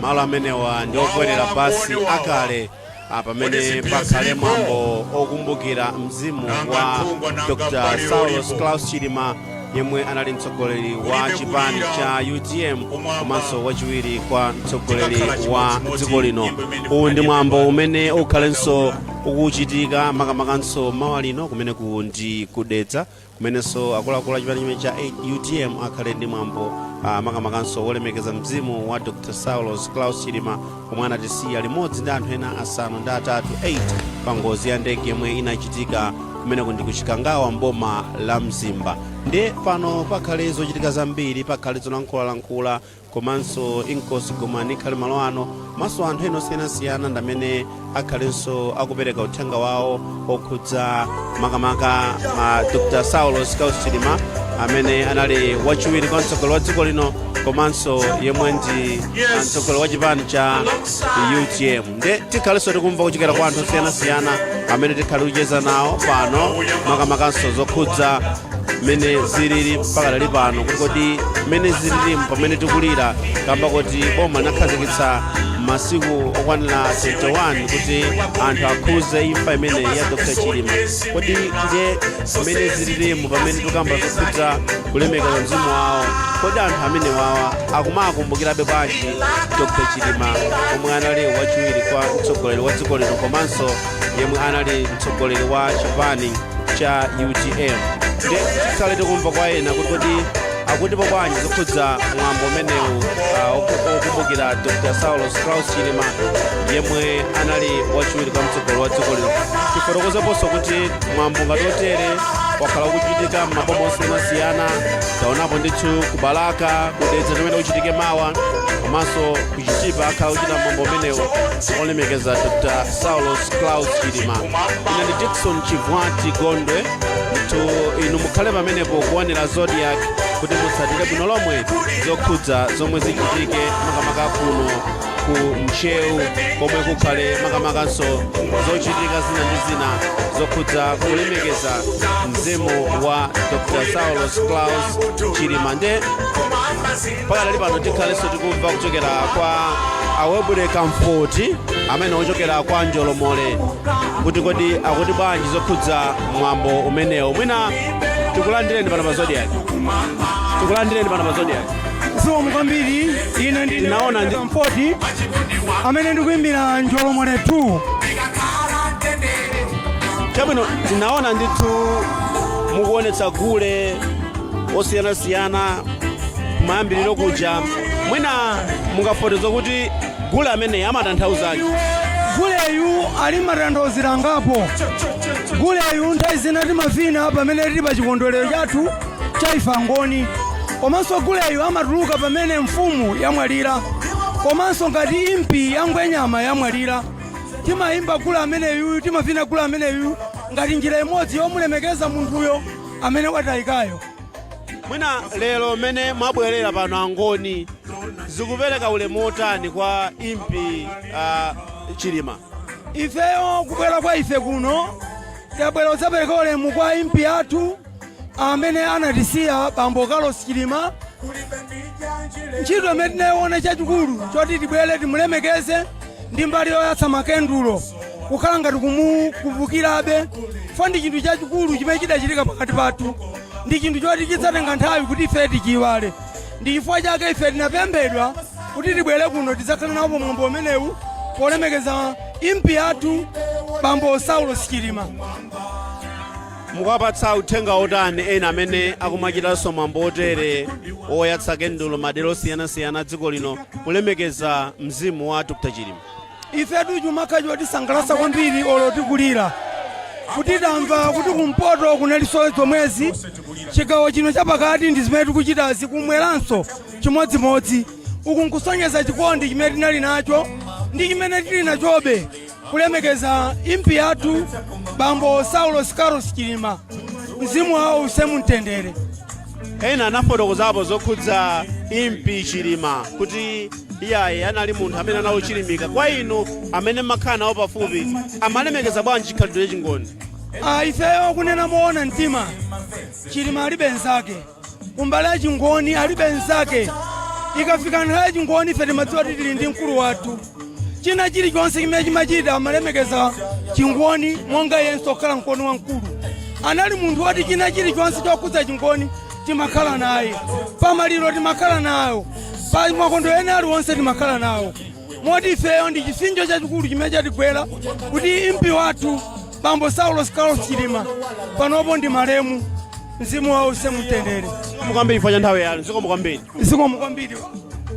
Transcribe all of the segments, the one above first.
malo amenewa ndi okwelera basi akale pamene pakhale mwambo okumbukira mzimu wa Dr. Saulos Klaus Chilima yemwe anali mtsogoleri wa chipani cha UTM komanso wachiwiri kwa mtsogoleri wa dziko lino. Uwu ndi mwambo umene ukhalenso ukuchitika makamakanso mawa lino kumene ndi kudedza kumenenso akuluakulu a chipani chimene cha UTM akhale ndi mwambo makamakanso wolemekeza mzimu wa Dr. Saulos Klaus Chilima omwe anatisiya limodzi ndi anthu ena asanu ndi atatu 8 pa ngozi ya ndege yomwe inachitika kumene ndi kuchikangawa mboma la Mzimba. Ndi pano pakhale zochitika zambiri, pakhale zolankhula komanso inkosi gomani ikhale malo ano maso anthu ena osiyanasiyana ndamene akhalenso akupereka uthenga wawo okhudza makamaka Dr. Saulos Klaus Chilima amene anali wachiwiri kwa mtsogoleri wa dziko lino komanso yemwe ndi mtsogoleri wa chipani cha UTM. Ndi tikhalenso tikumva kuchokera kwa anthu osiyanasiyana amene tikhale kucheza nawo pano makamakanso zokhudza mene zilili mpaka lali pano kodi mene zilili pamene tikulira kamba kuti boma linakhazikitsa masiku okwanira 21 kuti anthu akhuze imfa imene ya Dr. Chilima. Kodi ndiye mene zilili pamene tikamba zokhudza kulemekeza mzimu wawo, kodi anthu amene wawa akumakumbukirabe bwanji Dr. Chilima omwe anali wachiwiri kwa mtsogoleri wa dziko lino komanso yemwe anali mtsogoleri wa chipani cha UTM. Ndi tikhale tikumva kwa ena kuti kodi akutipo bwanji zokhudza mwambo umenewu okumbukira Dr. Saulos Klaus Chilima yemwe anali wachiwiri kwa mtsogoleri wa dziko lino. Tifotokozeponso kuti mwambo ngati otere wakhala ukuchitika m'maboma osiyanasiyana, taonapo ndithu ku Balaka kudedza kumene kuchitike mawa komanso kuchitipa akhala kuchita mwambo umenewu olemekeza Dr. Saulos Klaus Chilima. Ine ndi Dickson Chivwati Gondwe, inu mukhale pamenepo kuonera Zodiac kuti mutsatire bwino lomwe zokhudza zomwe zichitike makamaka kuno ku Mchewu komwe kukhale makamakanso zochitika zina ndi zina zokhudza kulemekeza mzimu wa Dr. Saulos Klaus Chilima. Nde mpaka lali pano tikhalenso tikumva kuchokera kwa Awebule Kamfoti amene ochokera kwa Njolomole kuti kodi akuti bwanji zokhudza mwambo umenewo. Mwina tikulandireni pano pa Zodiac. Zomwe kwambiri ine ndinaona ndi Kamfoti amene ndikuimbira Njolomole 2. Chabwino tinaona ndithu mukuonetsa gule osiyanasiyana kumayambiriro kuja. Mwina mungafotokoze kuti gule amene amatanthauzaje? Guleyu ali matanthauzira ngapo. Guleyu nthawi zina timavina pamene tili pa chikondwerero chathu cha Ifangoni, komanso guleyu amatuluka pamene mfumu yamwalira, komanso ngati impi yangwenyama yamwalira timayimba gule ameneyu, timavina gule ameneyu ngati njira imodzi yomulemekeza munthuyo amene watayikayo. Mwina lero mene mwabwerera pano Angoni zikupereka ulemu otani kwa impi Chilima? Ifeyo kubwera kwa ife kuno tabwera kudzapereka ulemu kwa impi athu amene anatisiya bambo Carlos Chilima. Ntchito imene tinayiona chachikulu choti tibwere timulemekeze ndi mbali yoyatsa makendulo kukhala ngati kumukuvukirabe fa ndi chinthu chachikulu chimene chidachitika pakati pathu, ndi chinthu choti chidzatenga nthawi kuti ife tichiwale. Ndi chifukwa chake ife tinapembedwa kuti tibwere kuno tidzakhala nawo mwambo umenewu polemekeza impi athu bambo Saulos Chilima. Mukapatsa uthenga otani ena amene akumachitanso mwambo otere oyatsa kendulo madera osiyanasiyana dziko lino kulemekeza mzimu wa Dr. Chilima? Ifetu chumakhachi watisangalatsa kwambiri olo tikulira kuti tamva kuti kumpoto kunalinso zomwezi chigawo chino chapakati ndi zimene tikuchitazi kumweranso chimodzimodzi uku nkusonyeza chikondi chimene tinali nacho ndi chimene tili nachobe kulemekeza impi athu bambo Saulos Klaus Chilima, mzimu wawo usemumtendere. Ena anafotokozapo zokhudza impi Chilima kuti iyaye anali munthu amene anauchilimika. Kwa inu amene makhala nawo pafupi amalemekeza bwanji chikhalidwe chachingoni? Ifeyo kunena moona mtima Chilima alibe nzake, kumbali ya chingoni alibe nzake. ikafika nthawi chingoni ife timadziwa kuti tili ndi mkulu wathu china chilichonse chimene chimachita amalemekeza chingoni monga yenso okhala mkoni wa mkulu anali munthu woti china chilichonse chokhudza chingoni timakhala naye pamaliro timakhala nayo pa makondo ena aliwonse timakhala nawo moti ifeyo ndi chisinjo chachikulu chimene chatigwera kuti impi wathu bambo Saulos Carlos Chilima panopo ndi malemu mzimu wawo usemutendere mukwambiri fa cha nthawi yanu zikomo kwambiri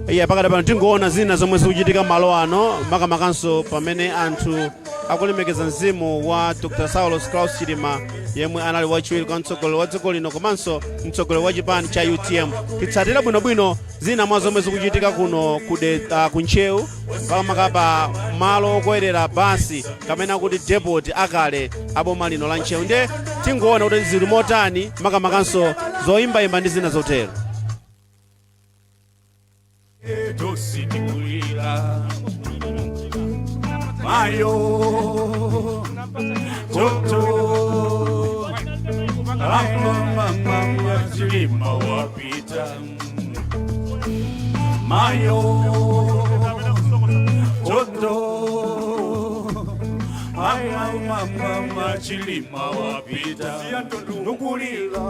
iya pakati pano tingoona zina zomwe zikuchitika malo ano makamakanso pamene anthu akulemekeza mzimu wa Dr. Saulos Claus Chilima yemwe anali wachiwiri kwa mtsogoleri wa dziko lino komanso mtsogoleri wa chipani cha UTM. Titsatira bwinobwino zina mwa zomwe zikuchitika kuno kunchewu pamakapa malo okwelera basi kamene kuti depot akale aboma lino la Nchewu nde tingoona kuti zili motani makamakanso zoyimbayimba ndi zina zotero. Mayo Toto Mama Chilima wapita Mayo Toto Mama Chilima wapita Nukulila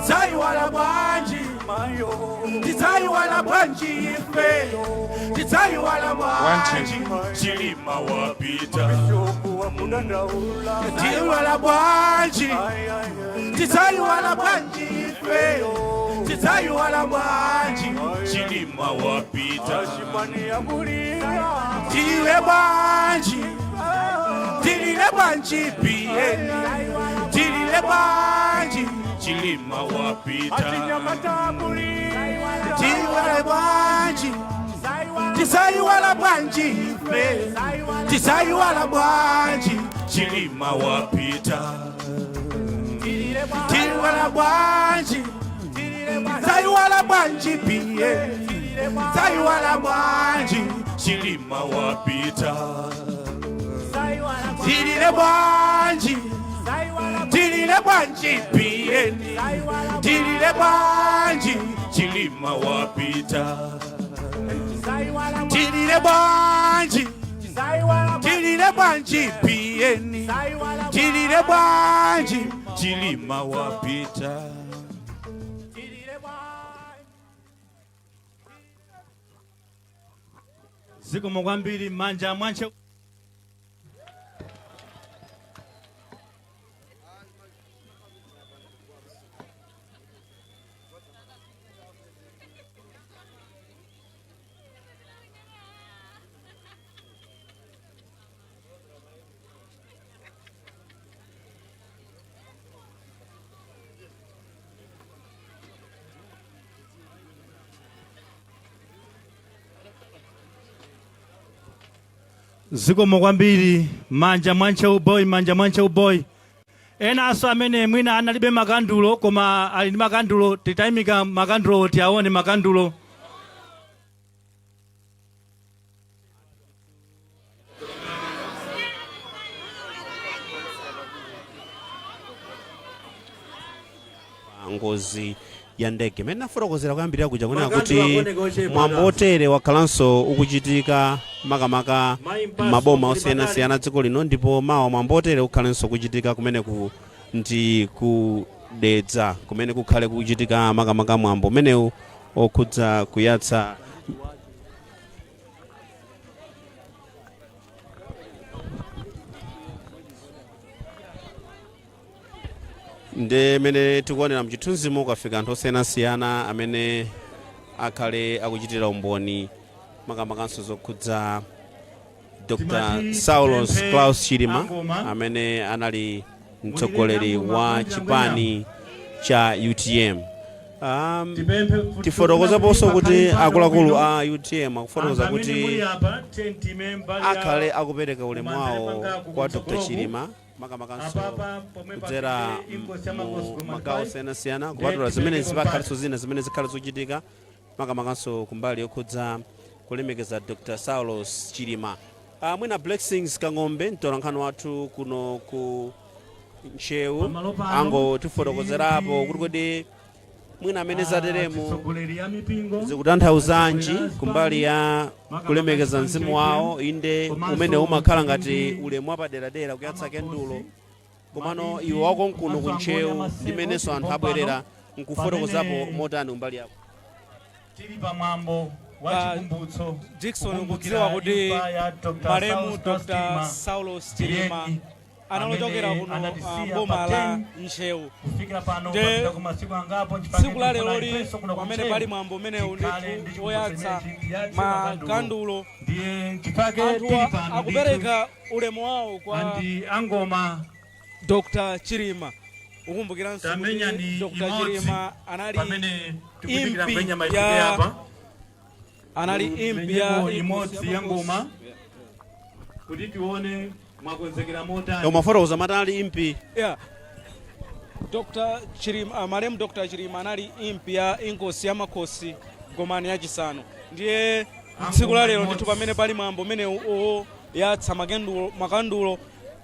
Tizai wala banji Mayo Tizai wala banji ifeyo Tizai wala banji Chilima wapita Tizai wala banji Tizai wala banji ifeyo Tizai wala banji Chilima wapita Tile banji Tile banji bieni Tile banji Chilima wapita Tile banji Tizai wala banji Tizai wala banji Chilima wapita Tile wala banji Tizai wala banji bieni Tizai wala banji Chilima wapita Tile banji Tile banji bieni Tile banji Chilima wapita Tile banji Tile banji bieni Tile banji Chilima wapita Zikomo kwambiri manja mwanche Zikomo kwambiri manja mwanche uboy ena aso amene mwina analibe makandulo koma ali ndi makandulo titayimika makandulo tiaone makandulo ngozi ya ndege mene nafotokozera kuyambirira kuja kunena kuti mwambo otere wakhalanso ukuchitika makamaka maboma osiyanasiyana dziko lino ndipo mawa mwambo otere ukhalenso kuchitika kumeneku ndi kudedza kumene kukhale kuchitika makamaka mwambo umenewu okhudza kuyatsa nde mene tikuonera mchithunzimo kafika anthu osiyanasiyana amene akhale akuchitira umboni makamakanso zokhudza Dr. Saulos Claus Chilima amene anali mtsogoleri wa chipani cha UTM. Tifotokozaponso kuti akuluakulu a UTM akufotokoza kuti akhale akupereka ulemu wawo kwa Dr. Chilima makamakanso kudzera magawo osiyanasiyana kupatula zimene zipakhaliso zina zimene zikhale zochitika makamakanso kumbali yokhudza kulemekeza Dr. Saulos Chilima. Mwina Blessings Kang'ombe mtolankhani wathu kuno ku Nchewu ango tifotokozerapo kuti kodi mwina amene zateremo atsogoleri ya mipingo zikutanthauzanji kumbali ya kulemekeza mzimu wawo inde umene umakhala ngati ulemu wapaderadera kuyatsa kendulo komano iwo wakonkuno kuntchewu ndimenenso anthu abwerera nkufotokozapo motani kumbali yako. tili pamwambo wa chikumbutso Dickson kudziwa kuti malemu Dr. Saulos Chilima analochokera kuno boma la Ntchewu. kufikira pano Nde kupita ku masiku angapo tsiku la lero pamene pali mwambo umenewu ndithu woyatsa makandulo ndiye chifake anthu tili pano akupereka ulemu wawo kwa andi angoma Dr. Chilima. Ukumbukiranso tamenya kuti ni Dr. Chilima anali pamene tikupikira impi mbenya ya- maituke apa anali impi Menyeko ya imodzi ya ngoma kuti tione mwakonzekera motani umafotokoza matali impi Yeah. Dr. Chilima, malemu Dr. Chilima anali impi ya inkosi ya makhosi gomani yachisanu. Ndiye tsiku la lero ndithu pamene pali mwambo umene yatsa makandulo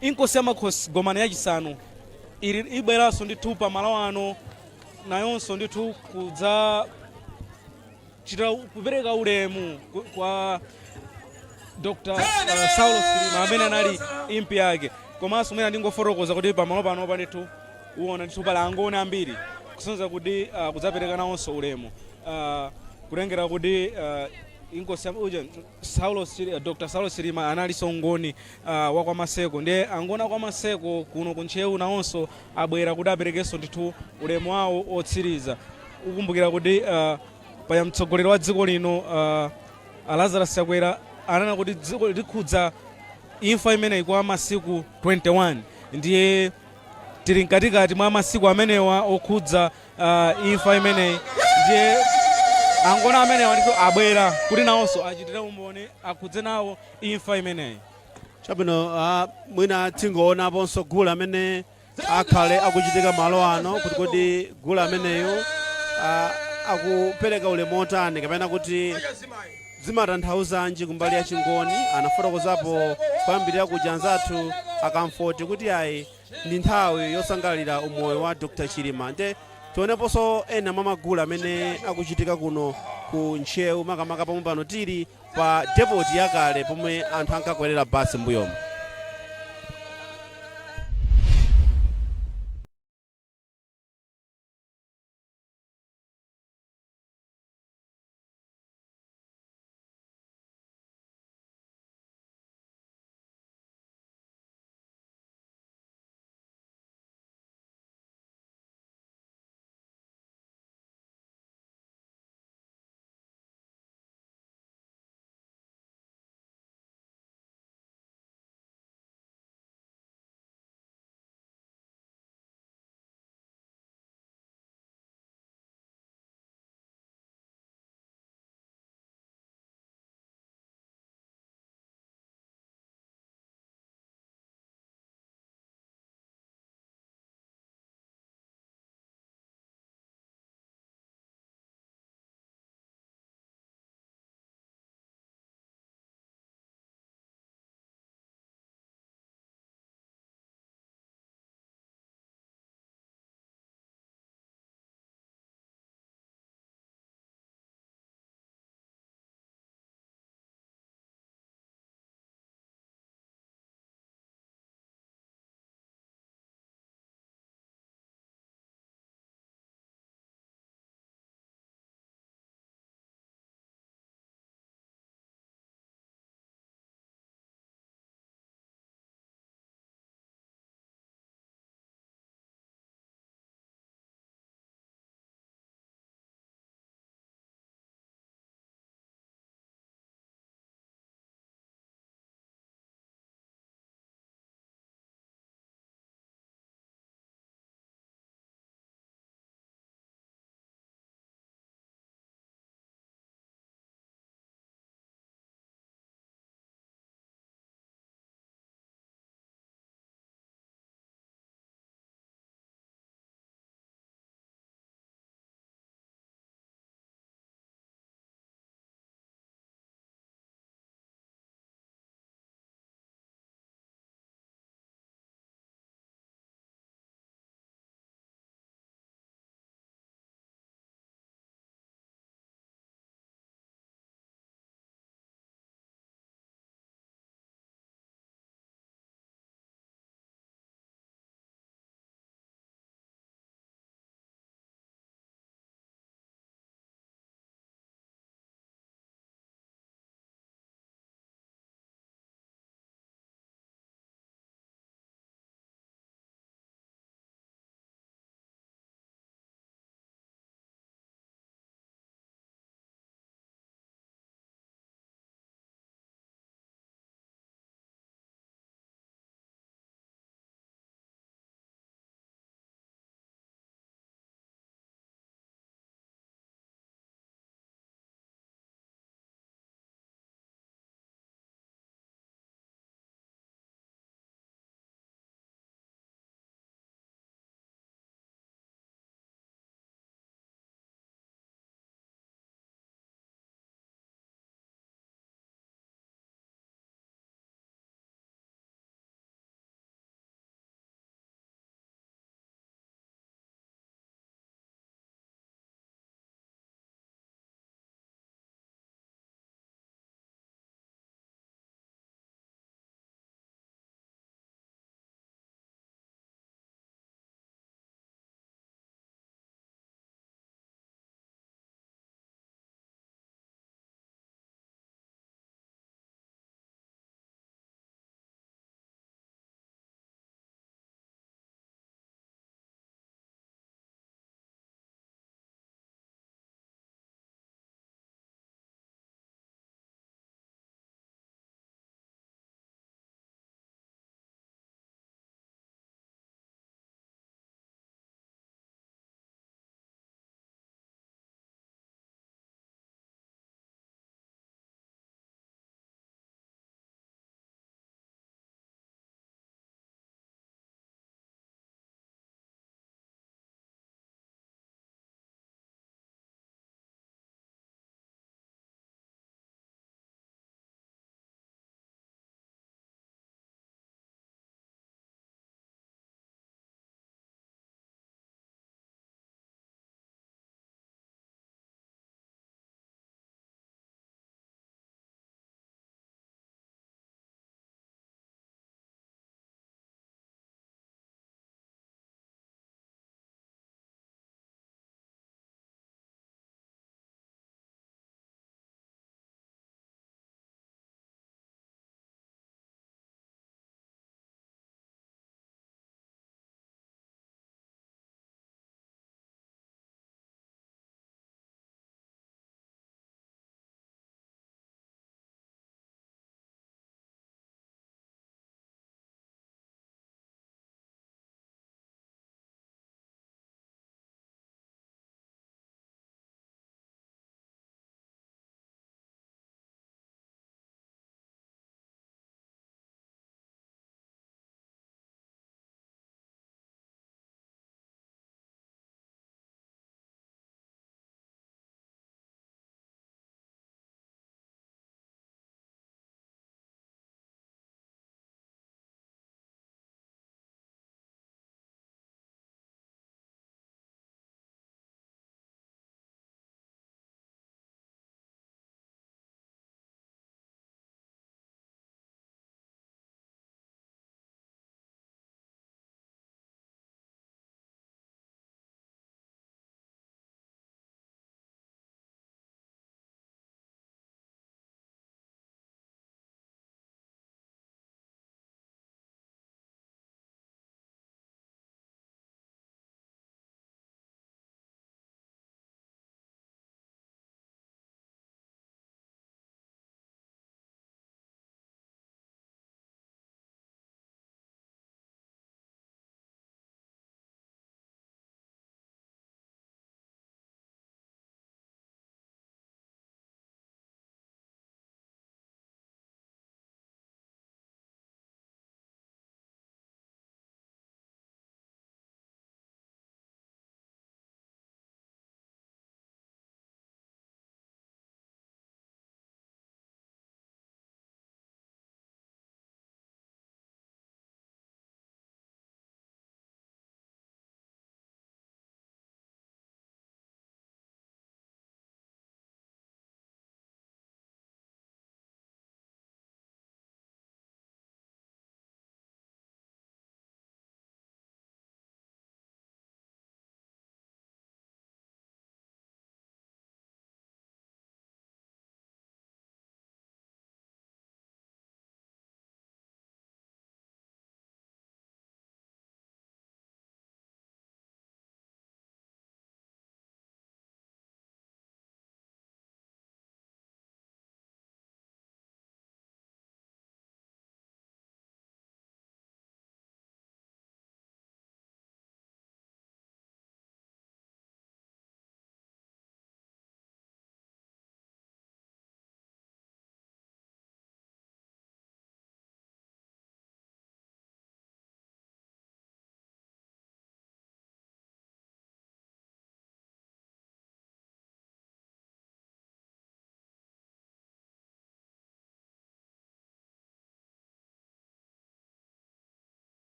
inkosi ya makhosi gomani yachisanu ibweranso ndithu pa malo ano nayonso ndithu kudza chita kupereka ulemu kwa Dr. Saulos Chilima amene anali impi yake komanso umene ndingofotokoza kuti pamalo panopa ndithu uwona ndithu pali angoni ambiri kusonyeza kuti kudzapereka nawonso ulemu kulengera kuti inkosi Dr. Saulos Chilima analinso ngoni wa kwa Maseko ndiye angoni kwa Maseko kuno kuntchewu nawonso abwera kuti aperekenso ndithu ulemu wawo otsiriza. Ukumbukira kuti pa mtsogoleri wa dziko lino Lazarus Chakwera anana kuti dziko likhudza imfa imeneyi kwa masiku 21 ndiye tili mkatikati mwa masiku amenewa okhudza imfa imeneyi ndiye angoni amenewa ndithu abwera kuti nawonso achitire umboni akhudze nawo imfa imeneyi. chabwino mwina tingoonaponso gulu amene akhale akuchitika malo ano kuti kodi gulu ameneyo akupereka ulemu otani kapena kuti zimatanthauzanji kumbali ya chingoni. Anafotokozapo kwambiri kuja anzathu akamfoti kuti ayi ndi nthawi yosangalira umoyo wa Dr. Chilima. Nde tioneponso ena mwa magulu amene akuchitika kuno ku Ntchewu makamaka pomwe pano tili pa depot yakale pomwe anthu ankakwerera basi mbuyomo.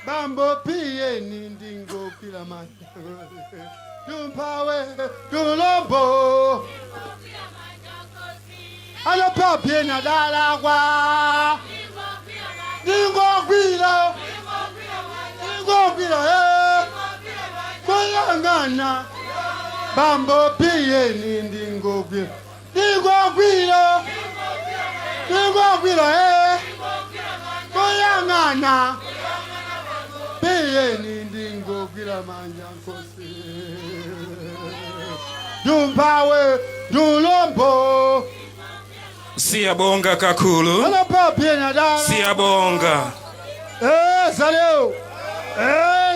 bambo piye nindingo pila manja dumpawe dulombo ala papie na dala kwa dingo gwila koyangana bambo piye nindingo gwila koyangana piye nindingo gwila manja nkosi dumpawe dulombo. Siyabonga kakhulu. Siyabonga. Saleo.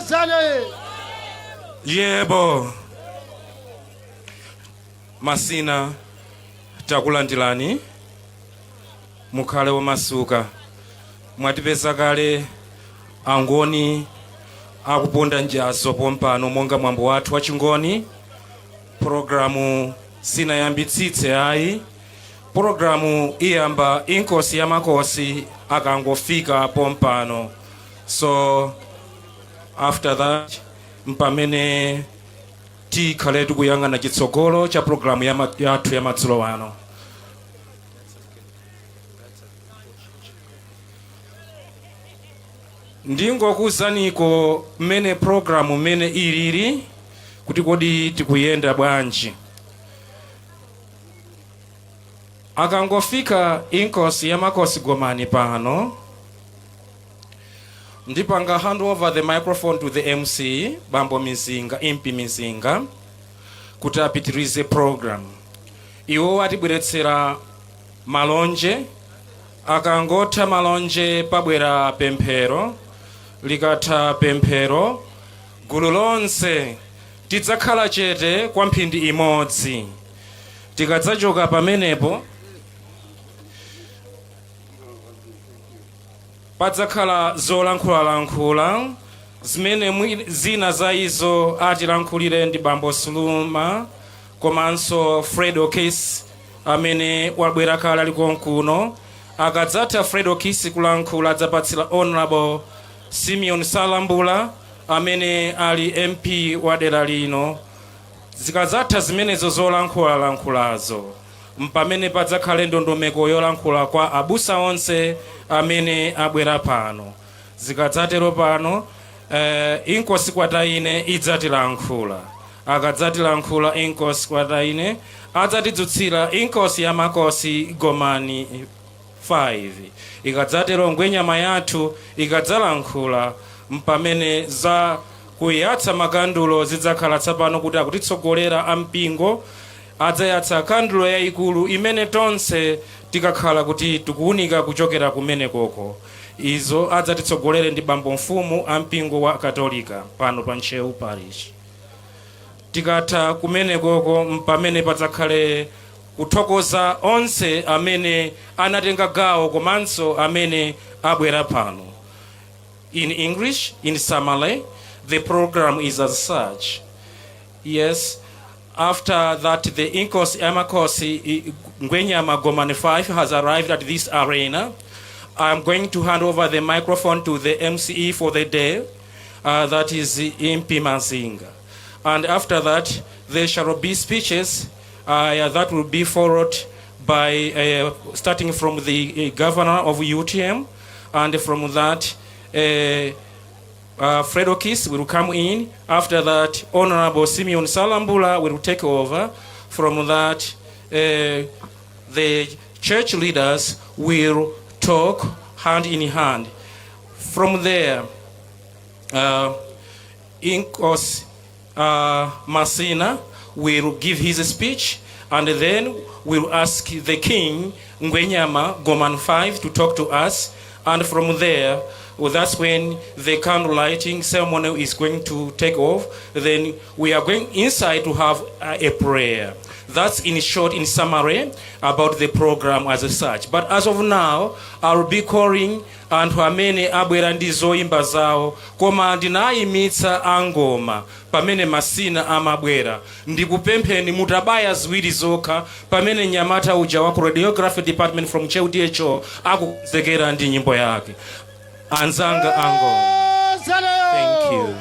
Sale. Yebo. Masina takulandilani. Mukhale wamasuka. Mwatipeza kale angoni akuponda njazo pompano monga mwambo wathu wa chingoni. Programu sinayambitsitse ayi. Programu iyamba inkosi yamakosi akangofika pompano. So after that mpamene tikhale tikuyang'ana chitsogolo cha programu yathu ya madzulo ano. Ndingokuwuzaniko mmene programu mmene ilili kuti kodi tikuyenda bwanji. Akangofika inkosi yamakosi Gomani pano, ndipanga hand over the microphone to the MC Bambo Mizinga, MP Mizinga, kuti apitirize program. Iwo atibweretsera malonje, akangotha malonje pabwera pemphero, likatha pemphero, gulu lonse tidzakhala chete kwa mphindi imodzi. Tikadzachoka pamenepo padzakhala zolankhula zimene zina za izo atilankhulire ndi Bambo Suluma komanso Fred Okis amene wabwera kale ali konkuno. Akadzatha Fred Okis kulankhula adzapatsira Honorable Simeon Salambula amene ali MP wa dera lino. Zikadzatha zimenezo zolankhulazo mpamene padzakhale ndondomeko yolankhula kwa abusa onse amene abwera pano. Zikadzatero pano inkosi Kwataine idzatilankhula. Akadzatilankhula inkosi Kwataine adzatidzutsira inkosi yamakosi Gomani 5. Ikadzatero ngwenyama yathu ikadzalankhula mpamene za kuyatsa makandulo zidzakhala tsapano kuti akutitsogolera ampingo adzayatsa kandulo yayikulu imene tonse tikakhala kuti tikuunika kuchokera kumene koko. Izo adzatitsogolere ndi bambo mfumu ampingo wa Katolika pano pa Nchewu Parish. Tikatha kumene koko mpamene padzakhale kuthokoza onse amene anatenga gawo komanso amene abwera pano. In English, in Samale, the program is as such. Yes, after that the inkosi amakosi Ngwenyama Gomani 5 has arrived at this arena. I'm going to hand over the microphone to the MCE for the day, that is MP Mazinga. And after that, there shall be speeches that will be followed by, starting from the governor of UTM, and from that, Fred Okis will come in. After that, Honorable Simeon Salambula will take over. From that, the church leaders will talk hand in hand. From there, Inkos Masina will give his speech, and then we'll ask the king, Ngwenyama Goman 5, to talk to us. And from there, well, that's when the candle lighting ceremony is going to take off. Then we are going inside to have a prayer. That's in short, in summary, about the program as such. But as of now, I'll be calling anthu amene abwera ndi zoyimba zawo, koma ndinayimitsa angoma pamene masina amabwera. Ndikupempheni mutabaya ziwiri zokha pamene nyamata uja wa radiography department from CHEUDHO akuzekera ndi nyimbo yake. Anzanga angoma. you.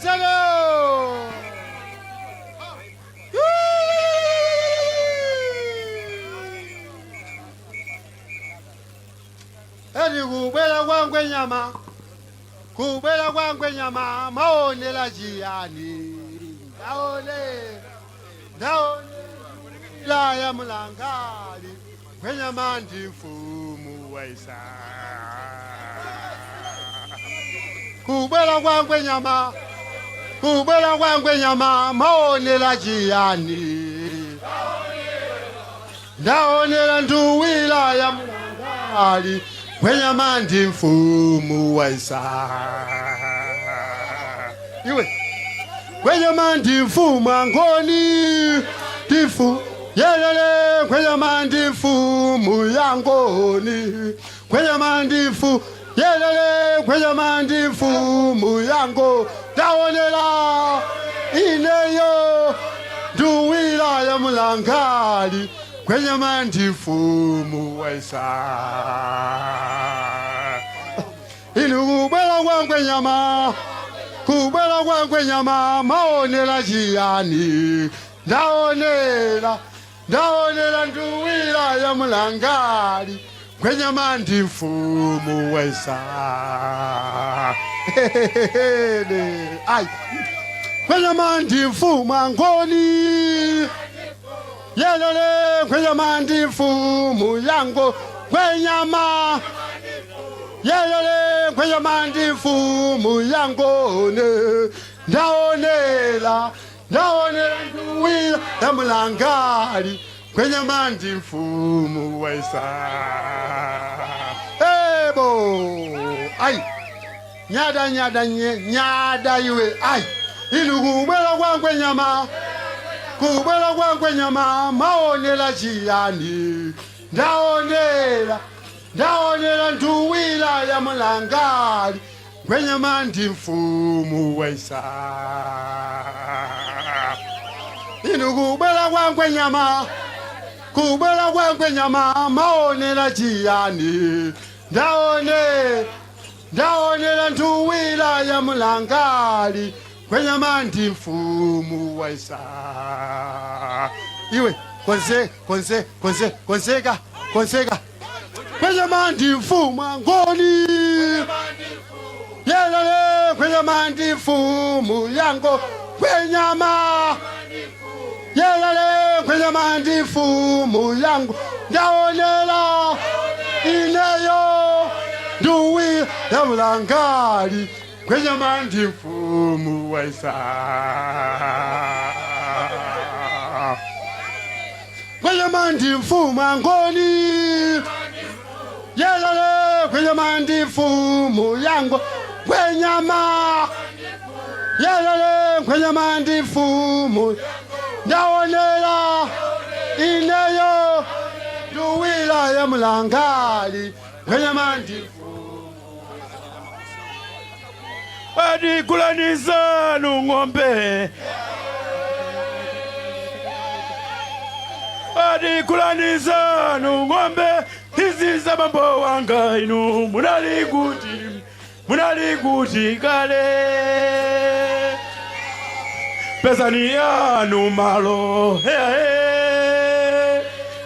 Zaleo. Edi kubela kwangwe nyama. Kubela kwangwe nyama maonela jiani. Daone la ya mulangali kwenye mandi mfumu waisa. Kubela kwangwe nyama maonela jiani. Daonela nduwila ya mulangali kwenye mandi mfumu waisa. Iwe kwenye mandi mfumu angoni tifu yelele kwenye mandi mfumu yangoni kwenye mandi mfumu yelele kwenye mandi mfumu yango daonela ineyo nduwila ya mulangali kwenye mandi mfumu waisa. Inubela kwangwe nyama kubela kwangwe nyama maonela jiani. Daonela nduwila ya mulangali kwenye mandi mfumu waisa. Ai kwenye mandi mfumu angoni yelele kwenye mandi mfumu yango kwenyama yelele kwenye mandi mfumu yangone daonela nduwila ya mulangali kwenye mandi mfumu waisa. Ebo ai nyada iwe ai inu kubela kwangwe nyama maonela jiani. Daonela nduwila ya mulangali kwenye mandi mfumu waisa. Inu kubela kwangwe nyama maonela jiani. Daonela nduwila ya mulangali kwenye mandi mfumu waisa. Iwe konseka kwenye mandi mfumu angoni yelele kwenye mandi mfumu yango kwenyama yelele kwenye mandi mfumu yango daonela ineyo nduwila ya mulangali kwenye mandi mfumu waisa. Kwenye mandi mfumu angoni yelele kwenye mandi mfumu yango kwenyama yelele kwenye mandi mfumu daonela ineyo nduwila ya mulangali kwenye mandi mfumu. Adi kulaniza ng'ombe adi kulaniza ng'ombe hizi za mambo wanga inu munaliguti kale pesa ni yanu malo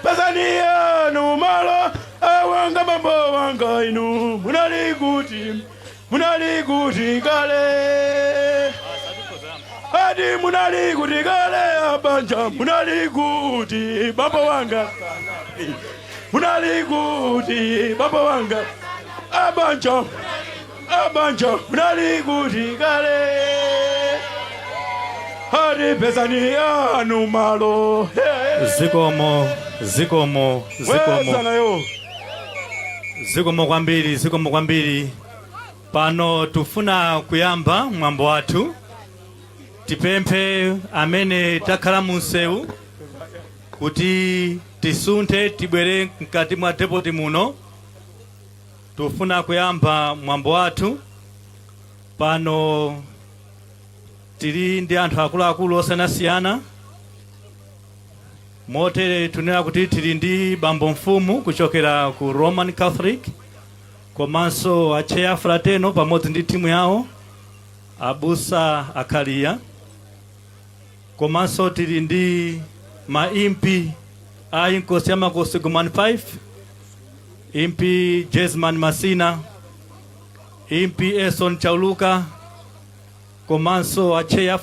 pesa ni yanu malo awanga mambo wanga inu munaliguti kale adi munaliguti kale abanja munaliguti baba wanga munaliguti baba wanga abanja munaliguti kale adi pesa ni yanu malo zikomo kwambiri pano tufuna kuyamba mwambo wathu tipemphe amene takhala munsewu kuti tisunthe tibwere mkati mwa depoti muno. Tufuna kuyamba mwambo wathu pano tili ndi anthu akuluakulu osiyanasiyana motere tunena kuti tili ndi bambo mfumu kuchokera ku Roman Catholic, komanso acheya frateno pamodzi ndi timu yawo, abusa akaliya, komanso tili ndi maimpi a inkosi ya makosi Gomani 5, impi Jesman Masina, impi Eson Chauluka, komanso acheya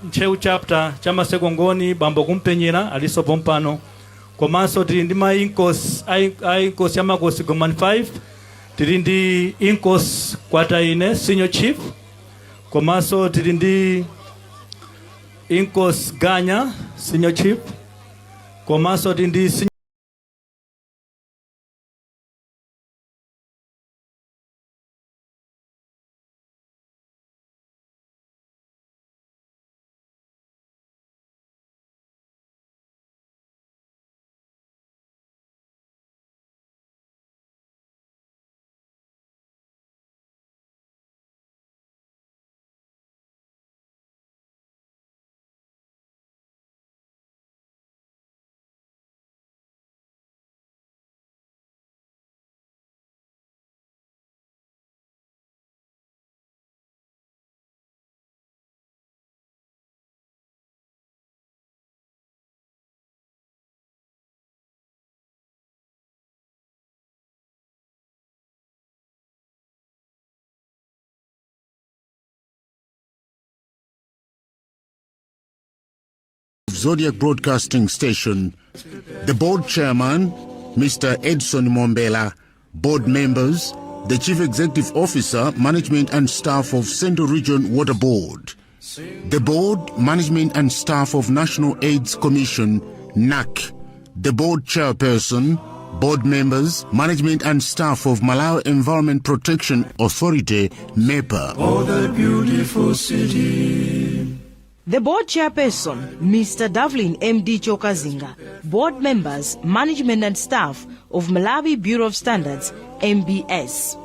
ncheu chapter chama sekongoni bambo kumpenyera aliso pompano, komanso tili ndi ma inkosi ya makosi Gomani 5, tili ndi inkosi Kwataine senior chief, komanso tili ndi inkosi Ganya senior chief, komanso tili ndi Zodiac Broadcasting Station, the board chairman, Mr. Edson Mombela, board members, the chief executive officer, management and staff of Central Region Water Board, the board, management and staff of National AIDS Commission, NAC, the board chairperson, board members, management and staff of Malawi Environment Protection Authority, MEPA. Oh, the beautiful city. The board chairperson, Mr. Davlin M.D. Chokazinga, board members, management and staff of Malawi Bureau of Standards, MBS.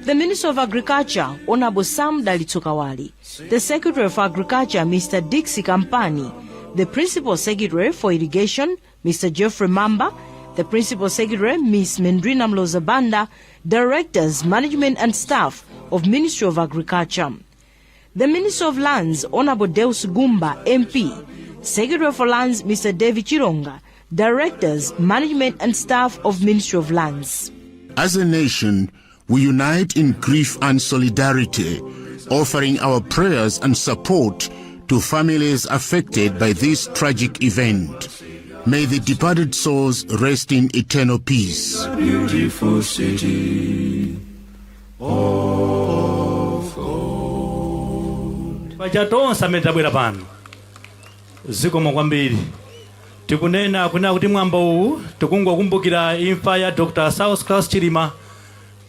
The Minister of Agriculture, Honorable Sam Dalitsokawali, the Secretary of Agriculture, Mr. Dixie Kampani, the Principal Secretary for Irrigation, Mr. Jeffrey Mamba, the Principal Secretary, Ms. Mendrina Mlozabanda, Directors, Management and Staff of Ministry of Agriculture. The Minister of Lands, Honorable Deus Gumba, MP, Secretary for Lands, Mr. David Chironga, Directors, Management and Staff of Ministry of Lands. As a nation, we unite in grief and solidarity, offering our prayers and support to families affected by this tragic event. May the departed souls rest in eternal peace. Beautiful city of gold. Pachatonsa amene tabwera pano zikomo kwambiri tikunena kuti mwambo uwu tikungokumbukira imfa ya Dr. Saulos Claus Chilima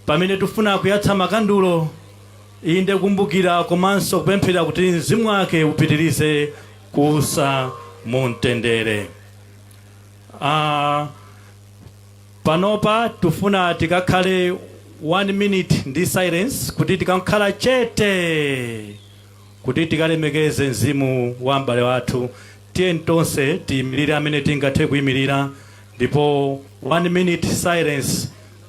pamene tifuna kuyatsa makandulo inde kumbukira komanso kupemphera kuti mzimu wake upitirize kusa mumtendere. Panopa tufuna tikakhale 1 minute ndi silence kuti tikakhala chete kuti tikalemekeze mzimu wa m'bale wathu. Tiye tonse tiyimirire amene tingathe kuyimirira ndipo 1 minute silence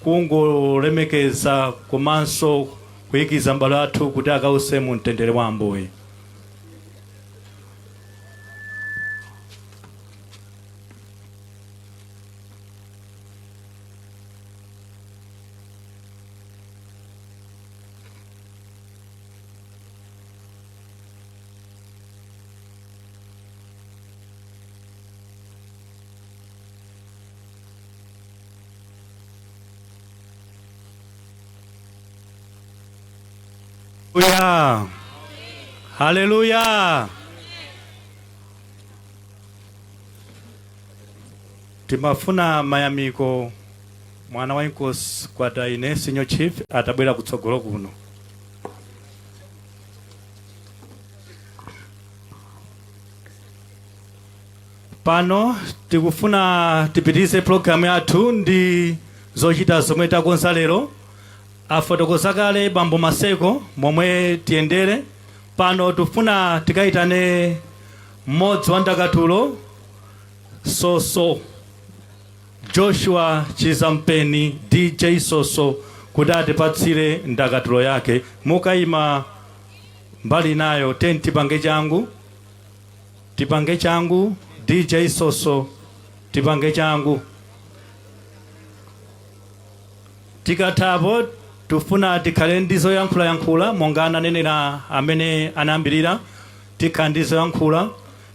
kungolemekeza komanso kuyikiza m'bale wathu kuti akause mu mtendere wa Ambuye. Hallelujah. Hallelujah. Timafuna mayamiko mwana wa inkosi Kwataine senior chief atabwera kutsogolo kuno. Pano tikufuna tipitise program yathu ndi zochita zomwe takonza lero. Afotokoza kale bambo Maseko momwe tiyendere. Pano tufuna tikaitane mmodzi wa ndakatulo Soso Joshua Chizampeni DJ Soso kuti atipatsire ndakatulo yake. Mukayima mbali nayo tipange changu DJ Soso tipange changu. Tikathapo tufuna tikhale ndizo yankhula monga ananenera amene anayambirira, tikhala ndizo yankhula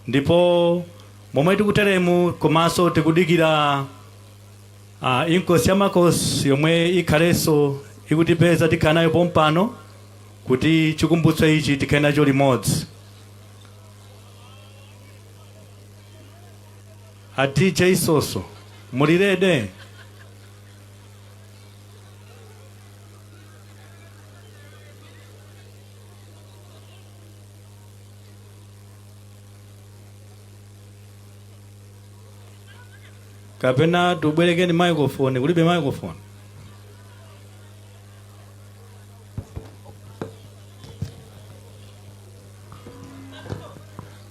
ndipo momwe tikuteremu komanso tikudikira inkosi ya makosi yomwe ikhalenso ikutipeza tikhala nayo pompano kuti chikumbutso ichi tikhale nacho limodzi. A DJ Soso mulirede? Kapena tubwerekeni microphone, kulibe microphone.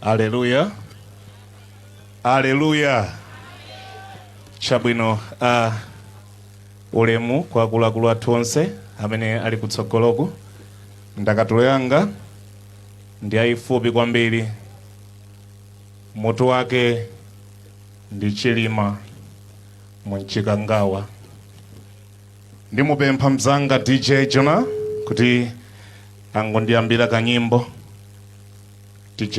Haleluya. Haleluya. Chabwino, ulemu kwa akuluakulu athu onse amene ali kutsogoloku. Ndakatulo yanga ndi yayifupi kwambiri, mutu wake ndi Chilima Mchikangawa. Ndimupempha mzanga DJ Jonah kuti angondiyambira kanyimbo. DJ.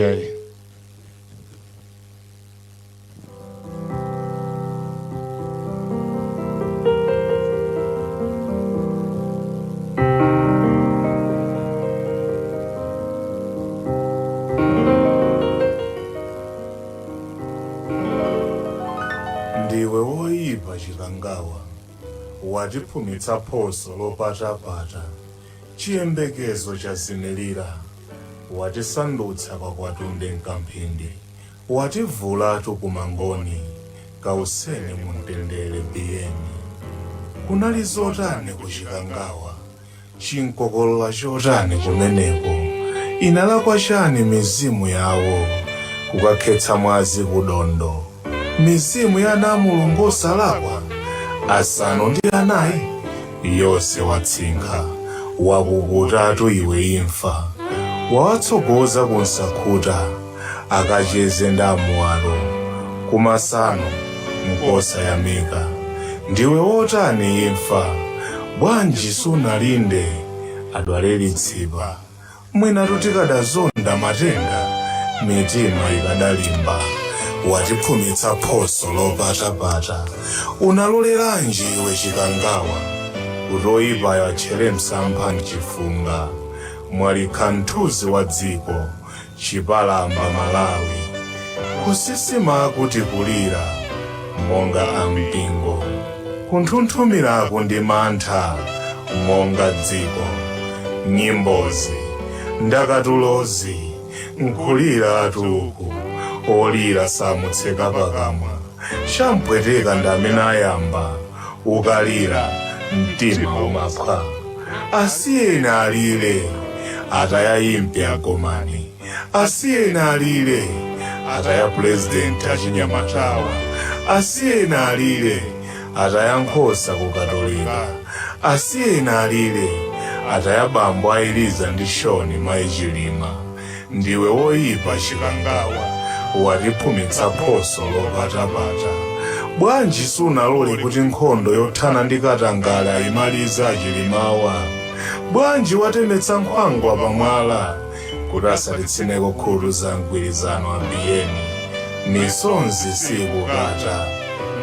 Ndiwe woyipa Chikangawa, watiphumitsa phoso lopatapata, chiyembekezo chazimirira, watisandutsa kwakwatunda mkamphindi, wativulatu kumangoni, kauseni mumtendere biyeni. Kunali zotani ku Chikangawa, chinkokolola chotani kumeneko, inalakwa chani mizimu yawo, kukakhetsa mwazi kudondo. Mizimu ya namulungu osalakwa, asanu ndi anayi, yonse watsinka, wakukutatu iwe imfa, wawatsogoza kunsakhuta, akacheze ndamuwalo, kumasano nkosayamika. Ndiwe wotani imfa, bwanji sunalinde, adwale litsipa, mwina tikadazonda matenda, mitima ikadalimba. Watiphumitsa phoso lopatapata, unaloleranji iwe Chikangawa, kuti oyipa yatchere msampha mchifunga, mwalikha mthunzi wa dziko, chipalamba Malawi, kusisima kuti kulira, monga ampingo, kunthunthumiraku ndi mantha, monga dziko, nyimbozi, ndakatulozi, nkulira atuku, olira samutseka pakamwa, champweteka ndamene ayamba, ukalira mtima umaphwa. Asiyeni alire, atayayimpi agomani, asiyeni alire, ataya president achinyamatawa, asiyeni alire, ataya nkhosa kukatolika, asiyeni alire, ataya bambo ailiza ndi Shoni mayi Chilima. Ndiwe woyipa Chikangawa, watiphumitsa phoso lopatapata, bwanji sunalole kuti nkhondo yothana ndi Katangale ayimalize Achilimawa, bwanji watemetsa nkhwangwa pamwala, kuti asalitsineko khutu za mgwirizano ambiyeni. Misonzi sikukata,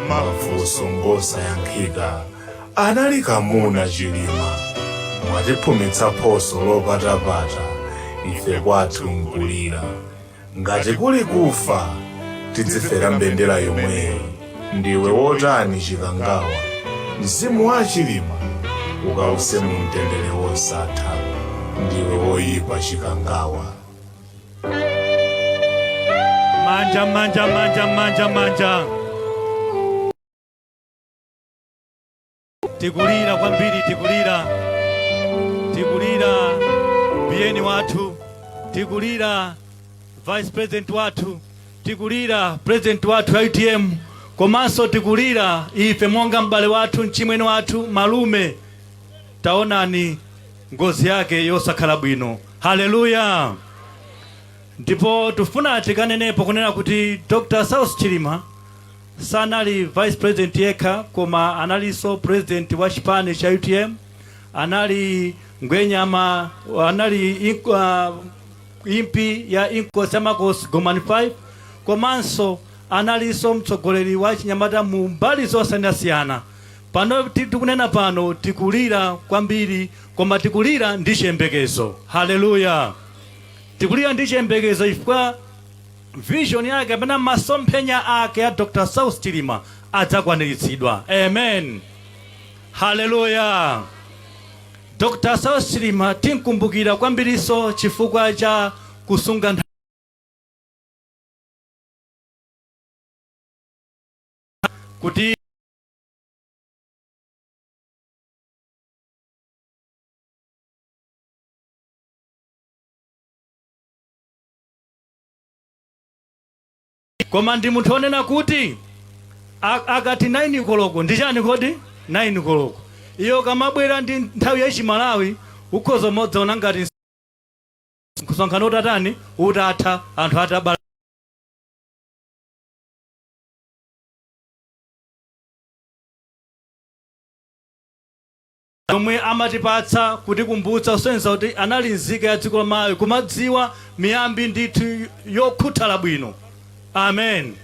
mafunso ngosayankhika, anali kamuna Chilima, mwatiphumitsa phoso lopatapata, ife kwathu nkulira. Ngati kuli kufa, tidzifera mbendera yomweyi. Ndiwe wotani Chikangawa, mzimu wa Chilima, ukause mumtendere wosatha. Ndiwe woyipa Chikangawa. Manja, manja, manja, manja, manja. Tikulira kwambiri, tikulira. Tikulira biyeni wathu, tikulira Vice President wathu, tikulira President wathu ITM, komanso tikulira ife monga mbale wathu mchimwene wathu malume taonani ngozi yake yosakhala bwino. Haleluya. Ndipo tufuna tikanenepo kunena kuti Dr. Saulos Chilima sanali vice president yekha, koma analinso president wa chipani cha UTM, anali ngwenyama, anali impi ya Inkosi Amakosi Gomani 5, komanso analinso mtsogoleri wa chinyamata mu mbali zosiyanasiyana. Pano tikunena pano tikulira kwambiri, koma tikulira ndi chiyembekezo. Haleluya. Tikulira ndi chiyembekezo chifukwa vision yake kapena masomphenya ake ya Dr. Saulos Chilima adzakwaniritsidwa. Amen. Haleluya. Dr. Saulos Chilima tinkumbukira kwambiriso chifukwa cha kusunga kuti koma ndi munthu onena kuti akati 9 koloko ndi chani kodi 9 koloko iyo kamabwera ndi nthawi ya Chimalawi ukhozo modza ona ngati kusonkhano utatani utatha anthu atabala omwe amatipatsa kuti kumbutsa usenza kuti anali nzika ya dziko la Malawi kumadziwa miyambi ndithu yokhuthala bwino. Amen.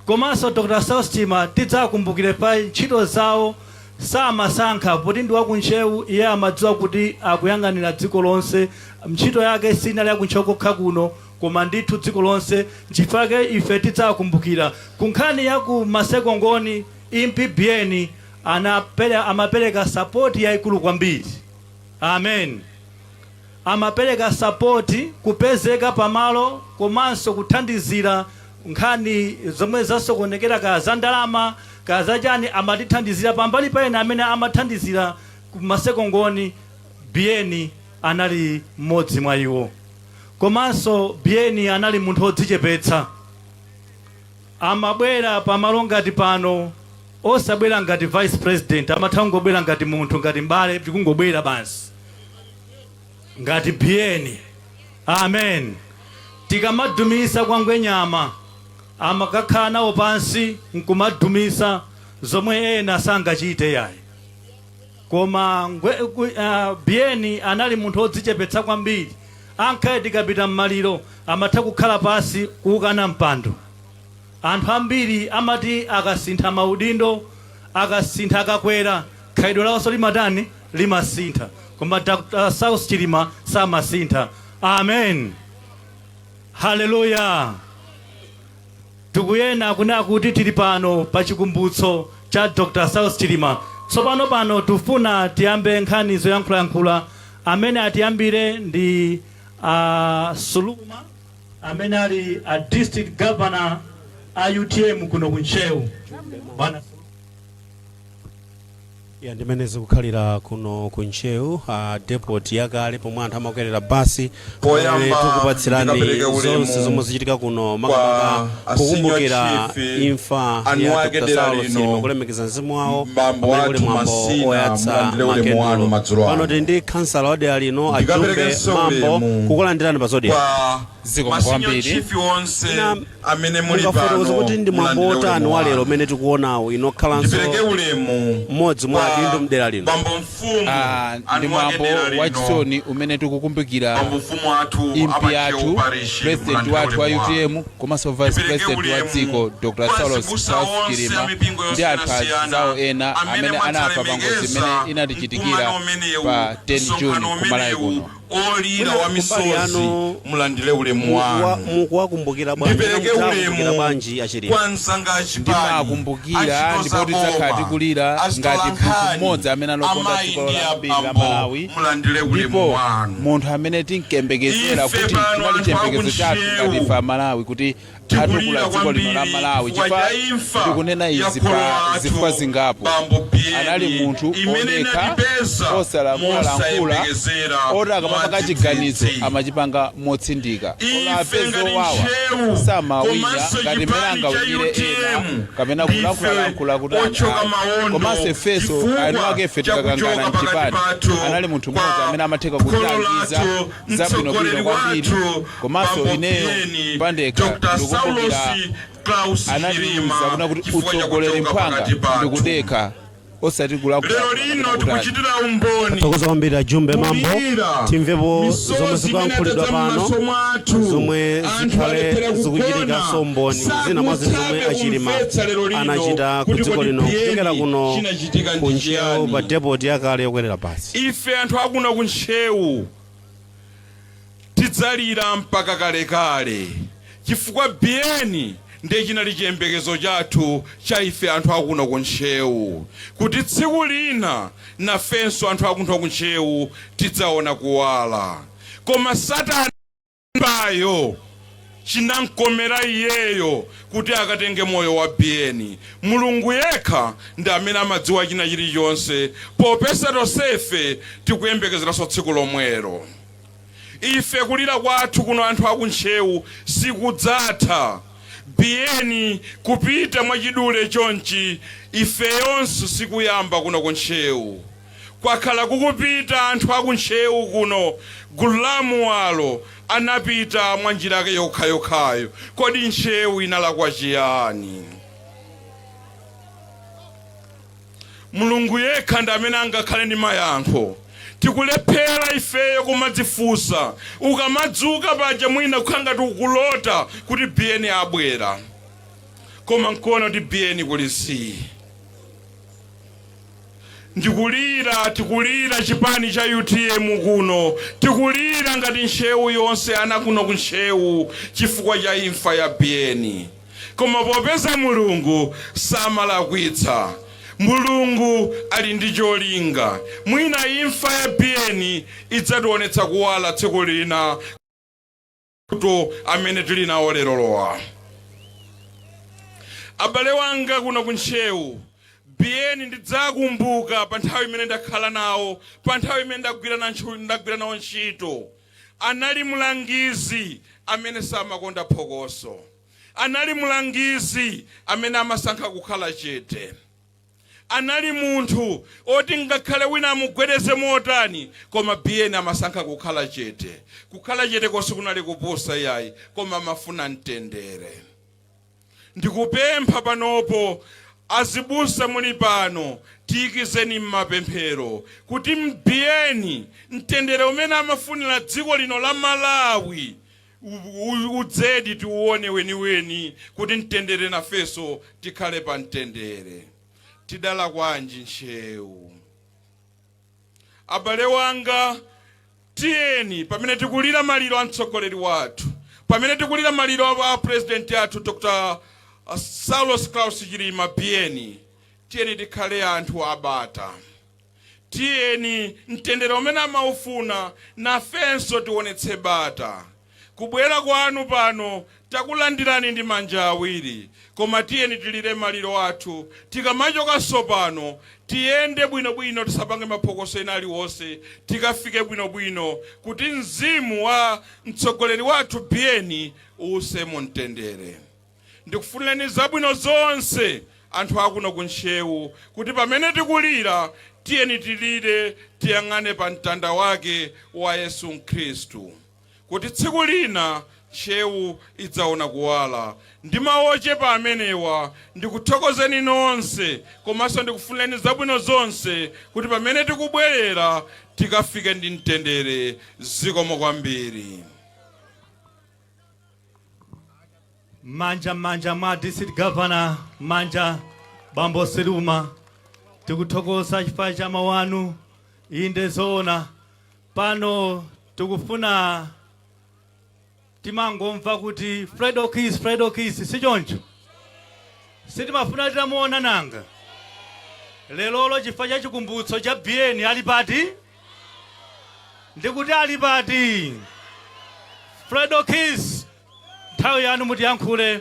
Komanso Dr. Saulos Chilima tidzakumbukire pa ntchito zawo samasankha poti ndi wakunchewu, iye amadziwa kuti akuyang'anira dziko lonse. Ntchito yake sinali yakunchewu kokha kuno, koma ndithu dziko lonse. Chifukwa ife tidzakumbukira kunkhani ya ku Masekongoni MPBN amapereka support yaikulu kwambiri. Amen. Amapereka support kupezeka pamalo, komanso kuthandizira nkhani zomwe zasokonekera ka za ndalama ka za chani, amatithandizira pambali paena amene amathandizira ku Masekongoni. BN anali mmodzi mwa iwo. Komanso BN anali munthu odzichepetsa, amabwera pamalo ngati pano osabwera ngati vice president, amathangobwera ngati munthu ngati mbale tikungobwera basi ngati BN. Amen. Tikamadumisa kwa ngwenyama amakakhala nawo pansi nkumadumisa zomwe ena sangachite yayi, koma BN anali munthu odzichepetsa kwambiri. Ankhaye tikapita mmaliro amatha kukhala pasi kuukana mpando. Anthu ambiri amati akasintha maudindo, akasintha akakwera, khalidwe lawonso limatani limasintha, koma Dr. Saulos Chilima samasintha. Amen. Haleluya. Tikuyena kunena kuti tili pano pa chikumbutso cha Dr. Saulos Chilima. Tsopano pano tufuna tiyambe nkhani zoyankhula. Amene atiyambire ndi Suluma amene ali a district governor a UTM kuno kunchewu. Ya ndimenezi kukhalira kuno kunchewu depot yakale pomwe anthu amakwerera basi. Tikupatsirani zonse zomwe zichitika kuno makamaka kukumbukira imfa ya Dr. Saulos Chilima, kulemekeza mzimu wawo pamene kuli mwambo oyatsa makendulo. Pano tili ndi kansala wa dera lino Ajumbe Mambo kukulandirani pa zodiac. Zikomo kwambiri mukafotokoza kuti ndi mwambo otani wa lero umene tikuonawo inokhalanso mmodzi mwa adindo mdera lino. Ndi mwambo wachisoni umene tikukumbukira impi yathu president wathu wa UTM komanso vice president wa dziko Dr. Saulos Chilima ndi anthu azawo ena amene anafa pa ngozi imene inatichitikira pa 10 June kumalawi kuno. Olira wa misozi mulandile ulemu wanu. Mukuwakumbukira bwanji achirima. Ndimakumbukira ndipo tidzakhala tikulira ngati munthu mmodzi amene anakonda dziko la Malawi, ndipo munthu amene tinkembekezera kuti tinali chiyembekezo chathu ngati ife Malawi kuti atukula dziko lino la Malawi. Chifukwa tikunena izi pa zifukwa zingapo. Anali munthu onekha osalankhula oti akamapanga chiganizo amachipanga motsindika olape zowawa samawina ngati mmene angawinire ena kapena kulankhula kuti komanso ifenso anu ake ife tikakangana mchipani anali munthu mmodzi amene amatheka kutilangiza zabwinobwino kwambiri komanso ineyo pandekha ndikukumbukira anatiuza kuna kuti utsogoleri mphanga ndikudekha osati tokoza kwambiri ajumbe mambo timvepo zomwe zikuyankhulidwa pano zomwe zikhale zikuchitika somboni zina mwa zinthu zomwe achilima anachita ku dziko lino kuchokera kuno ku ntchewu pa depoti yakale yokwerera basi. Ife anthu akuno ku ntchewu tidzalira mpaka kalekale chifukwa biyeni ndiye chinali chiyembekezo chathu cha ife anthu akuno ku ntchewu kuti tsiku lina nafenso anthu akuno ku ntchewu tidzaona kuwala. Koma Satana bayo chinamkomera iyeyo kuti akatenge moyo wa biyeni. Mulungu yekha ndi amene amadziwa china chilichonse popeza tonsefe tikuyembekezeranso tsiku lomwero. Ife kulira kwathu kuno anthu aku ntchewu sikudzatha. Biyeni kupita mwachidule chonchi ife yonse sikuyamba kuno ku ntchewu. Kwakhala kukupita anthu aku ntchewu kuno gulu la muwalo anapita mwa njira yake yokhayokhayo. Kodi ntchewu inalakwa chiyani? Mulungu yekha ndi amene angakhale ndi mayankho. Tikulephera ifeyo kumadzifunsa ukamadzuka paja mwina kukhanga tikulota kuti biyeni abwera koma nkuona kuti biyeni kulisi. Tikulira chipani cha UTM kuno, tikulira ngati ntchewu yonse ana kuno ku ntchewu chifukwa cha imfa ya biyeni. Koma popeza Mulungu samalakwitsa, Mulungu ali ndi cholinga. Mwina imfa ya biyeni idzationetsa kuwala tsiku lina kuto amene tili nawo lero lowa. Abale wanga kuno ku ntchewu biyeni ndidzakumbuka pa nthawi imene ndakhala nawo, pa nthawi imene ndagwira nawo ntchito. Anali mlangizi amene samakonda phokoso, anali mlangizi amene amasankha kukhala chete, anali munthu oti ngakhale wina amugwedeze motani koma biyeni amasankha kukhala chete. Kukhala chete konse kunali kupusa yayi koma amafuna mtendere. Ndikupempha panopo azibusa muli pano tiyikizeni mmapemphero kuti mbiyeni mtendere umene amafunira dziko lino la Malawi udzedi tiuone weniweni kuti mtendere nafeso tikhale pa mtendere. Tidala kwanji ntchewu. Abale wanga tiyeni pamene tikulira maliro a mtsogoleri wathu, pamene tikulira maliro a president athu Dr. Saulos Klaus Chilima biyeni, tiyeni tikhale anthu abata. Tiyeni mtendere umene amaufuna nafenso tionetse bata. Kubwera kwanu pano takulandirani ndi manja awiri, koma tiyeni tilire maliro athu. Tikamachokanso pano tiyende bwinobwino, tisapange maphokoso ena aliwonse, tikafike bwinobwino kuti mzimu wa mtsogoleri wathu biyeni use mu mtendere. Ndikufunireni zabwino zonse anthu akuno ku ntchewu kuti pamene tikulira tiyeni tilire tiyang'ane pa mtanda wake wa Yesu Khristu kuti tsiku lina ntchewu idzaona kuwala. Ndi mawu ochepa amenewa ndikuthokozeni nonse komanso ndikufunireni zabwino zonse kuti pamene tikubwerera tikafike ndi mtendere. Zikomo kwambiri. Manja mwa district governor manja Bambo Siluma, tikuthokoza chifukwa cha mawu anu. Inde zoona pano tikufuna timangomva kuti Fredo Kiss sichoncho sitimafuna titamuona nanga lelolo chifukwa cha chikumbutso cha biyeni ali pati ndikuti ali pati. Fredo Kiss nthawi yanu mutiyankhule.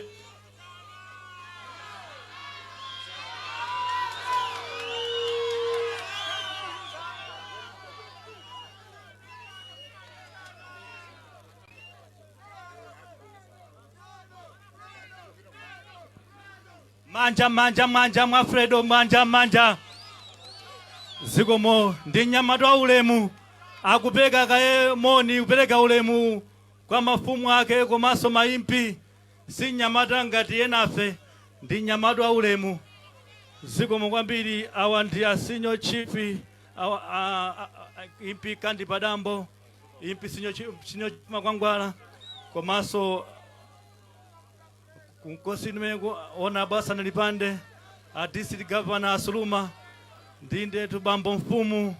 manja mwa Fredo manja zikomo ndi nyamata wa ulemu akupeka kaye moni kupeleka ulemu kwa mafumu ake komanso maimpi si nyamata ngati enafe ndi nyamata wa ulemu zikomo kwambiri awa ndi asinyo chief impi kandi padambo impi sinyo makwangwala komanso kunkosi nimeko ona basa nilipande a district governor Asuluma ndinde tubambo mfumu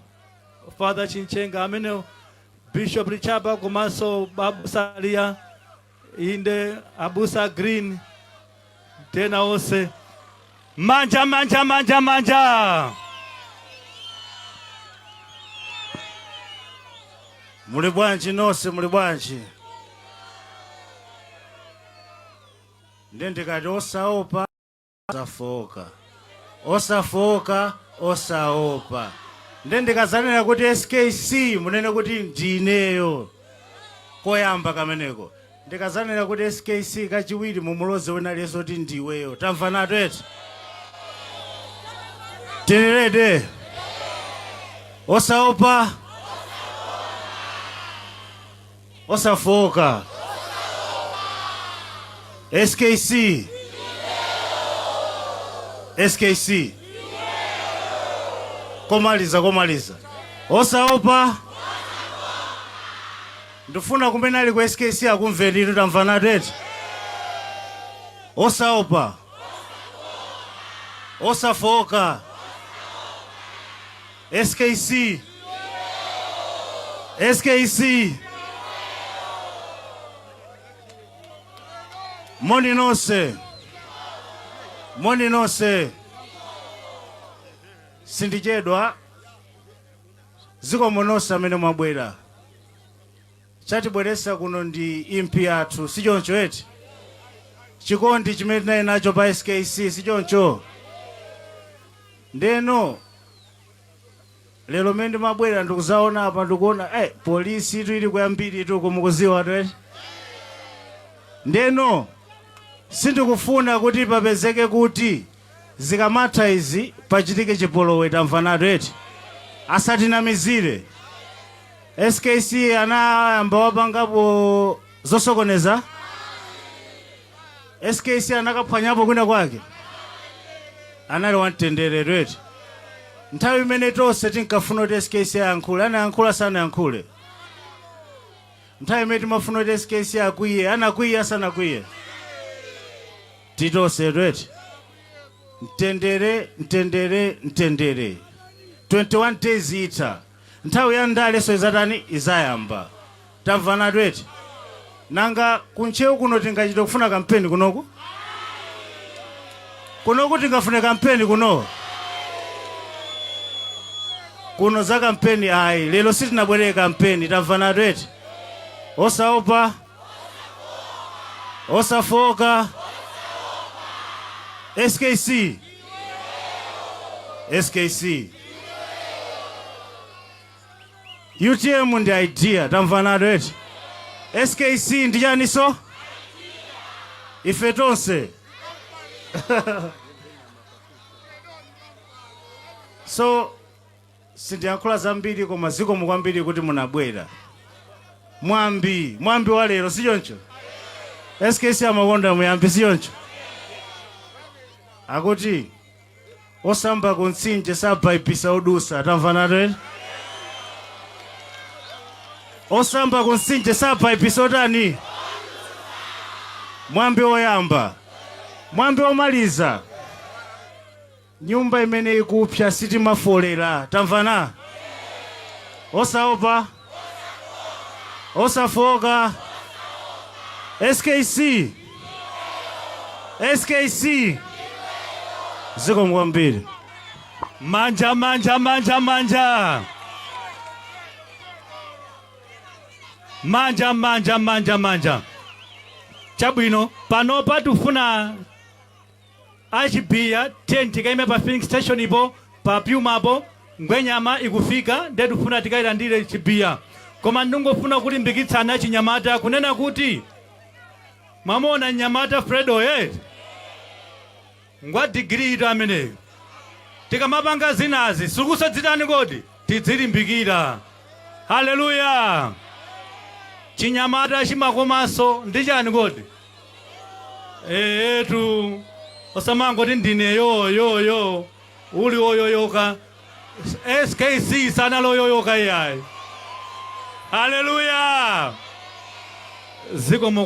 Father Chinchenga amene Bishop Richaba komanso Babu Salia inde Abusa Green tena ose manja muli bwanji nonse muli bwanji ndendikati osaopa osaopa ndendikazanena kuti SKC munene kuti ndineyo koyamba kameneko ndikazanena kuti SKC kachiwiri mumuloze wena leso kuti ndiweyo tamva nato eti tenelede osaopa osafoka SKC komaliza osaopa ndifuna kumene ali ku SKC akumveni tamva nato eti osaopa osafoka SKC moni nonse sindichedwa zikomo nonse amene mwabwera chatibweresa kuno ndi impi yathu sichoncho eti chikondi chimene tinayi nacho pa SKC sichoncho ndeno lero mene mabwera ndikuzaona apa ndikuona polisi tu ili kuyambiri tu kumukuziwa tu eti ndeno sindikufuna kuti papezeke kuti zikamatha izi pachitike chipolowe tamva nato eti asatinamizire SKC anayamba wapangapo zosokoneza SKC anakaphwanyapo kwina kwake anali wamtendere eti nthawi imene tonse tinkafuna kuti SKC ayankhule anayankhula sanayankhule nthawi imene timafuna kuti SKC akwiye anakwiye asanakwiye titonse eti mtendere 21 days ita nthawi ya ndaleso izatani izayamba tamva nato eti nanga kunchewu kuno tingachita kufuna kampeni kunoku tingafune kampeni kuno za kampeni ayi lero sitinabwerere kampeni tamva nato eti osaopa osafoka SKC UTM ndi idea tamva nato eti SKC ndi chaniso ife tonse so sindiyankhula zambiri koma zikomo kwambiri kuti munabwera mwambi wa lero sichoncho SKC amakonda muyambi sichoncho akuti osamba kuntsinje sabaipisa odusa tamva nato eti osamba kuntsinje sabaipisa otani mwambi woyamba mwambi womaliza nyumba imene ikupsa sitimafolera tamvana osaopa osafoka SKC zikomo kwambiri manja chabwino pano patufuna achibiya tenti kaime pa filling station ipo pa pyumapo ngwenyama ikufika ndetufuna tikailandire chibiya koma ndingofuna kulimbikitsana chinyamata kunena kuti mwamona nyamata Fredo ngwa digiri ito ameneyo tikamapanga zinazi sikusadzitani kodi tidzilimbikira. Haleluya. Chinyamata chimakomanso ndi chani kodi etu osamangoti ndine yoyoyo uli oyoyoka SKC sana loyoyoka iyayi. Haleluya. Zikomo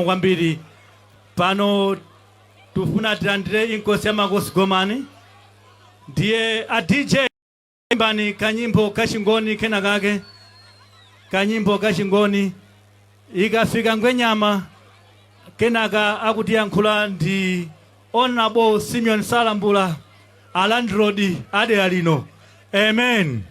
kwambiri pano tufuna tilandire inkosi ya makosi Gomani ndiye a DJ imbani kanyimbo kachingoni kena kake kanyimbo kachingoni ikafika ngwenyama kenaka akuti yankhula ndi Honorable Simeon Salambula alandrodi ade alino. Amen.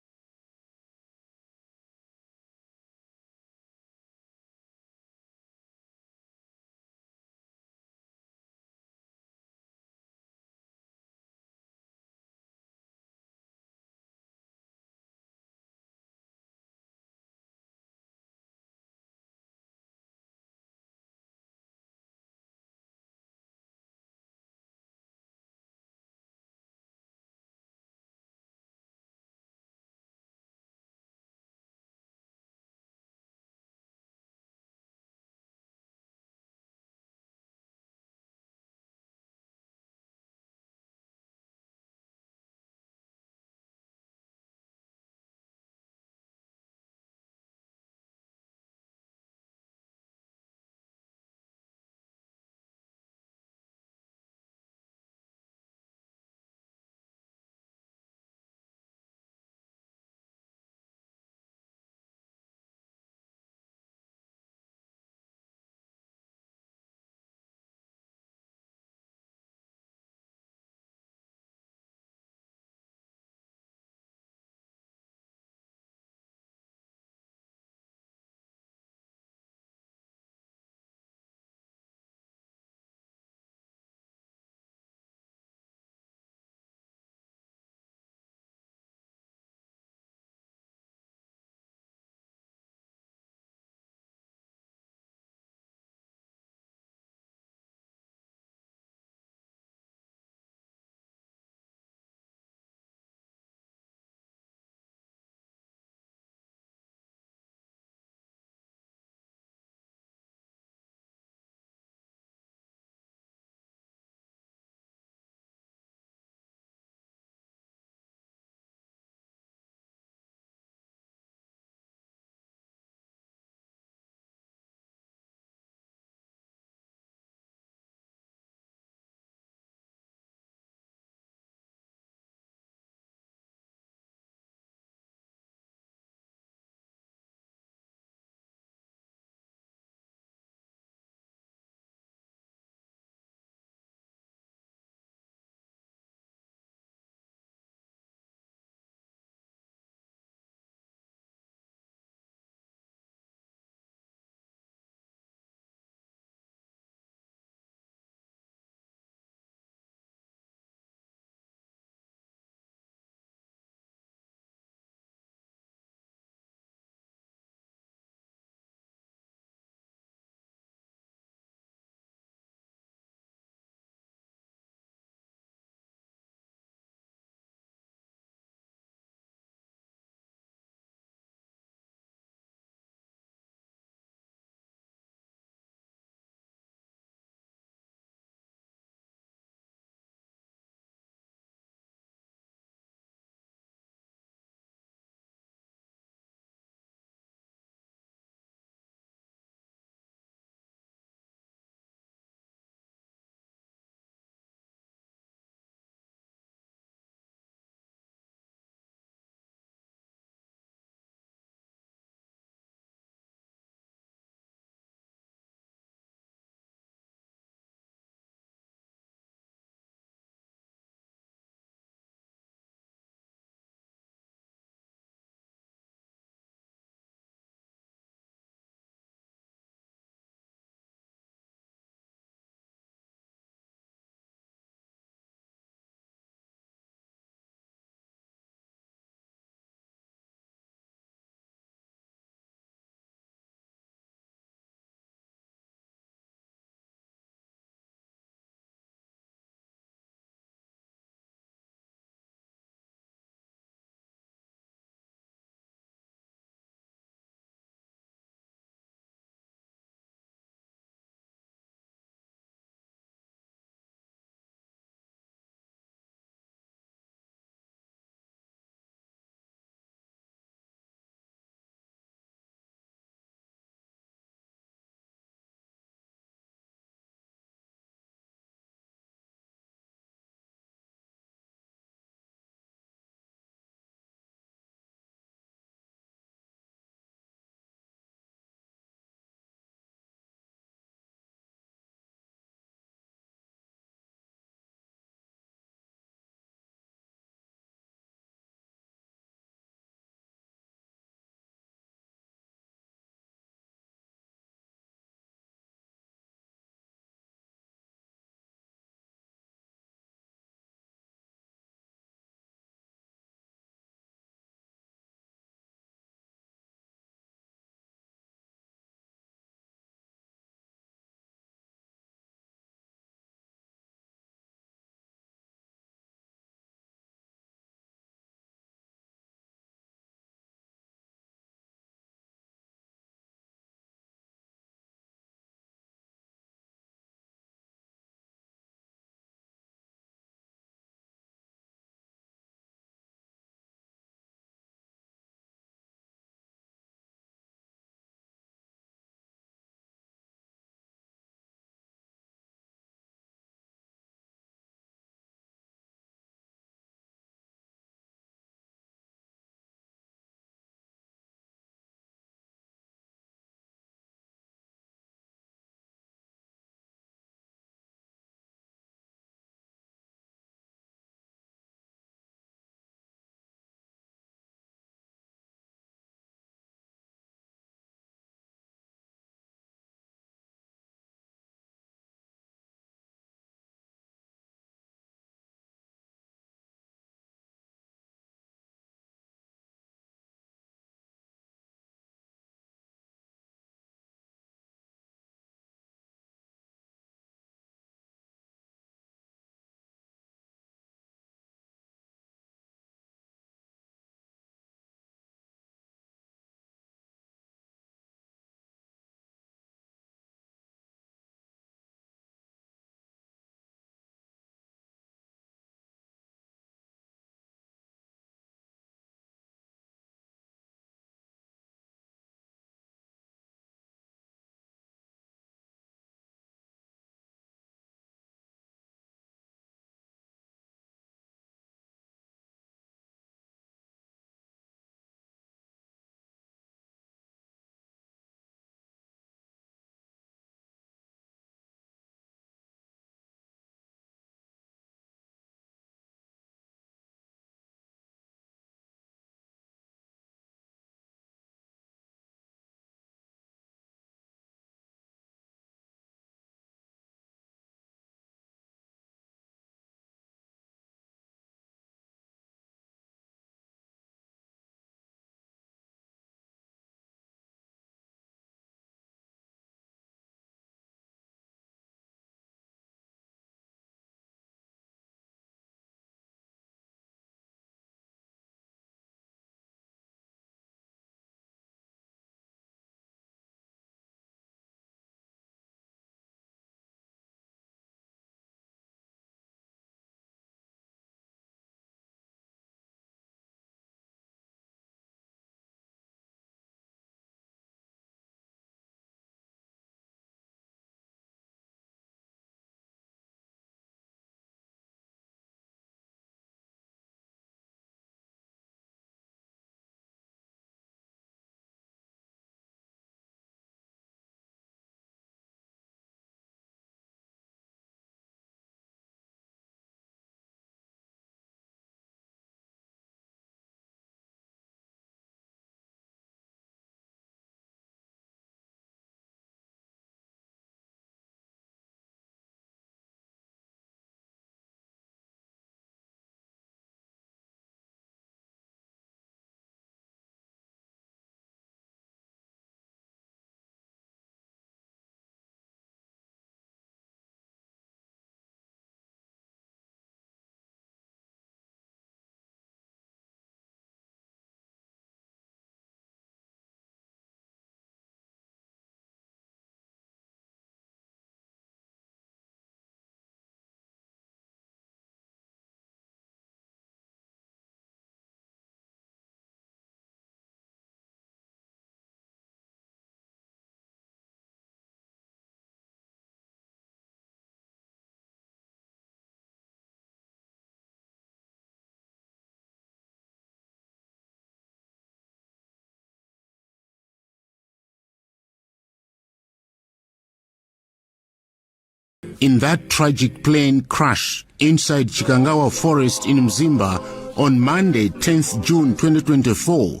in that tragic plane crash inside Chikangawa Forest in Mzimba on Monday, 10th June 2024,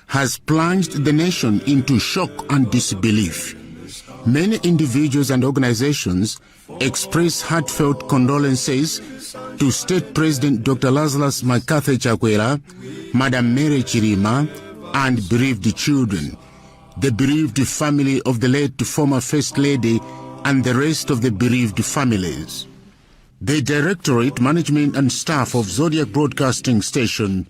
has plunged the nation into shock and disbelief. Many individuals and organizations express heartfelt condolences to State President Dr. Lazarus Makathi Chakwera, Madam Mary Chirima, and bereaved children, the bereaved family of the late former First Lady, and the rest of the bereaved families. The Directorate, Management and Staff of Zodiac Broadcasting Station,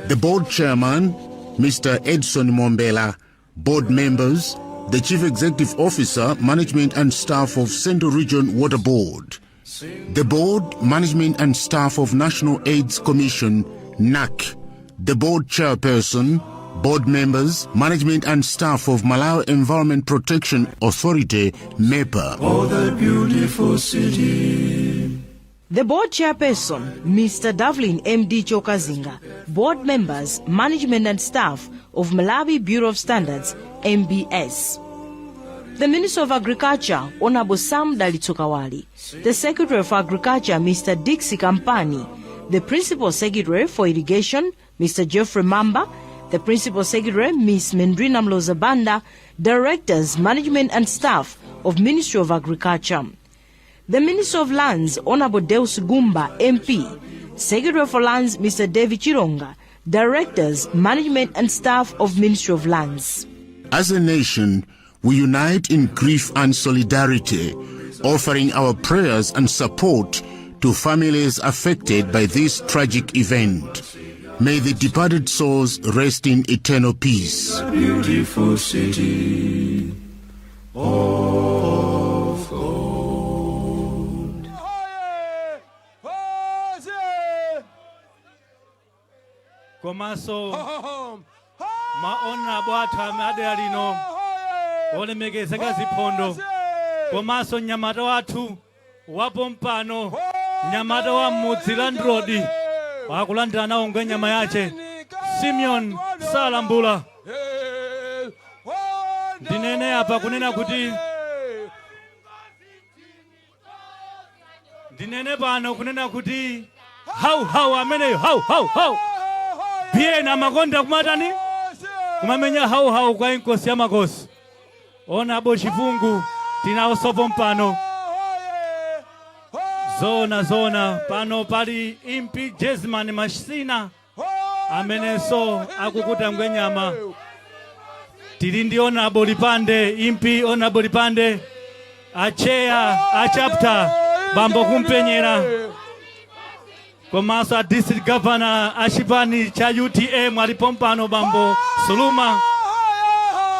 the Board Chairman, Mr. Edson Mombela, Board Members, the Chief Executive Officer, Management and Staff of Central Region Water Board, the Board, Management and Staff of National AIDS Commission, NAC, the Board Chairperson, Board Members, Management and Staff of Malawi Environment Protection Authority, MEPA. Oh, that beautiful city. The Board Chairperson, Mr. Davlin MD Chokazinga, Board Members, Management and Staff of Malawi Bureau of Standards, MBS. The Minister of Agriculture, Honorable Sam Dalitsokawali, the Secretary of Agriculture, Mr. Dixie Kampani, the Principal Secretary for Irrigation, Mr. Geoffrey Mamba, the Principal Secretary, Ms. Mendrina Mlozabanda, Directors, Management and Staff of Ministry of Agriculture. The Minister of Lands, Honorable Deus Gumba, MP, Secretary for Lands, Mr. David Chironga, Directors, Management and Staff of Ministry of Lands. As a nation, we unite in grief and solidarity, offering our prayers and support to families affected by this tragic event. May the departed souls rest in eternal peace. Beautiful city of gold. Komanso maona bwata made alino olemegezeka zipondo komanso nyamata wathu wapo mpano nyamata wa mudzi Landrodi wakulandira nawo ngwe nyama yache Simeon Salambula. Ndinene apa kunena kuti ndinene pano kunena kuti hau amene hau bien amakonda kumatani kumamenya hau kwa inkosi ya makosi ona abo chifungu tinawo sopo mpano zona pano pali impi Jesman Mashina amenenso akukuta ngwenyama tili ndi Honorable Lipande impi Honorable Lipande a chapter bambo kumpenyera komanso a district governor achipani cha UTM alipo mpano bambo Suluma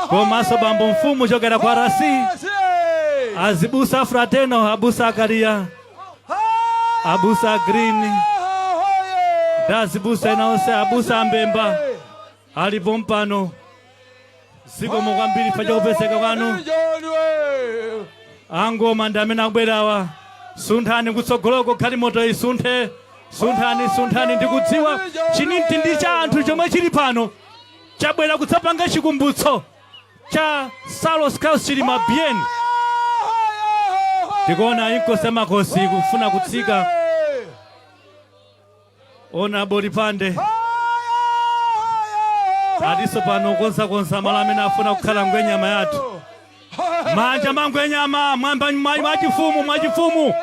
komanso bambo mfumu chokera kwa Rasi azibusa Frateno abusa Akaria abusa Green dazibusa inaonse abusa Mbemba alipo mpano zikomo kwambiri paja kupeseka kwanu angoma ndamene akubwerawa sunthani kutsogoloko khali moto isunthe sunthani ndikudziwa chiniti ndi cha anthu chomwe chili pano chabwera kutsapanga chikumbutso cha Saulos Klaus Chilima bien tikuona inkosi makosi kufuna kutsika Honorable Lipande adiso pano konsa malo amene afuna kukhala ngwenyama yathu manja mangwenyama mwachifumu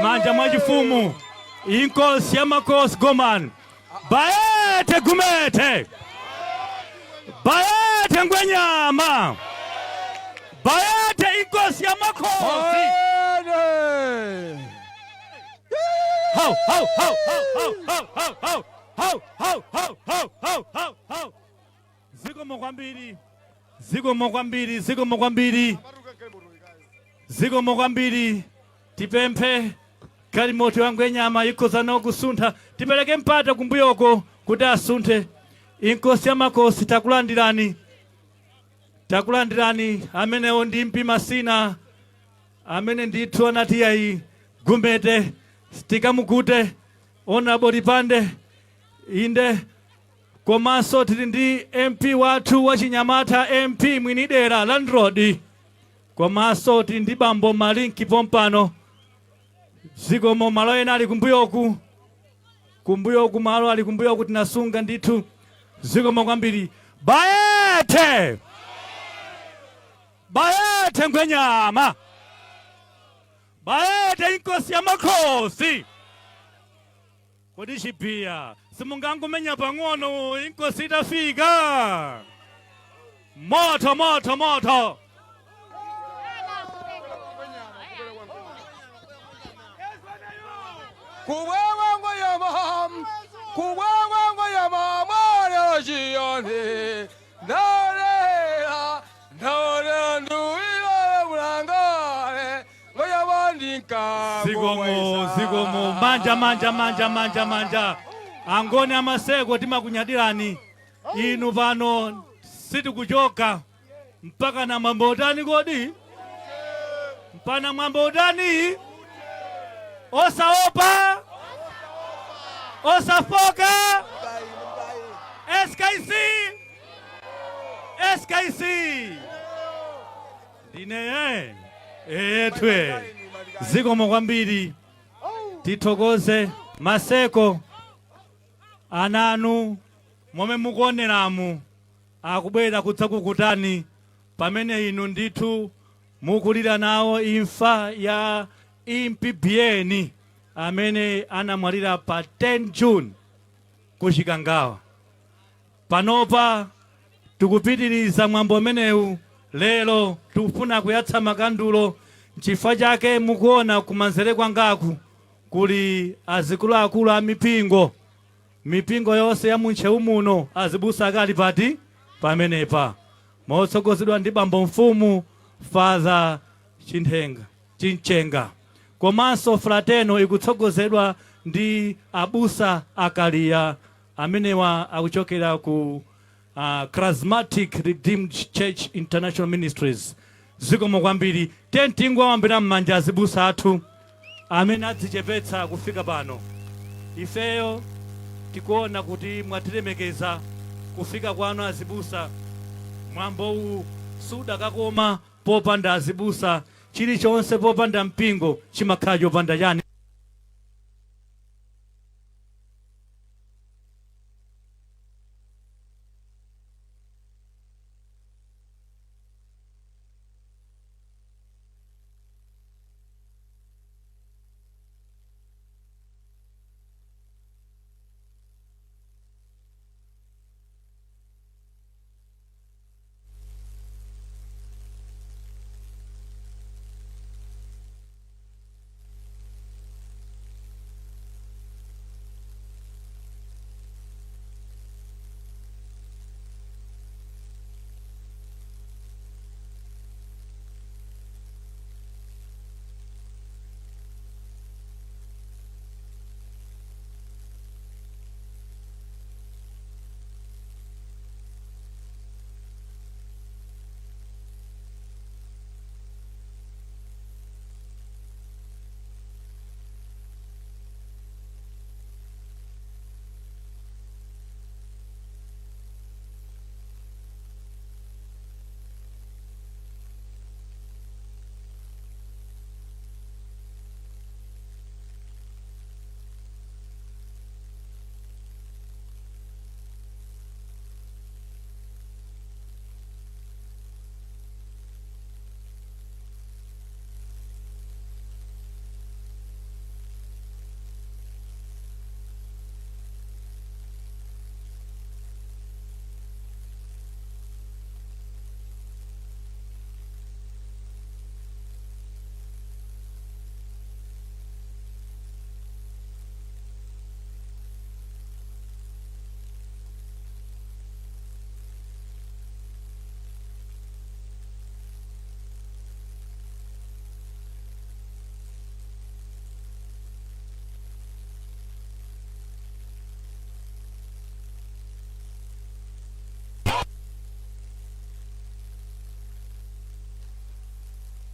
manja mwachifumu inkosi ya makosi Goman baete gumete baete ngwenyama baete inkosi ya makosi hau zikomo kwambiri tipemphe kali moto wangwenyama ikoza no kusuntha tipeleke mpata kumbuyoko kuti asunthe inkosi ya makosi takulandirani amenewo ndi Impi Masina amene ndithu anati yayi gumete tikamukute Honorable Lipande inde komanso tili ndi MP wathu wachinyamata MP Mwinidera Landrodi komanso tili ndi bambo Malinki pompano zikomo malo ena ali kumbuyoku malo ali kumbuyoku tinasunga ndithu zikomo kwambiri. Bayethe Ngwenyama, Bayethe inkosi yamakhosi. Kodi chipia simungangumenya pang'ono inkosi itafika. Moto Kuwewe ngoyama mwana jioni Nareha nduilo mulangale Ngoyama ndinka Zigomo manja angoni amaseko timakunyadirani inu pano sitikuchoka mpaka na mwambo utani. Kodi mpana mwambo utani osaopa osafoka SKC dine etwe zikomo kwambiri. Tithokoze maseko ananu momwe mukuoneramu akubwera kudzakukutani pamene inu ndithu mukulira nawo imfa ya impibiyeni amene anamwalira pa 10 June kuchikangawa. Panopa tikupitiriza mwambo umenewu lero tikufuna kuyatsa makandulo. Chifukwa chake mukuona kumanzere kwangaku kuli azikuluakulu a mipingo yonse ya munchewu muno azibusa akali pati pamenepa motsogozedwa ndi bambo mfumu Father Chinchenga, komanso frateno ikutsogozedwa ndi abusa akaliya amenewa akuchokera ku Charismatic Redeemed Church International Ministries. Zikomo kwambiri. Tentingwa wambira mmanja azibusa athu amene adzichepetsa kufika pano. Ifeyo tikuona kuti mwatilemekeza kufika kwanu azibusa. Mwambo uwu sudakakoma popanda azibusa. Chilichonse popanda mpingo chimakhala chopanda chani.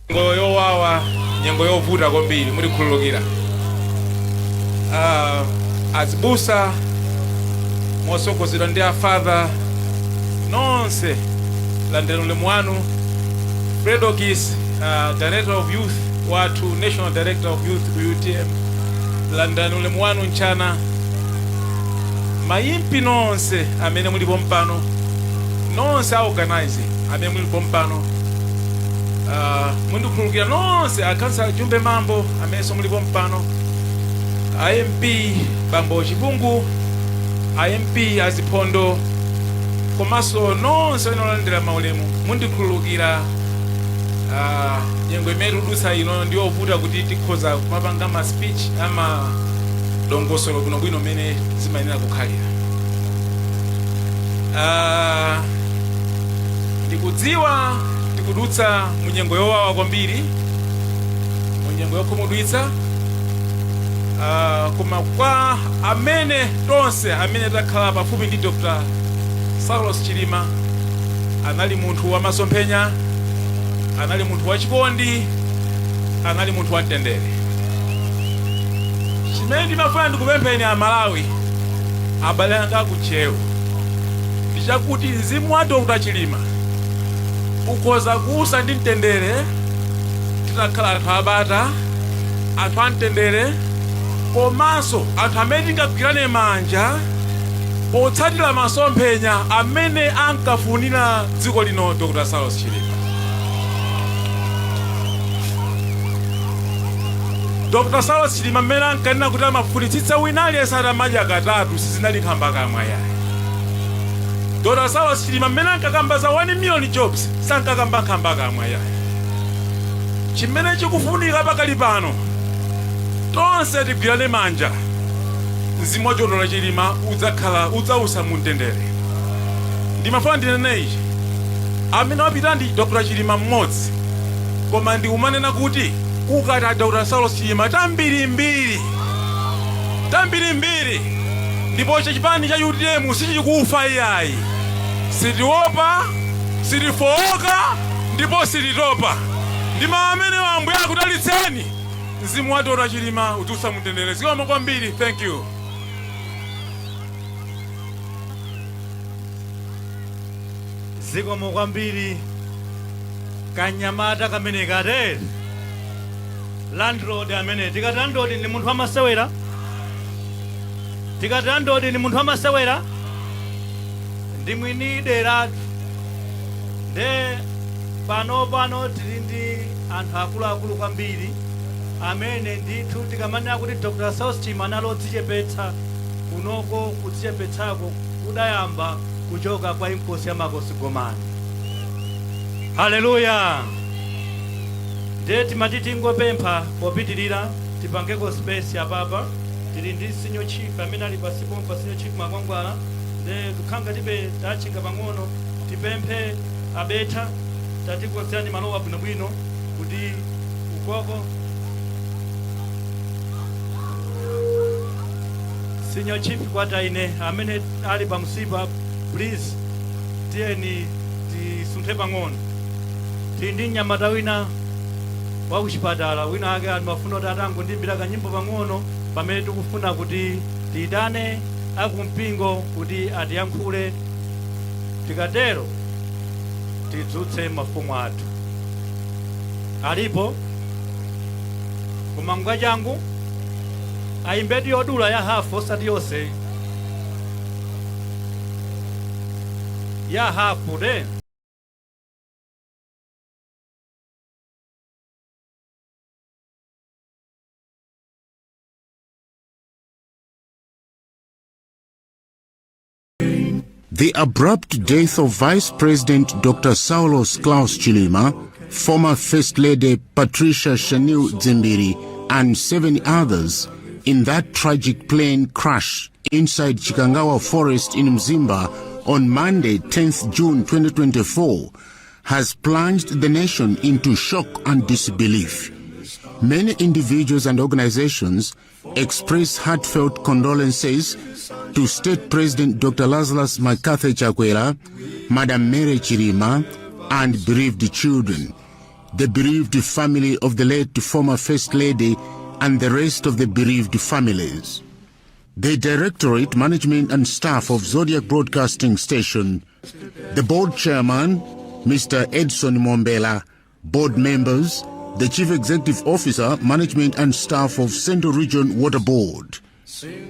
Nyengo yowawa, nyengo yovuta kwambiri muri kululukira. Azibusa mosokozedwa ndi Father nonse landero lemwanu Fredokis, Director of Youth wathu National Director of Youth ku UTM landani ulemu wanu nchana mayimpi nonse amene mulipo mpano nonse aorganize amene mulipo mpano mundikhululukira nonse akansala Jumbe Mambo amenenso mulipo mpano IMP Bambo Chibungu IMP Aziphondo komanso nonse olandira maulemu mundikhululukira nyengo imene tudutsa ino ndiovuta kuti tikhoza kumapanga ma speech ama dongosolo bwinobwino mene zimayenera kukhalira. Ndikudziwa tikudutsa munyengo yowawa kwambiri, munyengo yokhumudwitsa, koma kwa amene tonse amene takhala pafupi ndi Dr. Saulos Chilima, anali munthu wamasomphenya, anali munthu wachikondi, anali munthu wamtendere. Chimene ndimafuna ndikupempheni Amalawi abale anga kuchewu ndichakuti mzimu wa Dr. Chilima ukhoza kuusa ndi mtendere titakhala anthu abata, anthu amtendere, komanso anthu amene tingagwirane manja potsatira masomphenya amene ankafunira dziko lino Dr. Saulos Chilima. Dr. Saulos Chilima mmene ankanena kuti amafunitsitsa wina aliyense atamadya katatu sizinali nkhamba kamwe yayi. Dr. Saulos Chilima mmene ankakamba za 1 million jobs sankakamba nkhamba kamwe yayi. Chimene chikufunika pakali pano tonse tigwirane manja, mzimu wa Dr. Chilima udzausa mumtendere. Ndimafuna ndinene ichi, amene wapita ndi Dr. Chilima mmodzi, koma ndikumanena kuti kukata Dr. Saulos Chilima tambirimbiri, ndipo chipani cha UTM sichikufa iyayi, sitiopa, sitifowoka, ndipo sititopa. Ndima amene Ambuye akudalitseni, mzimu wa Dr. Chilima udzausa mumtendere. Zikomo kwambiri. Thank you. Zikomo kwambiri kanyamata kamene katere landlord amene tikati landlord ni munthu amasewera, tikati landlord ni munthu amasewera ndi mwini deratu. Nde pano tili ndi anthu akuluakulu kwambiri amene ndithu tikamanena kuti Dr. Saulos Chilima analodzichepetsa kunoko, kudzichepetsako kudayamba kuchoka kwa inkosi ya makosi Gomani. Haleluya. Nde timati ngopempha popitirira tipangeko space apapa. Tili ndi senior chief amene ali pasipompa, senior chief Makwangwala. Nde tukhanga tibe tachinga pang'ono tipemphe abetha tatikonzerani malowa bwinobwino kuti ukoko senior chief kwata ine amene ali pa msiba, please tiyeni tisunthe pang'ono. Tili ndi mnyamata wina wa kuchipatala, wina ake amafuna kuti atangondimbira kanyimbo pang'ono pamene tikufuna kuti tiyitane akumpingo kuti atiyankhule, tikatero tidzutse mafumu athu. Alipo kumangwa changu ayimbeti yodula ya hafu osati yonse ya hafu de. The abrupt death of Vice President Dr. Saulos Klaus Chilima, former First Lady Patricia Shanil Dzimbiri, and 7 others in that tragic plane crash inside Chikangawa Forest in Mzimba on Monday, 10th June 2024, has plunged the nation into shock and disbelief. Many individuals and organizations express heartfelt condolences to State President Dr. Lazarus Makathi Chakwera, Madam Mary Chilima, and bereaved children, the bereaved family of the late former First Lady, and the rest of the bereaved families. The Directorate, Management and Staff of Zodiac Broadcasting Station, the Board Chairman, Mr. Edson Mombela, Board members, the Chief Executive Officer, Management and Staff of Central Region Water Board,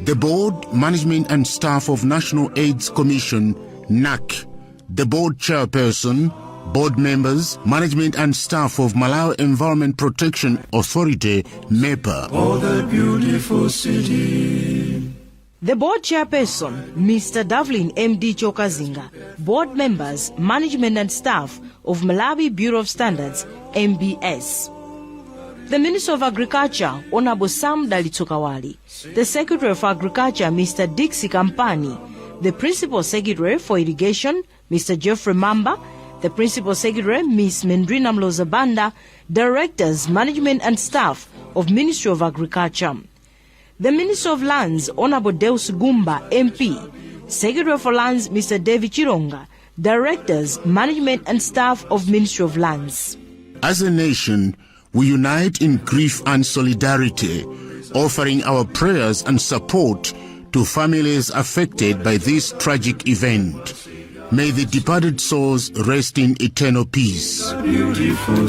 the Board, Management and Staff of National AIDS Commission, NAC, the Board Chairperson, Board members, Management and Staff of Malawi Environment Protection Authority, MEPA. Oh, the beautiful city. The Board Chairperson, Mr. Davlin MD Chokazinga, Board members, Management and Staff of Malawi Bureau of Standards, MBS. The Minister of Agriculture, Honorable Sam Dalitsokawali, the Secretary of Agriculture, Mr. Dixie Kampani, the Principal Secretary for Irrigation, Mr. Geoffrey Mamba, the Principal Secretary, Ms. Mendrina Mlozabanda, Directors, Management and Staff of Ministry of Agriculture. The Minister of Lands, Honorable Deus Gumba, MP, Secretary for Lands, Mr. David Chironga, Directors, Management and Staff of Ministry of Lands. As a nation, we unite in grief and solidarity, offering our prayers and support to families affected by this tragic event. May the departed souls rest in eternal peace. Beautiful.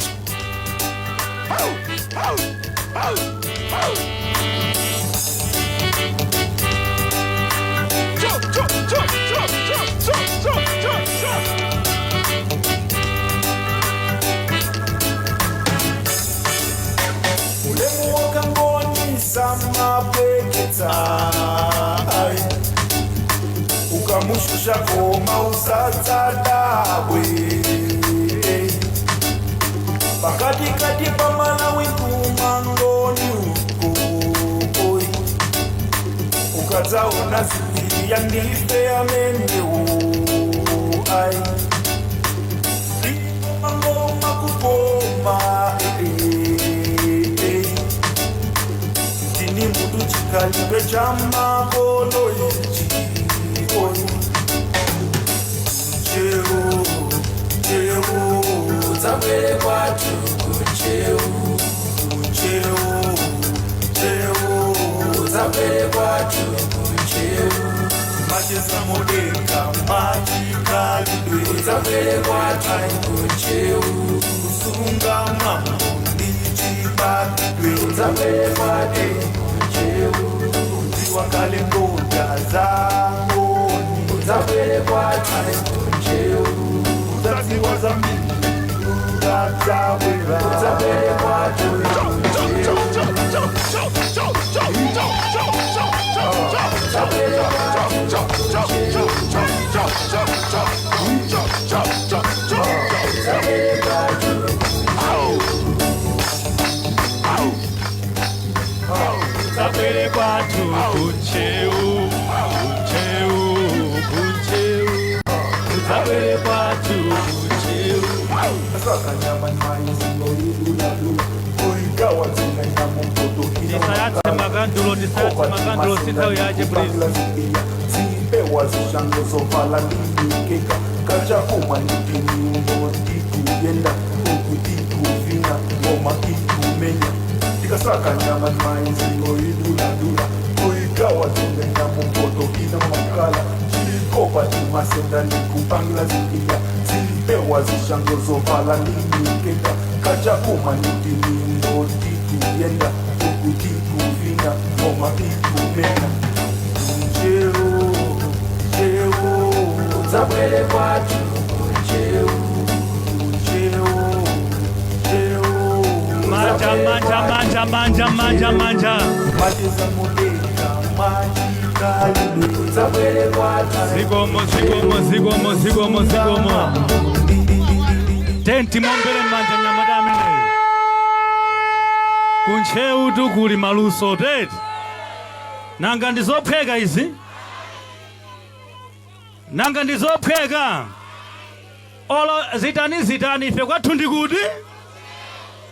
Ukamushusha koma usatsadabwe pakatikati pamalawi kumangoni uko ukadzaona ziya ndife amenewo ai mangoma kukoma tini mutu chikalibe cha makolo ichi Zabere kwatu Zabere kwatu Macheza modeka machikalidwe Zabere kwatu Usunga mambo ndichibakidwe Zabere kwatu Ziwakale ngoja zangoni Zabere kwatu Zaziwa za mimi Zabere kwatu Zabere kwatu kuncheu Zabere kwatu kuncheu Asakanyama maizi noidulalu Oigawa zina nyamo mpoto Nisayate magandulo sitao yaje please. Zipewa zishango zovala linikeka Kachakuma nitini ungo yenda Ukudiku vina Ngoma ikumenya Tikasakanyama maizi noidulalu Oigawa zina nyamo mpoto ina makala Kopa tumasenda nikupangla zikia Zilipewa zishango zovala linikeka Kachakuma nitini tiku yenda Ukudiku vina Ngoma ikumenya Zabere kwatu Manja Macheza modeka machikalidwe Zabere kwatu Zigomo Tenti mombele manja nyamada mene Kuncheu tukuli maluso teti Nanga ndizopheka izi Olo zitani ife kwathu ndikuti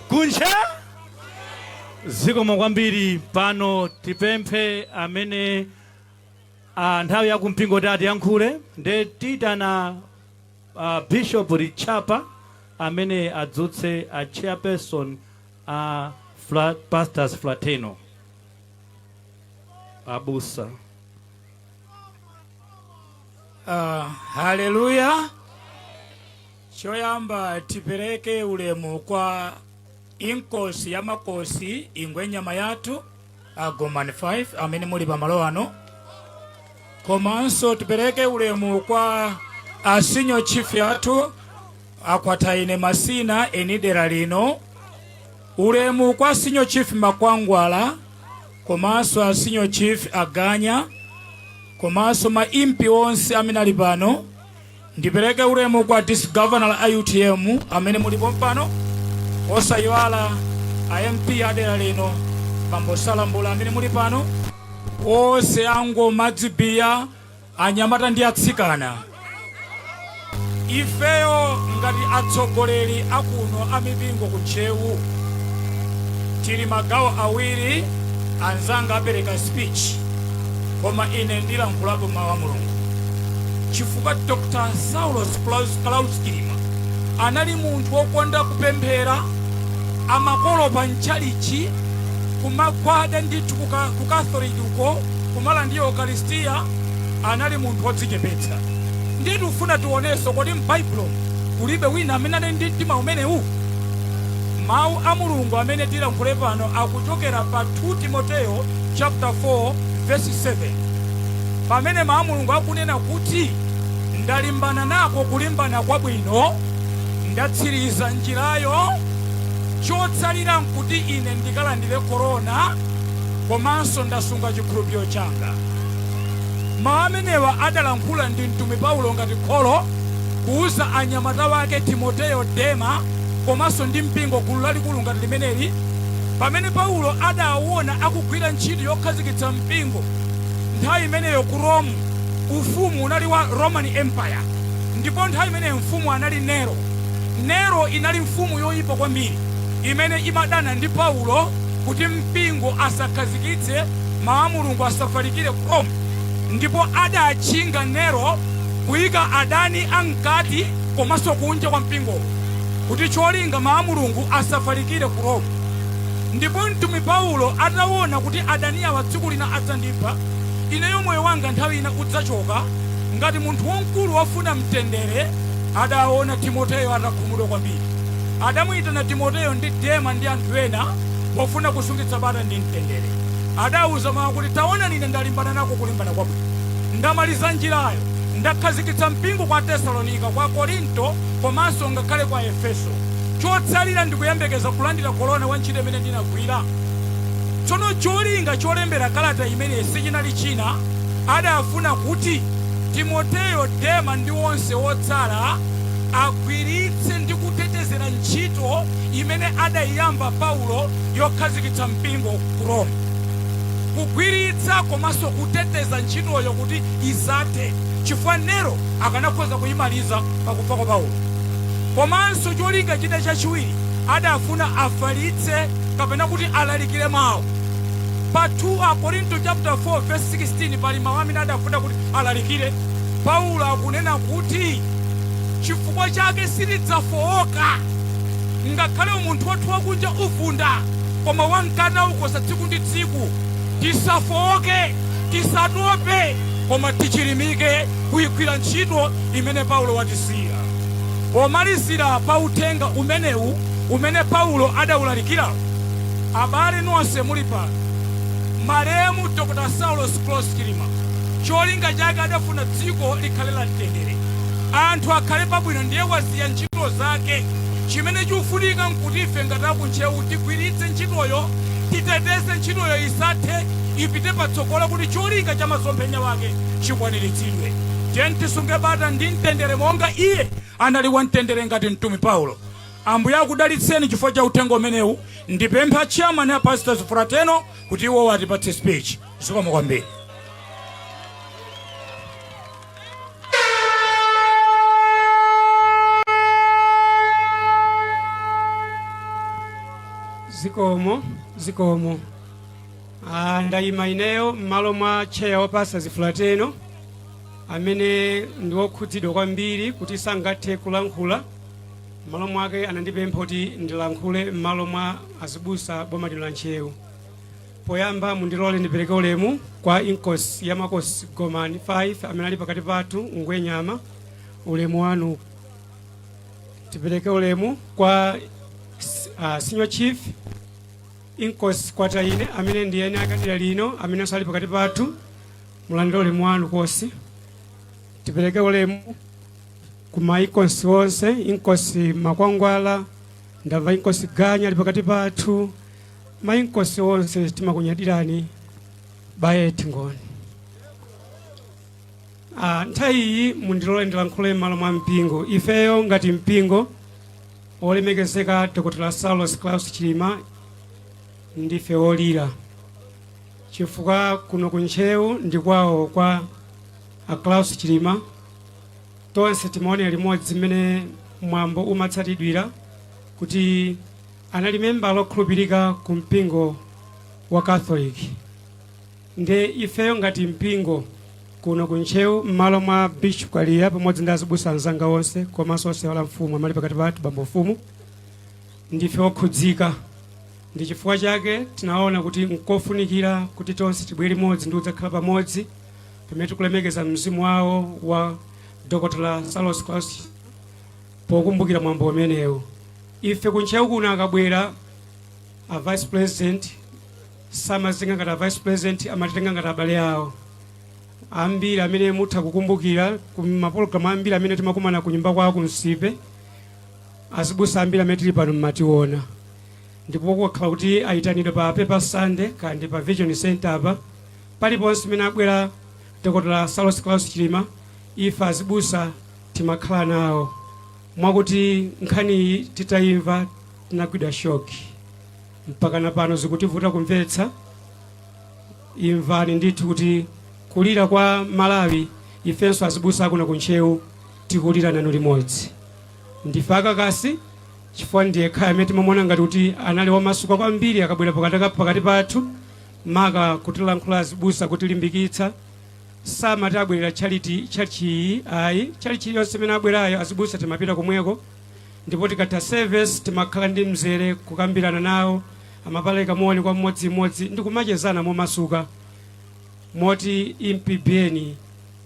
Kunche Zigomo kwambiri pano tipemphe amene nthawi ya kumpingo tati yankhule nde titana Bishop Richapa amene adzutse a chairperson a Pastors Fraternal abusa. Haleluya. Choyamba tipereke ulemu kwa inkosi ya makosi ingwenyama yathu Gomani 5 amene muli pamalo ano. Komanso tipereke ulemu kwa senior chief yathu akwataine masina enidera lino. Ulemu kwa senior chief Makwangwala, komanso senior chief Aganya, komanso maimpi onse amene ali pano. Ndipereke ulemu kwa district governor a UTM amene mulipo pano. Osayiwala MP adera lino Bambo Salambula amene muli pano. Ose ango madzibiya anyamata ndi atsikana. Ifeyo ngati atsogoleri akuno amipingo kuchewu tili magawo awiri, anzanga apereka speech koma ine ndilankhulapo mawu a Mulungu. Chifukwa Dr. Saulos Claus Chilima anali munthu wokonda kupemphera, amakolopa mchalichi, kumagwada ndithu ku Catholic uko, kumala ndi Eucharistia, anali munthu wodzichepetsa. Ndiye ufuna tioneso kodi m'Baibulo kulibe wina amene ali ndi mtima umenewu. Mawu a Mulungu amene tilankhule pano akuchokera pa 2 Timoteyo chapter 4 verse 7. Pamene mawu a Mulungu akunena kuti ndalimbana nako kulimbana kwabwino, ndatsiriza njirayo, chotsalira nkuti ine ndikalandire korona, komanso ndasunga chikhulupiriro changa. Mawu amenewa adalankhula ndi mtumwi Paulo ngati kholo kuuza anyamata wake Timoteyo Dema komanso ndi mpingo gulu lalikulu ngati limeneli. Pamene Paulo adaona akugwira ntchito yokhazikitsa mpingo nthawi imeneyo ku Rome, ufumu unali wa Roman Empire, ndipo nthawi imeneyo mfumu anali Nero. Nero inali mfumu yoyipa kwambiri imene imadana ndi Paulo kuti mpingo asakhazikitse mawu a Mulungu asafalikire ku Rome. Ndipo adachinga Nero kuyika adani ankati komanso kunja kwa mpingo kuti cholinga mawu a Mulungu asafalikire ku Rome. Ndipo mtumwi Paulo ataona kuti adani awa tsiku lina adzandipha, ineyo moyo wanga nthawi ina udzachoka, ngati munthu wamkulu wofuna mtendere, adaona Timoteyo atakhumudwa kwambiri. Adamuyitana Timoteyo ndi Dema ndi anthu ena pofuna kusungitsa bata ndi mtendere. Adauza mawu kuti taona ine ndalimbana nako kulimbana kwabwino, ndamaliza njirayo, ndakhazikitsa mpingo kwa Tesalonika, kwa Korinto, komanso ngakhale kwa Efeso. Chotsalira ndikuyembekeza kulandira korona wa ntchito imene ndinagwira. Tsono cholinga cholembera kalata imene sichinali china, adafuna kuti Timoteyo Dema ndi onse otsala agwiritse ndi kutetezera ntchito imene adayiyamba Paulo yokhazikitsa mpingo ku Rome. Kugwiritsa komanso kuteteza ntchitoyo kuti isathe, chifukwa Nero akanakhoza kuyimaliza pakufa kwa Paulo. Komanso cholinga china chachiwiri, adafuna afalitse kapena kuti alalikire mawu. Pa 2 Korinto chapter 4 verse 16 pali mawu amene adafuna kuti alalikire. Paulo akunena kuti chifukwa chake sitidzafowoka ngakhale munthu wathu wakunja uvunda, koma wamkati ukosa tsiku ndi tsiku. Tisafowoke, tisatope, koma tichilimike kuyigwira ntchito imene Paulo watisiya. Pomalizira pa uthenga umenewu umene Paulo adawulalikira, abale nonse muli pano, malemu Dr. Saulos Claus Chilima cholinga chake adafuna dziko likhale la mtendere, anthu akhale pabwino. Ndiye wasiya ntchito zake. Chimene chikufunika nkuti ife ngati akunchewu tigwiritse ntchitoyo, titeteze ntchitoyo isathe, ipite patsogolo kuti cholinga cha masomphenya wake chikwaniritsidwe. Tiye tisunge bata ndi mtendere monga iye anali wa mtendere ngati mtumwi Paulo. Ambuye akudalitseni chifukwa cha uthenga umenewu. Ndipempha chairman ya Pastors Fraternal kuti iwo atipatse speech. Zikomo kwambiri. Zikomo. Ndayima ineyo m'malo mwa chair wa Pastors Fraternal amene ndi wokhudzidwa kwambiri kuti sangathe kulankhula. M'malo mwake anandipempha kuti ndilankhule m'malo mwa azibusa boma lino la Nchewu. Poyamba mundilole ndipereke ulemu kwa inkosi ya makosi Gomani 5 amene ali pakati pathu ngwenyama. Ulemu wanu. Tipereke ulemu kwa senior chief inkosi Kwataine amene ndiye ene akadira lino amene sali pakati pathu mulandole mwanu kosi tipereke ulemu kuma inkosi onse inkosi Makwangwala ndava inkosi Ganya ali pakati pathu mainkosi onse timakunyadirani bayeti ngoni. Nthawi iyi mundilole ndilankhule m'malo mwa mpingo. Ifeyo ngati mpingo olemekezeka Dr. Saulos Claus Chilima ndife olira chifukwa kuno kuntcheu ndi kwawo kwa Claus Chilima tonse timaonera limodzi mmene mwambo umatsatidwira kuti anali memba lokhulupirika ku mpingo wa Catholic. Nde ifeyo ngati mpingo kuno kuntcheu m'malo mwa Bishop Kalia pamodzi ndi azibusa anzanga onse komanso onse wala mfumu amali pakati pathu bambo mfumu ndife okhudzika. Ndi chifukwa chake tinaona kuti nkofunikira kuti tonse tibwere limodzi ndi kudzakhala pamodzi pamene tikulemekeza mzimu wawo wa Dr. Saulos Claus pokumbukira mwambo umenewu. Ife kuntcheu kuno akabwera a vice president samazinga ngati a vice president amatenga ngati abale awo ambiri amene mutha kukumbukira ku mapologalamu ambiri amene timakumana ku nyumba kwawo kunsipe azibusa ambiri amene tili pano mmationa ndipo kukhala kuti ayitanidwe pa Paper Sunday kandi pa Vision Center apa paliponse imene abwera Dr. Saulos Claus Chilima ife azibusa timakhala nawo mwakuti nkhani titayimva tinagwidwa shoki mpaka na pano zikutivuta kumvetsa. Imvani ndithu kuti kulira kwa Malawi ifenso azibusa kuno kuntcheu tikulira nanu limodzi. Ndife akakasi chifukwa ndiye khaya amene timamuona ngati kuti anali wamasuka kwambiri akabwera pakati pathu maka kutilankhula azibusa kutilimbikitsa samati abwerera charity ayi charity yonse imene abwerayo azibusa timapita komweko ndipo tikatha service timakhala ndi mzere kukambirana nawo amapaleka moni kwa mmodzimmodzi ndi kumachezana momasuka moti impibeni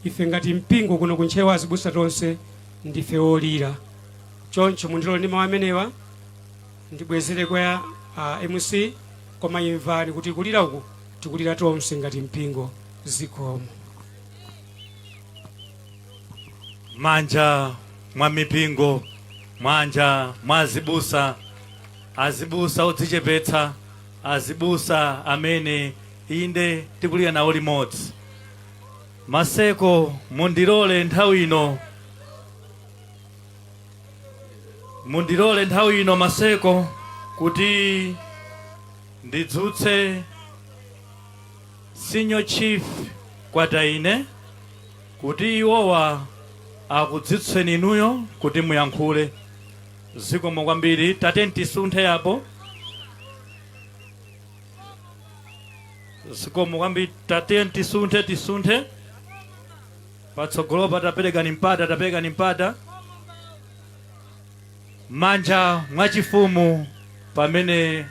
ife ngati mpingo kuno kuntcheu azibusa tonse ndife olira. Choncho mundilole ndi mawu amenewa ndibwezere kwa MC koma imvani kuti kulira uku tikulira tonse ngati mpingo zikomo. Manja mwa mipingo mwanja mwa azibusa odzichepetsa azibusa amene inde tikulira nawo limodzi. Maseko mundilole nthawi ino maseko kuti ndidzutse senior chief Kwataine kuti iwowa akudzitseni inuyo kuti muyankhule. Zikomo kwambiri tate tisunthe yapo. Zikomo kwambiri tate tisunthe patsogolo taperekani mpata manja mwachifumu pamene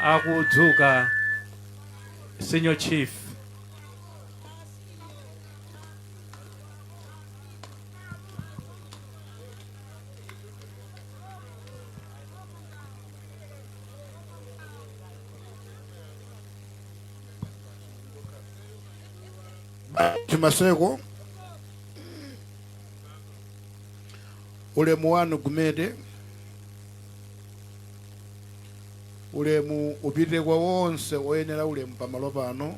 akudzuka senior chief. Maseko ulemu wanu Gumede ulemu upite kwa wonse oyenera ulemu pamalo pano.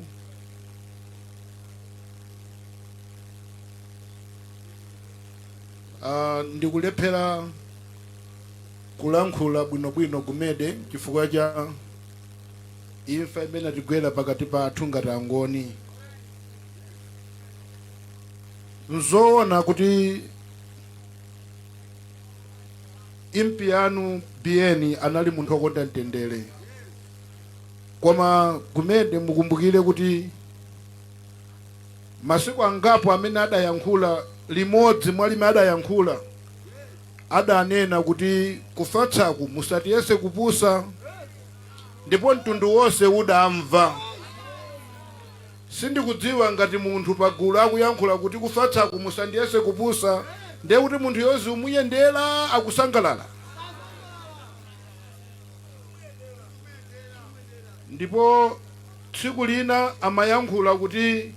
Ndikulephera kulankhula bwinobwino Gumede chifukwa cha imfa imene tigwera pakati pathu ngati angoni. Nzoona kuti impi yanu BN anali munthu okonda mtendere koma Gumede mukumbukire kuti masiku angapo amene adayankhula limodzi mwalime adayankhula adanena kuti kufatsaku musatiyese kupusa ndipo mtundu wonse udamva. Sindikudziwa ngati munthu pagulu akuyankhula kuti kufatsaku musandiyese kupusa ndiye kuti munthu yozi umuyendera akusangalala. ndipo tsiku lina amayankhula kuti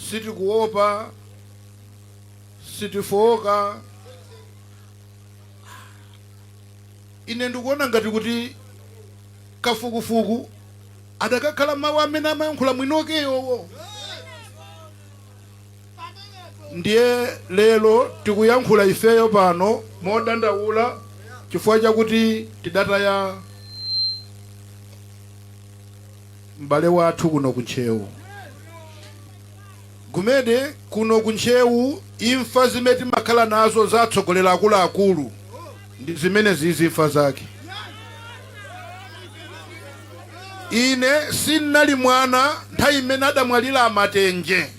sitikuopa, sitifoka. Ine ndikuona ngati kuti kafukufuku adakakhala mawu amene amayankhula mwinokeyowo. Ndiye lero tikuyankhula ifeyo pano modandaula chifukwa chakuti tidataya m'bale wathu kuno kuntchewu. Gumede kuno kuntchewu imfa zimene timakhala nazo zatsogolera akuluakulu ndi zimene zizifa zake. Ine sinali mwana nthawi imene adamwalira Amatenje.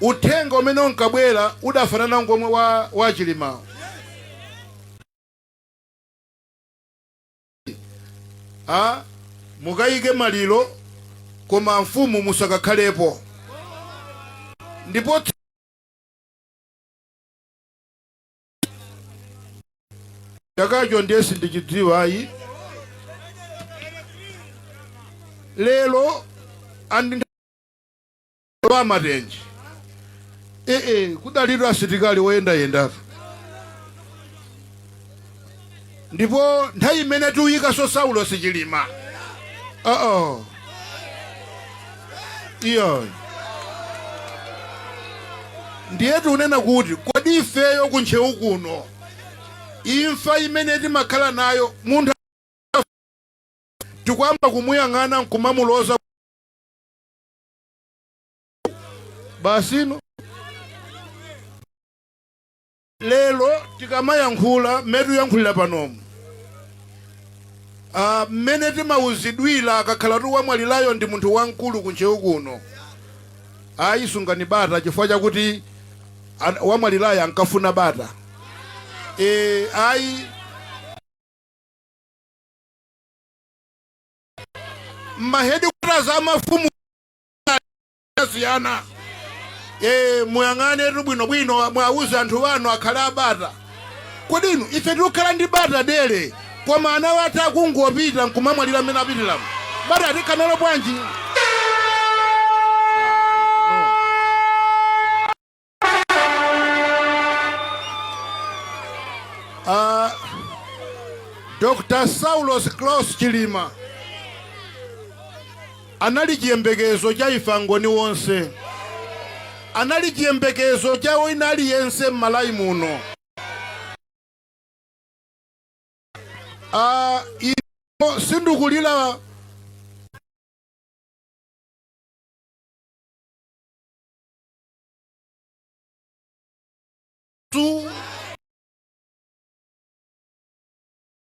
Uthenga umene unkabwera udafanana ngomwe wa Chilima. Mukayike maliro koma mfumu musakakhalepo. Ndipo chakacho ndiye sindichidziwa ayi. Lelo andi Amatenje. Kudalira asitikali woyendayendatu. Ndipo nthawi imene tuyikaso Saulo Chilima. Iyo. Ndiye tunena kuti kodi ifeyo kuntchewu kuno imfa imene timakhala nayo munthu tikwamba kumuyang'ana nkumamuloza basino. Lelo tikamayankhula metu yankhulira panomu mmene timauzidwira akakhala wamwalirayo ndi munthu wamkulu kuntchewu kuno, sungani bata chifukwa chakuti wamwalirayo ankafuna bata. Mahedi kutaza mafumu asiyana. Muyang'ane bwinobwino mwauza anthu wanu akhala bata. Kodino ife tikukhala ndi bata dele koma ana wathu akungopita nkumamwalira amene apitira. Bata atikanalo bwanji? Dr. Saulos Klaus Chilima anali chiyembekezo cha ifangoni wonse. Anali chiyembekezo cha wina aliyense m'Malawi muno. Ino sindikulira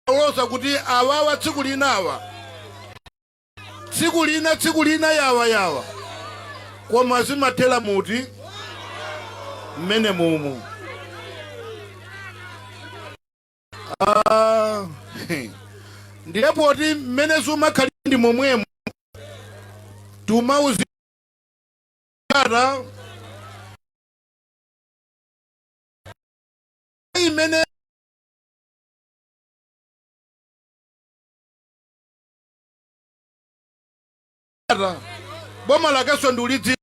oloza kuti awawa tsiku linawa tsiku lina yawa koma zimathera muti mmene mumu. Ndiye poti mmene zumakhalira ndi momwemo tumauzi imene boma lakaso ndulidzi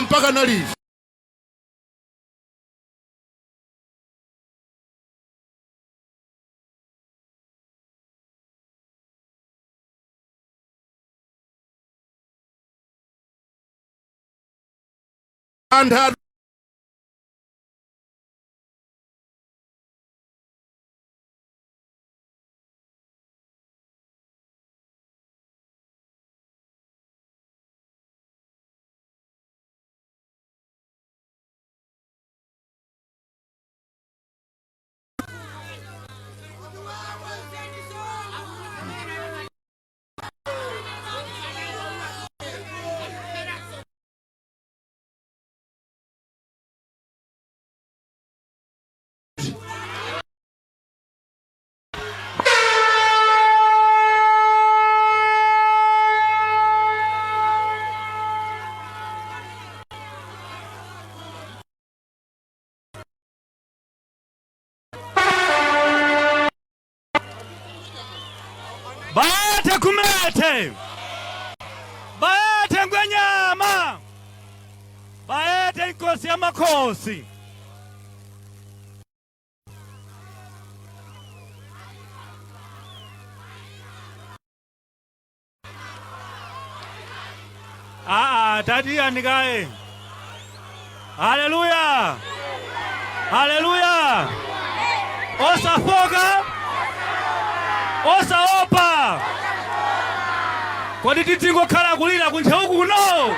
mpaka nalizi. Anthu Bayete Ngwenyama, bayete inkosi yamakhosi. Tati anikae. Haleluya. Haleluya. Osafoka. Osaopa. Kodi titingo khala kulira kunja uku kuno?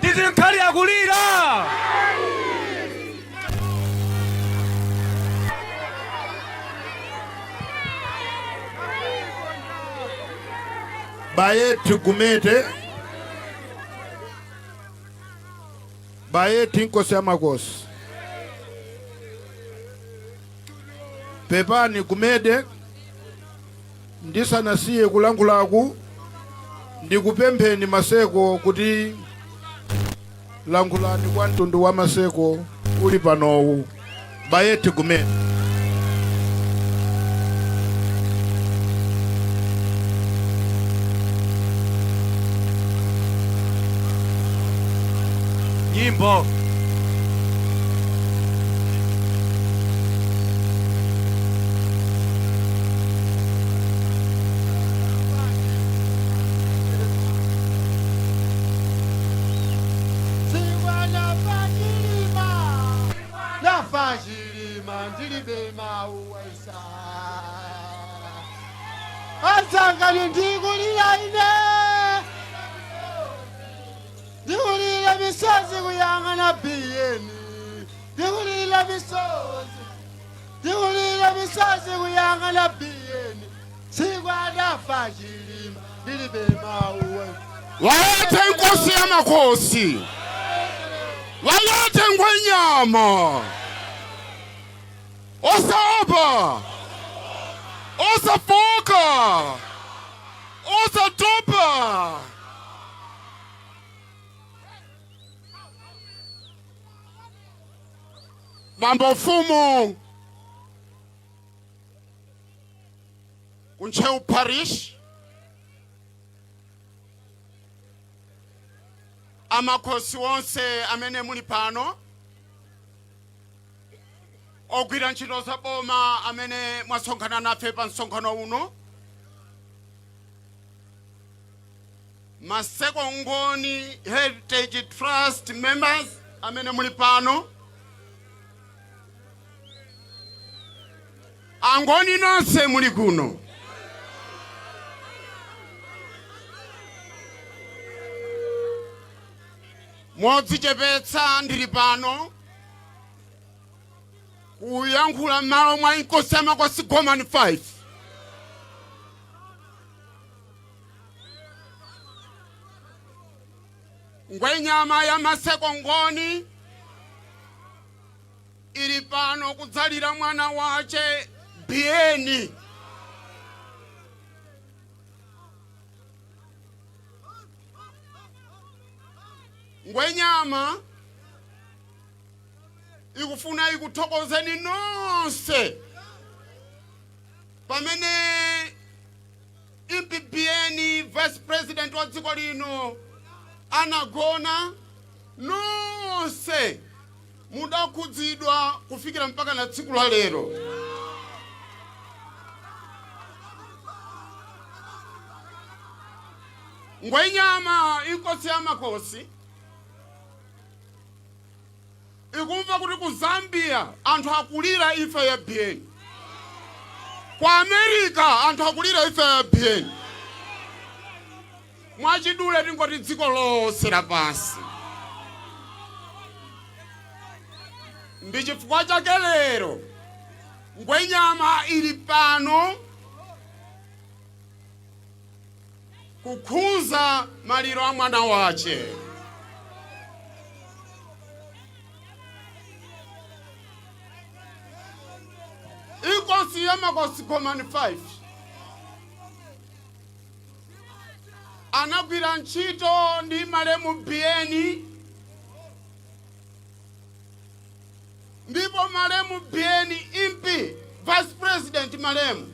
Titingo khala kulira. Bayeti Gumede, Bayeti inkosi yamakosi. Pepani Gumede, ndisa nasiye kulangulaku, ndikupempheni maseko kuti langulani kwa mtundu wa maseko uli panowu. Bayeti Gumede. Nyimbo. Nafajilima ndilibe mauwaisa Azangani ndikulira ine ndikulira misozi kuyang'ana biyeni ndikulira misozi kuyang'ana biyeni Sigwa nafajilima ndilibe mauwaisa Wayete inkosi yamakosi, wayete Ngwenyama, osaopa, osafoka, osatopa. Bambo Fumu Kuncheu Parish, amakosi wonse amene muli pano, ogwira ntchito za boma amene mwasonkhana nafe pa msonkhano uno, Maseko Ngoni Heritage Trust members amene muli pano, angoni nonse muli kuno. Modzichepetsa ndili pano kuyankhula m'malo mwa inkosi yamakosi Gomani 5. Ngwenyama ya Maseko Ngoni ili pano kudzalira mwana wace Bieni. Ngwenyama ikufuna ikuthokozeni nonse pamene Bieni vice president wa dziko lino anagona, nonse mudakhudzidwa kufikira mpaka na tsiku la lero. Ngwenyama inkosi yamakosi ikumva kuti ku Zambia anthu akulira ifa ya Bieni, ku America anthu akulira ifa ya Bieni, mwachidule tingoti dziko lonse lapansi. Ndi chifukwa chake lero Ngwenyama ili pano kukhuza maliro a mwana wace. Inkosi yamakosi Gomani 5 anagwira ntchito ndi malemu Bieni, ndipo malemu Bieni MP vice president malemu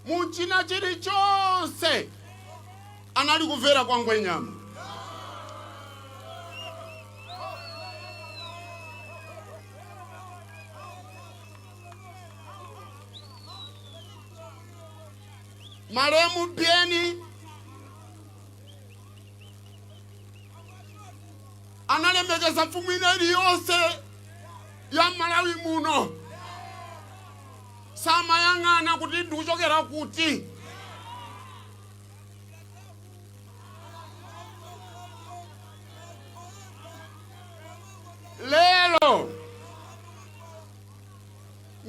muchina chilichonse anali kumvera kwa Ngwenyama. Maremu Bieni analemekeza mfumu ina yonse ya Malawi muno. Sama yang'ana kuti ndikuchokera kuti. Lelo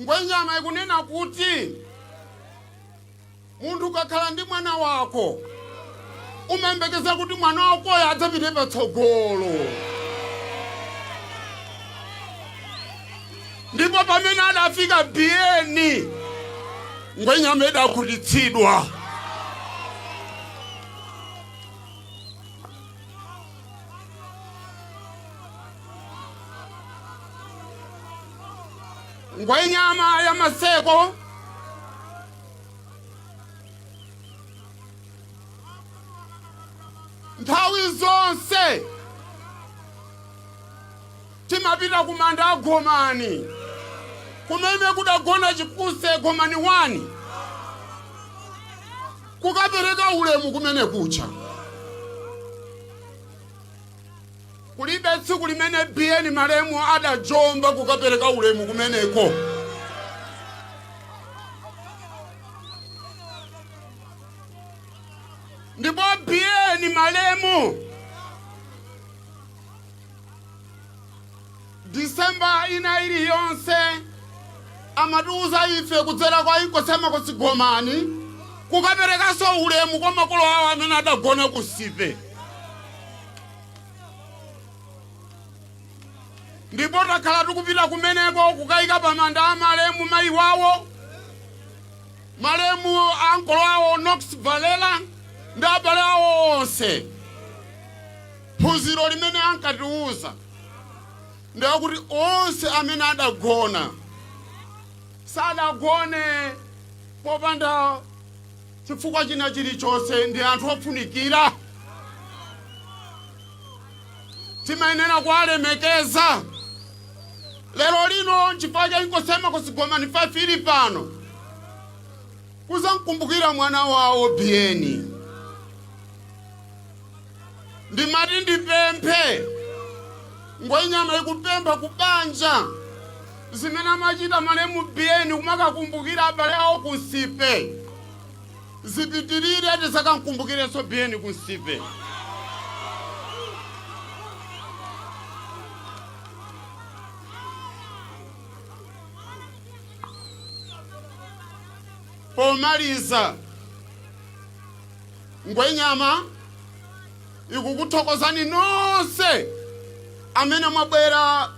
Ngwenyama ikunena kuti muntu kakhala ndi mwana wako umembekeza kuti mwana wako adzapite patsogolo. Ndipo pamene adafika Bieni Ngwenyama idakhutitsidwa. Ngwenyama ya Maseko nthawi zonse timapita kumanda a Gomani kumene kudagona Chipuse Gomani 1 kukapereka ulemu kumene kucha. Kulibe tsiku limene Bieni Maremu adajomba kukapereka ulemu kumeneko. Ndipo Bieni Maremu Disemba ina iliyonse amatiuza ife kudzera kwa inkosema kusigomani kukaperekaso ulemu kwa makolo awo amene adagona kusipe. Ndipo takhala tikupita kumeneko kukayika pamanda a Maremu mayi wawo, Maremu ankolo awo Knox Valela ndi abale awo onse. Phunziro limene ankatiuza ndikuti onse amene adagona sadagone popanda chifukwa china chilichonse, ndi anthu ofunikira. Timayenera kuwalemekeza. Lero lino chifukwa cha inkosema kusigomani 5 ili pano kuzamkumbukira mwana wawo Bieni. Ndimati ndipemphe Ngwenyama ikupempha kubanja zimene amachita Maremu Bieni kumakakumbukira abale awo kusipe. Zipitirire tisakamkumbukirenso Bieni kusipe. Pomaliza Ngwenyama ikukuthokozani nonse amene mwabwera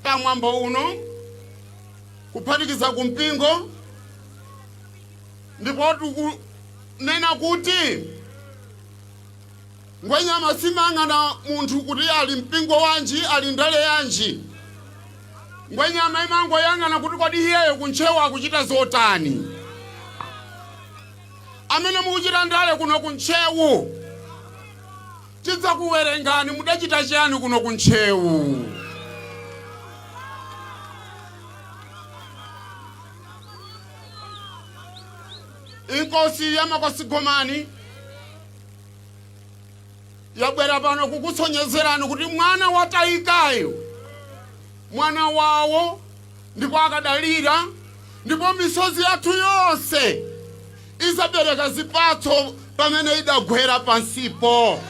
pamwambo uno kuphatikiza kumpingo. Ndipo tikunena kuti Ngwenyama simang'ana munthu kuti ali mpingo wanji, ali ndale yanji. Ngwenyama imangoyang'ana kuti kodi iyeyo kuntchewu akuchita zotani. Amene mukuchita ndale kuno kuntchewu tidzakuwerengani mudachita chiyani kuno kuntchewu. Inkosi ya Makosigomani yabwera pano kukusonyezerani kuti mwana watayikayo mwana wawo ndipo akadalira, ndipo misozi yathu yonse izabereka zipatso pamene idagwera pansipo.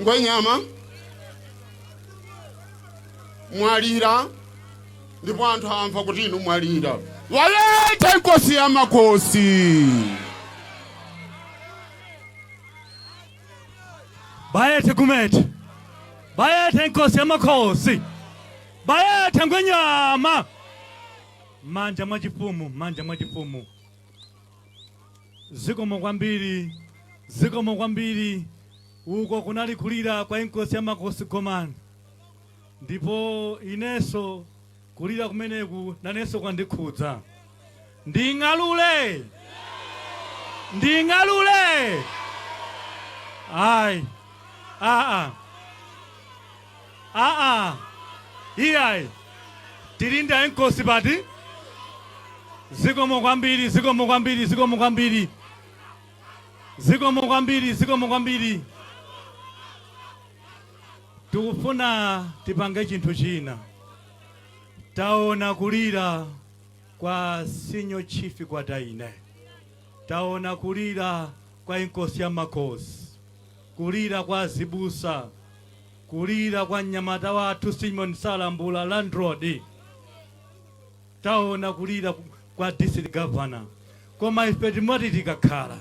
Ngwenyama mwalira, ndipo anthu amva kuti inu mwalira. Walete inkosi ya makosi. Bayete kumete. Bayete inkosi ya makosi. Bayete Ngwenyama. Manja mwachifumu, manja mwachifumu. Zikomo kwambiri. Uko kunali kulira kwa inkosi ya Makosigomani. ndipo inenso kulira kumeneku nanenso kwandikhudza. Nding'alule ayi iyayi tilinda enkosi pati. Zikomo kwambiri. Tikufuna tipange chinthu china. Taona kulira kwa Senior Chief Gwadaine, taona kulira kwa inkosi ya makosi, kulira kwa Zibusa, kulira kwa mnyamata wathu Simon Salambula Landroad, taona kulira kwa District Governor. Koma ife timoti tikakhala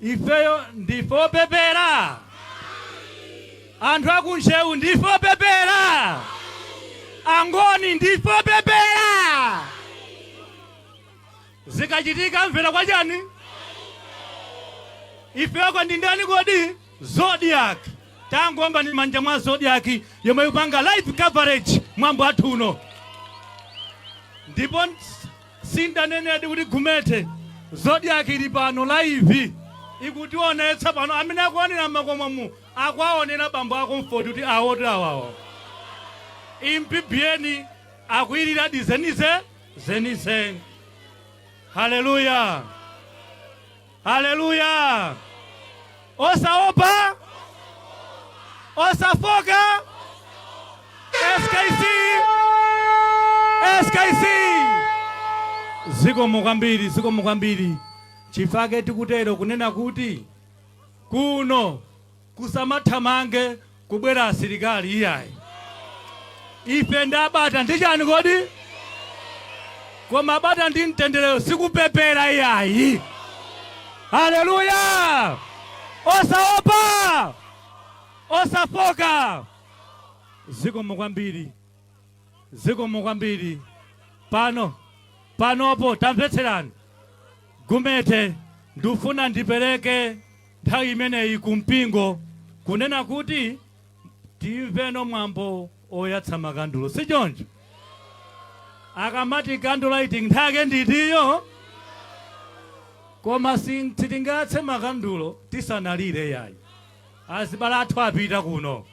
ifeyo ndifo pepera, anthu akunchewu ndifo pepera, angoni ndifo pepera. Zikachitika mvera kwa chani? Ifeyo ndi ndani kodi? Zodiac. Tangomba ni manja mwa Zodiac yomwe upanga live coverage mwambo athuno. Ndipo sindanenedi kuti gumete Zodiac ili pano live ikutionetsa pano amene akuonera makomomu akuaonera bambo akomfort kuti awote awawo. Impibieni akuirira zenize. Haleluya. Osaopa, osafoka. SKC. Zikomo kwambiri. Chifake tikutero kunena kuti kuno kusamathamange kubwera asilikali iyayi. Ife ndabata ndi chani kodi? Koma bata ndi mtendere sikupepera iyayi. Haleluya. Osaopa, osafoka. Zikomo kwambiri. Panopo tamvetserani. Gumete ndufuna ndipereke nthawi imeneyi kumpingo kunena kuti timveno mwambo oyatsa makandulo. Si choncho? Akamati candle lighting nthake nditiyo. Koma sitingatse makandulo tisanalire yayi. Azibala athu apita kuno.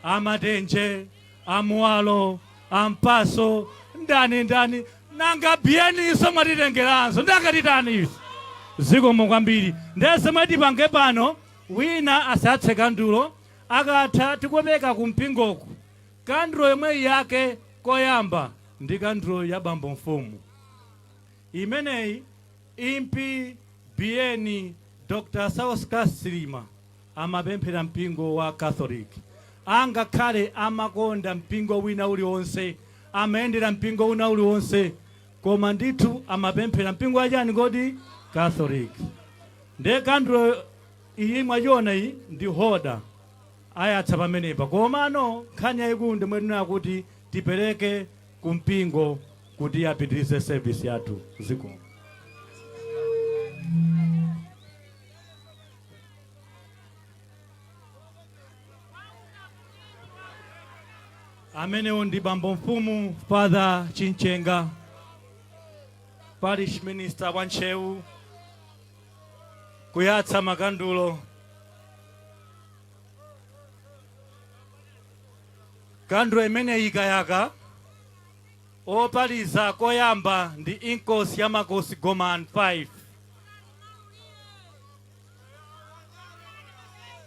Amatenje, amuwalo, ampaso, ndani. Nanga biyeniso mwatitengeranso. Ndakatitani iso. Zikomo kwambiri. Ndese mwatipange pano. Wina asatse kandulo. Akatha tikopeka kumpingoku. Kandulo yomwe yake koyamba ndi kandulo ya bambo mfumu. Imeneyi impi Bieni Dr. Saulos Claus Chilima amapemphera mpingo wa Catholic. Angakhale amakonda mpingo wina uliwonse, amayendera mpingo wina uliwonse, koma ndithu amapemphera mpingo wachani kodi? Catholic. Nde kandulo iyi mwachiona iyi ndi hoda ayatsa pamenepa. Komano nkhani yayikulu ndimwenena kuti tipereke kumpingo kuti apitirize service yathu. Zikomo. Amenewo ndi bambo mfumu Father Chinchenga, Parish Minister wa Nchewu, kuyatsa makandulo. Kandulo imene ikayaka opaliza koyamba ndi inkosi ya makosi Goman 5.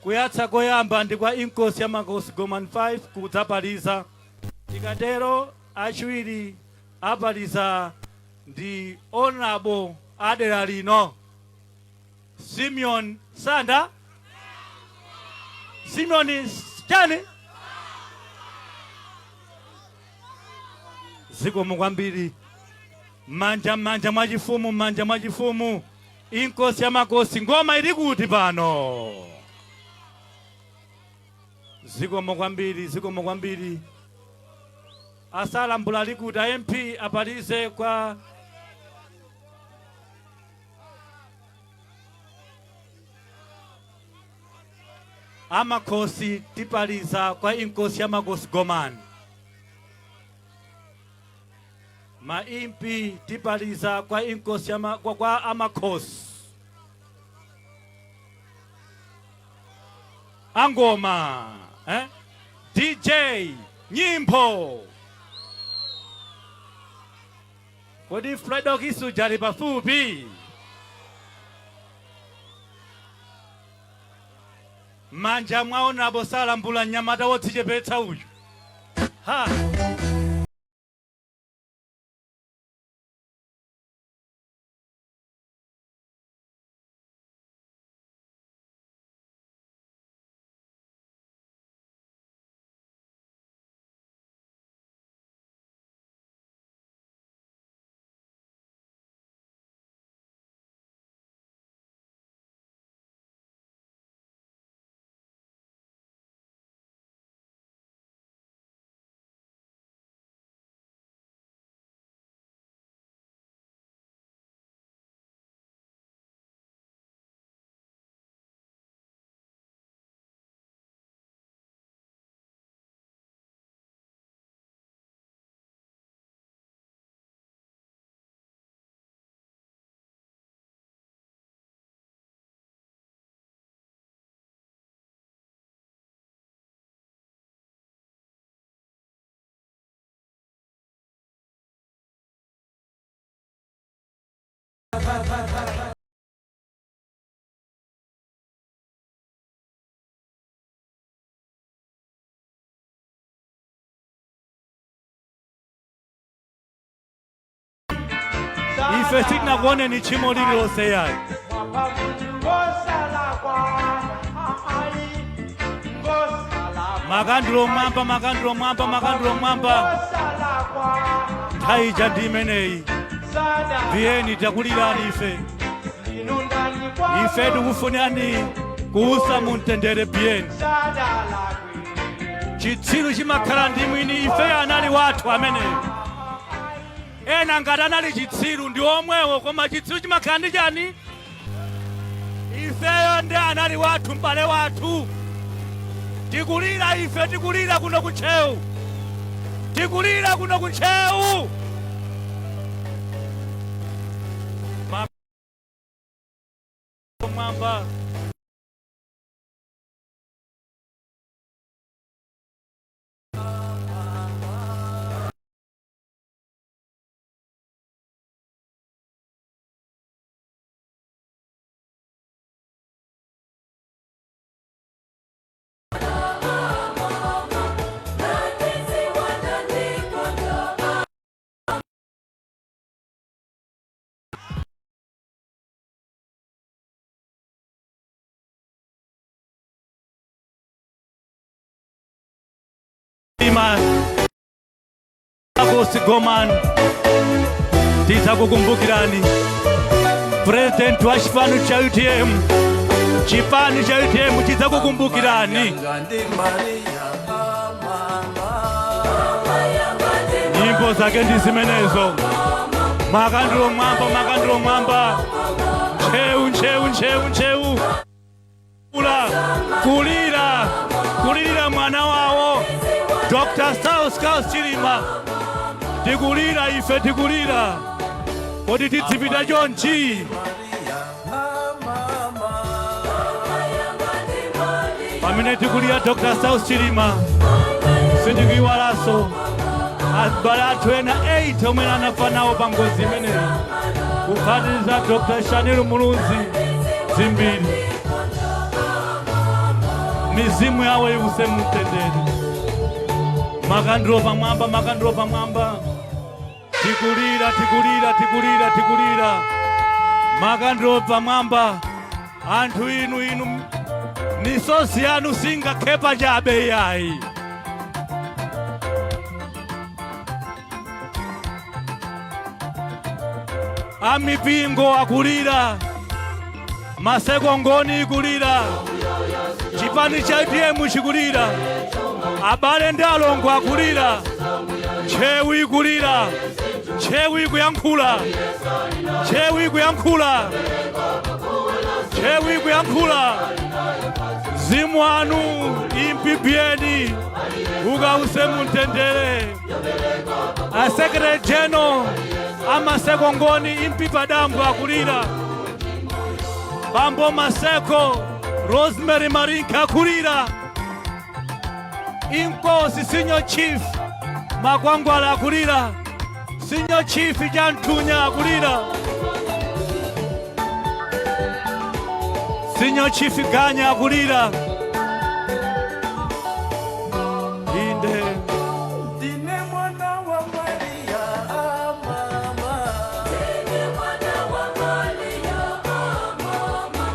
Kuyatsa koyamba ndi kwa inkosi ya makosi Goman 5 kudzapaliza. Tikatero achiwiri apaliza ndi honorable adera lino Simeon Sanda. Simeon chani? Zikomo kwambiri. Manja mwachifumu. Inkosi ya makosi ngoma ili kuti pano. Zikomo kwambiri. Asalambula likuta MP apalize kwa amakhosi tipaliza kwa inkosi ya makosi Gomani. Maimpi tipaliza kwa inkosi ya kwa amakhosi. Angoma, DJ, nyimbo. Kodi Fredo kisu jari pafupi. Manja mwaona bosala mbula nyamata wotije beta uyu. Ha. Ife sitina kuone ni chimo lililose yayi. Magandro mwamba. Taija dimenei. Vieni takulilani ife. Ife dukufunani kuusa muntendere bieni. Chitsiru chimakhala ndimwini ife anali watu amene. Ena ngatanali chitsiru ndi omwewo koma chitsiru chimakhala ndi chani? Ifeyo ndi anali watu mbale watu. Tikulira ife tikulira kuno kuchewu. Tikulira kuno kuchewu. Mwamba. Makosi Gomani titakukumbukirani. President wa chipani cha UTM, chipani cha UTM titakukumbukirani. Nyimbo zake ndi zimenezo. Makandiro mwamba. Ncheu. Kulira mwana wawo Dr. Saulos Klaus Chilima. Tikulira ife tikulira. Kodi titsipita chonchi. Pamene tikulira Dr. Saulos Chilima sindikuiwalaso abale athu ena 8 omwe anafa nawo pa ngozi imeneyi, kuphatikiza Dr. Shanelu Mulunzi Zimbiri. Mizimu yawo iwuse mtendere. Makandiro pamwamba. Tikulira. Makandiro pamwamba. Anthu inu misozi yanu singakhepa chabe yayi. Amipingo akulira. Masekongoni ikulira. Chipani cha UTM chikulira. Abale ndi alongo akulira. Nchewu ikulira. Nchewu ikuyankhula. mzimu wanu impipieni ukause muntendere asekere jeno amaseko ngoni impipa dambu akulira bambo maseko Rosemary Marinka akulira inkosi sinyo chief Makwangwala akulira sinyo chief Jantunya akulira sinyo chief Ganya akulira inde Dine mwana wa Maria mama. Dine mwana wa Maria mama.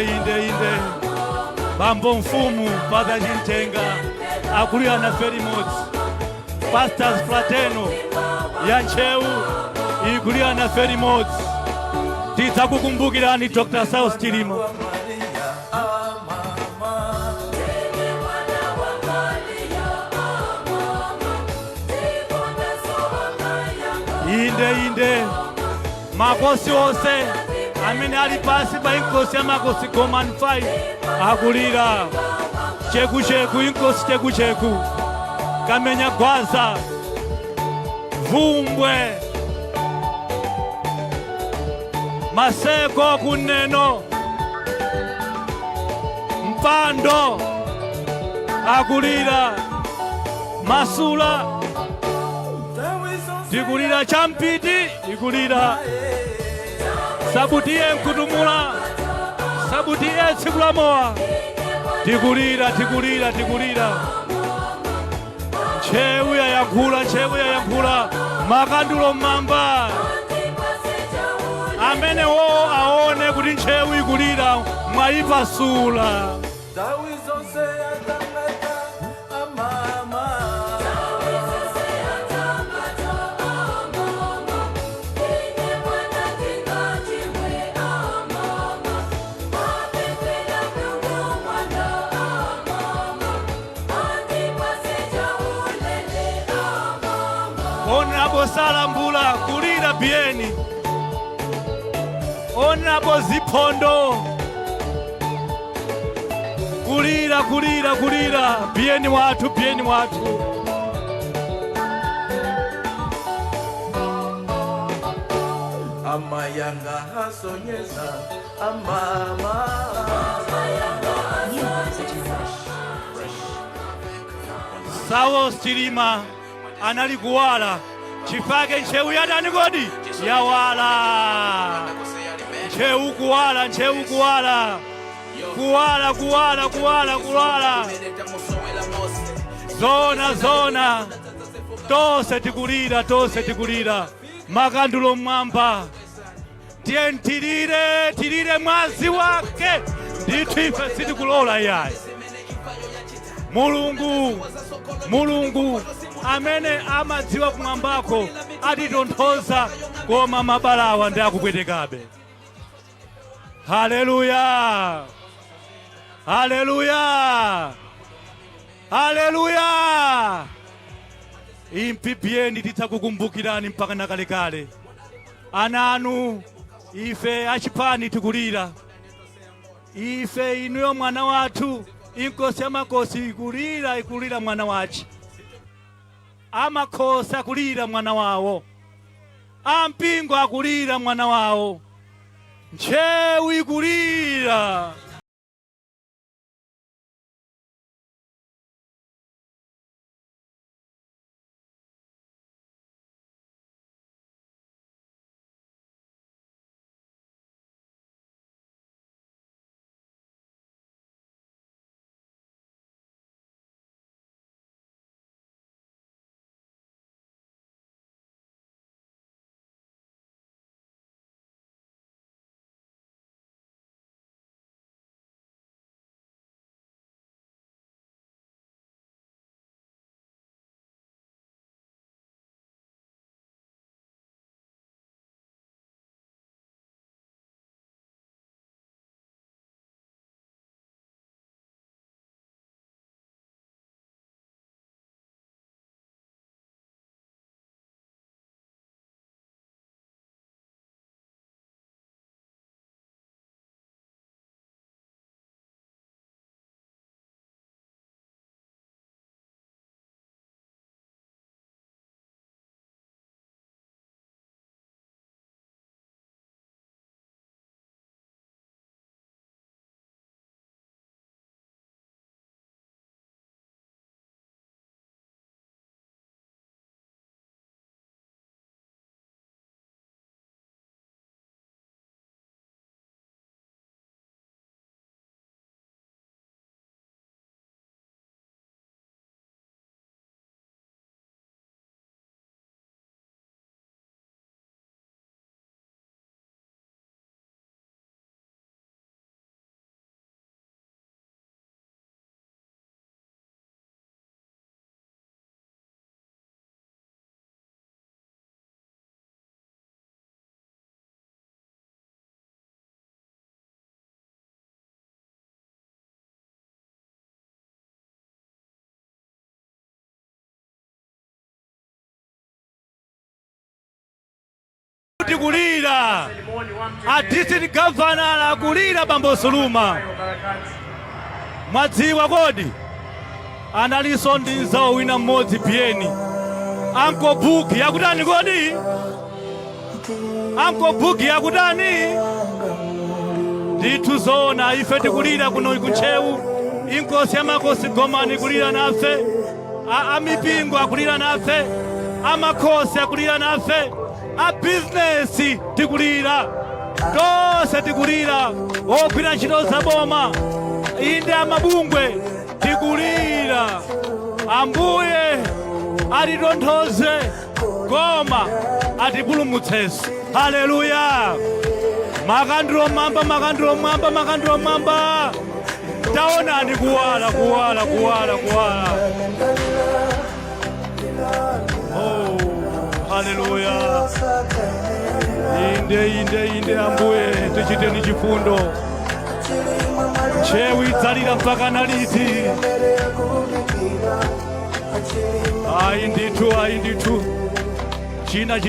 inde bambo mfumu Father Jintenga akulira na Ferimots Pastors Frateno ya Ncheu ikulira na Ferimots titakukumbukirani Dr. South Chilima inde makosi ose amene ali pasi pa inkosi ya makosi Goman 5 akulira chekucheku inkosi chekucheku Kamenya Gwaza Vumbwe Maseko Kuneno Mpando akulira Masula tikulira Champiti ikulira Sabutie Nkutumula Sabutie Sikulamoa tikulira Chewuya yankula Makandulo Mamba amene wo aone kuti Nchewu ikulira mwayipasula Honorable Salambula kulira bieni Honorable Zipondo kulira bieni watu Amayanga hasonyeza amama. Sawo Chilima anali kuwala chifake Nchewu yadani kodi yawala Nchewu kuwala zona tose tikulira Makandulo Mwamba tilire mwazi wake ndithu ife sitikulola yayi Mulungu amene amadziwa kumwambako atitonthoza koma mabalawa ndi akupwetekabe. Haleluya impipiyeni tidzakukumbukirani mpaka nakalekale ananu ife achipani tikulira ife inuyo mwana wathu inkosi amakosi ikulira mwana wachi amakhosi akulira mwana wawo ampingo akulira mwana wawo Nchewu ikulira tikulira. A district governor akulira bambo Suluma. Mwadziwa kodi analinso ndi nzawo wina mmodzi Bieni. Anko Bugi yakutani kodi? Anko Bugi yakutani? Ndithu zona ife tikulira kuno kuntchewu. Inkosi ya makosi Gomani kulira nafe. Amipingo akulira nafe. Amakhosi akulira nafe. A business tikulira. Tose tikulira. Ogwira ntchito zaboma. Inde amabungwe tikulira. Ambuye atitonthoze koma atipulumutsenso. Haleluya. Makandiro mamba, makandiro mamba, makandiro mamba. Taonani kuwala, kuwala, kuwala, kuwala. Oh, haleluya. Inde ambuye tichiteni chifundo. Ntchewu idzalira mpaka naliti. Ayi ndithu. China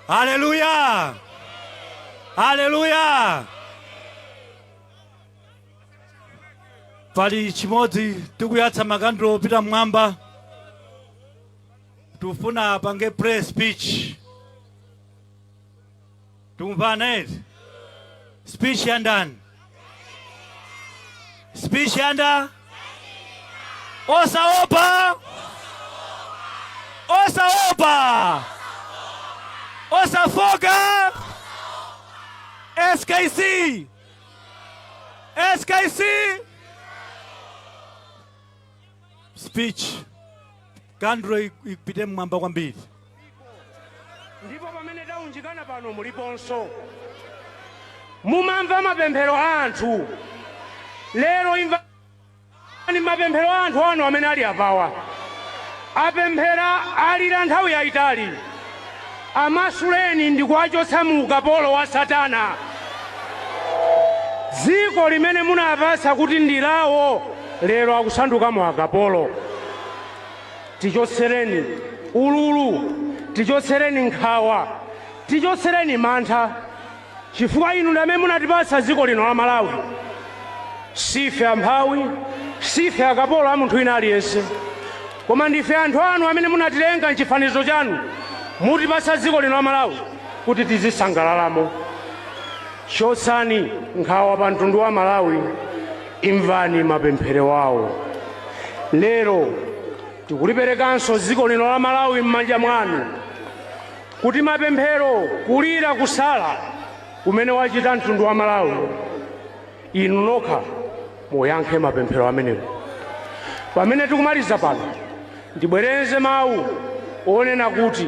Haleluya! Haleluya! Pali chimodzi tikuyatsa makandlo opita mmwamba. Tufuna pange prayer speech. Tumvana eti? Speech yandani? Speech yanda? Osaopa! Osaopa! Osafoka! SKC! SKC! Speech. Kandro ipite mmwamba kwambiri. Ndipo pamene taunjikana pano muliponso. Mumamva mapemphero anthu. Lero imvani mapemphero anthu ano amene ali apawa. Apemphera alira nthawi yayitali. Amasuleni ndi kuwachotsa mu ukapolo wa Satana. Dziko limene munapasa kuti ndilawo lero akusanduka mu akapolo. Tichotsereni ululu, tichotsereni nkhawa, tichotsereni mantha. Chifukwa inu ndamene munatipasa dziko lino la Malawi. Sife amphawi, sife akapolo a munthu wina aliyense. Koma ndife anthu anu amene munatilenga m'chifanizo chanu. Mutipasa dziko lino la Malawi kuti tizisangalalamo. Chotsani nkhawa pa mtundu wa Malawi, imvani mapemphero wawo. Lero tikuliperekanso dziko lino la Malawi m'manja mwanu kuti mapemphero kulira kusala kumene wachita mtundu wa Malawi inu nokha muyankhe mapemphero amenewo. Pamene tikumaliza pano ndibwereze mawu onena kuti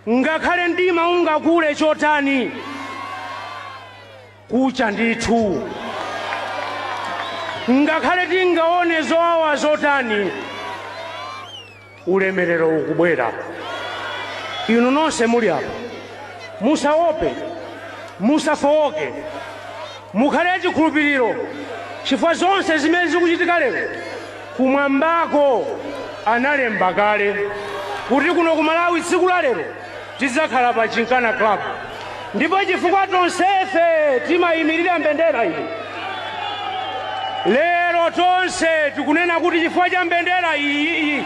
ngakhale mdima ungakule chotani kucha ndithu, ngakhale tingaone zowawa zotani ulemerero ukubwera. Inu nonse muli apa musaope, musafowoke, mukhale chikhulupiriro chifukwa zonse zimene zikuchitika lero kumwambako analemba kale kuti kuno ku Malawi tsiku la lero tidzakhala pa Chinkana Club. Ndipo chifukwa tonsefe timayimirira mbendera iyi lero tonse tikunena kuti chifukwa cha mbendera iyi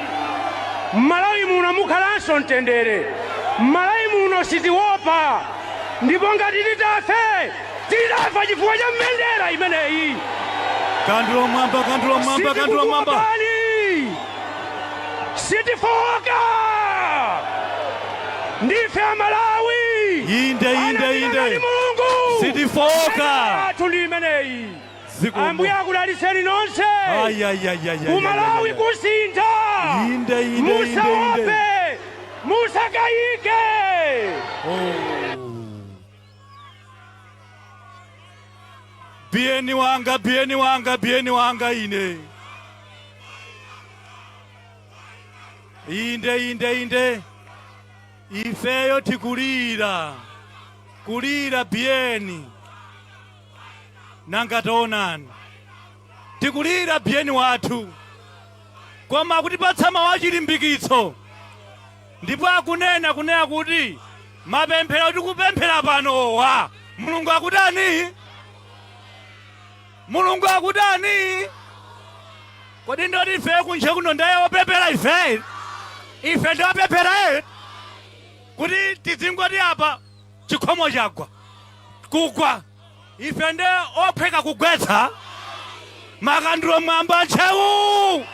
Malawi muno mukhalanso mtendere. Malawi muno sitiopa. Ndipo ngati titafe tidafa chifukwa cha mbendera imeneyi. Kandlo mwamba, kandlo mwamba, kandlo mwamba. Sitifoka. Ndife Malawi. Inde. Mulungu. Sitifoka. Tuli imeneyi. Ambuye akudaliseni nonse. Kumalawi kusintha. Inde. Musaope. Musakayike. Bieni wanga ine. Inde. Ifeyo tikulira. Kulira bieni. Nangataonani. Tikulira bieni watu. Koma kutipatsa mawu achilimbikitso. Ndipo akunena kuti mapemphero tikupemphera panowa. Mulungu akudani? Mulungu akudani? Kodi ndoti ife kunje kuno ndaye wopemphera ife? Ife ndi wopemphera kuti tizingoti apa chikhomo chagwa. Kugwa. Ife ndi ophweka kugwetsa. Makandlo mwamba nchewu.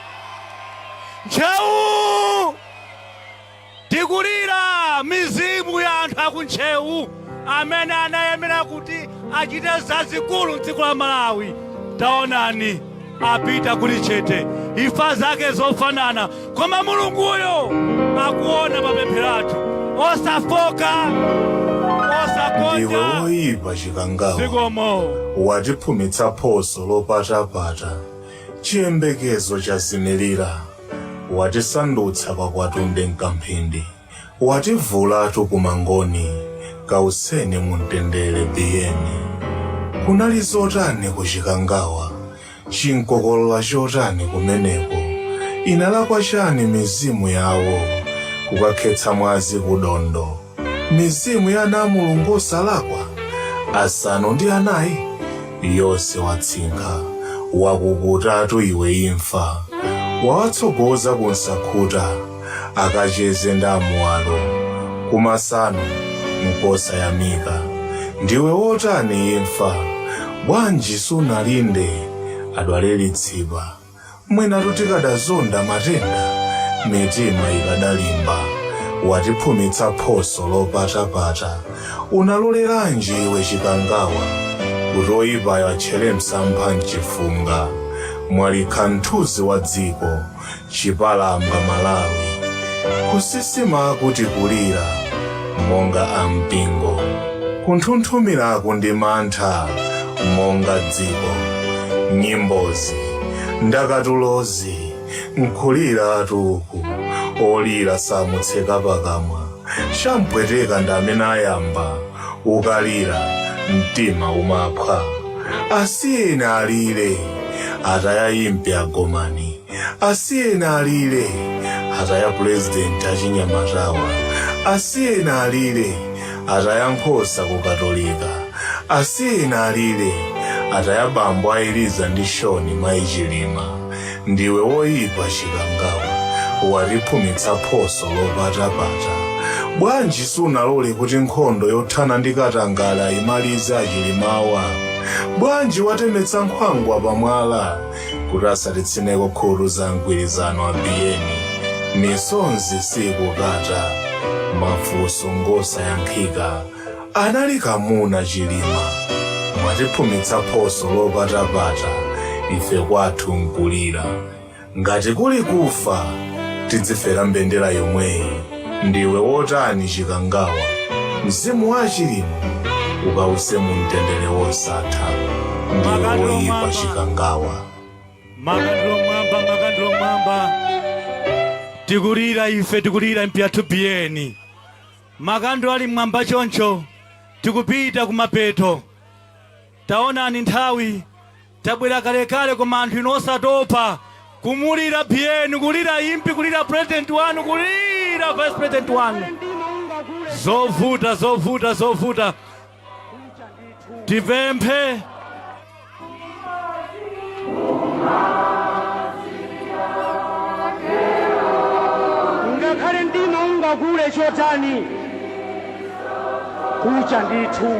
Tikulira mizimu ya anthu akuntchewu amene anayemera kuti achite zazikulu m'dziko la Malawi. Taonani apita kuli chete, imfa zake zofanana, koma Mulunguyo akuona mapemphero athu. Osafoka, osakonja. Iwe woyipa chikangawa. Sikomo. Watiphumitsa phoso lopatapata. Chiyembekezo chazimirira. Watisandutsa pakwatunde mkamphindi. Wativulatu kumangoni. Kauseni mumtendere biyeni. Kunali zotani kuchikangawa. Chinkokolola chotani kumeneko. Inalakwa chani mizimu yawo. Kukakhetsa mwazi kudondo. mizimu ya namulungu osalakwa asanu ndi anayi yonse watsinka wakukutatu iwe imfa wawatsogoza kunsakhuta akacheze ndamuwalo kumasano nkosayamika ndiwe wotani imfa bwanji sunalinde adwale litsipa mwina tikadazonda matenda mitima ikadalimba watiphumitsa phoso lopatapata unaloleranji iwe chikangawa kuti oyipayo atchere msampha mchifunga mwalikha mthunzi wa dziko chipalanga Malawi kusisima kuti kulira monga ampingo kunthunthumiraku ndi mantha monga dziko nyimbozi ndakatulozi nkulira tuku olira samutseka pakamwa shampweteka ndi amene ayamba ukalira mtima umaphwa asiyeni alire atayayimpe agomani asiyeni alire ataya pulezidenti achinyamatawa asiyeni alire ataya nkhosa ku katolika asiyeni alire ataya bambo a Eliza ndi Shoni mayi Chilima ndiwe woyipa chikangawa watiphumitsa phoso lopatapata bwanji sunalole kuti nkhondo yothana ndi Katangale imalize Achilimawa bwanji watemetsa nkhwangwa pamwala kuti asatitsineko khutu za mgwirizano a BN misonzi sikukata mafunso ngosayankhika anali kamuna Chilima mwatiphumitsa phoso lopatapata ife kwathu nkulira ngati kuli kufa tidzifera mbendera yomweyi ndiwe wotani chikangawa mzimu wa Chilima ukause mu mtendere wosatha ndiwe woyipa chikangawa makandlo mwamba tikulira ife tikulira mpyathu BN makando ali mwamba choncho tikupita kumapeto taonani nthawi tabwera kalekale koma anthu inosatopa kumulira BN kulira impi kulira president wanu kulira vice president wanu zovuta tipemphe ngakhale mtima ungakule chotani kucha ndithu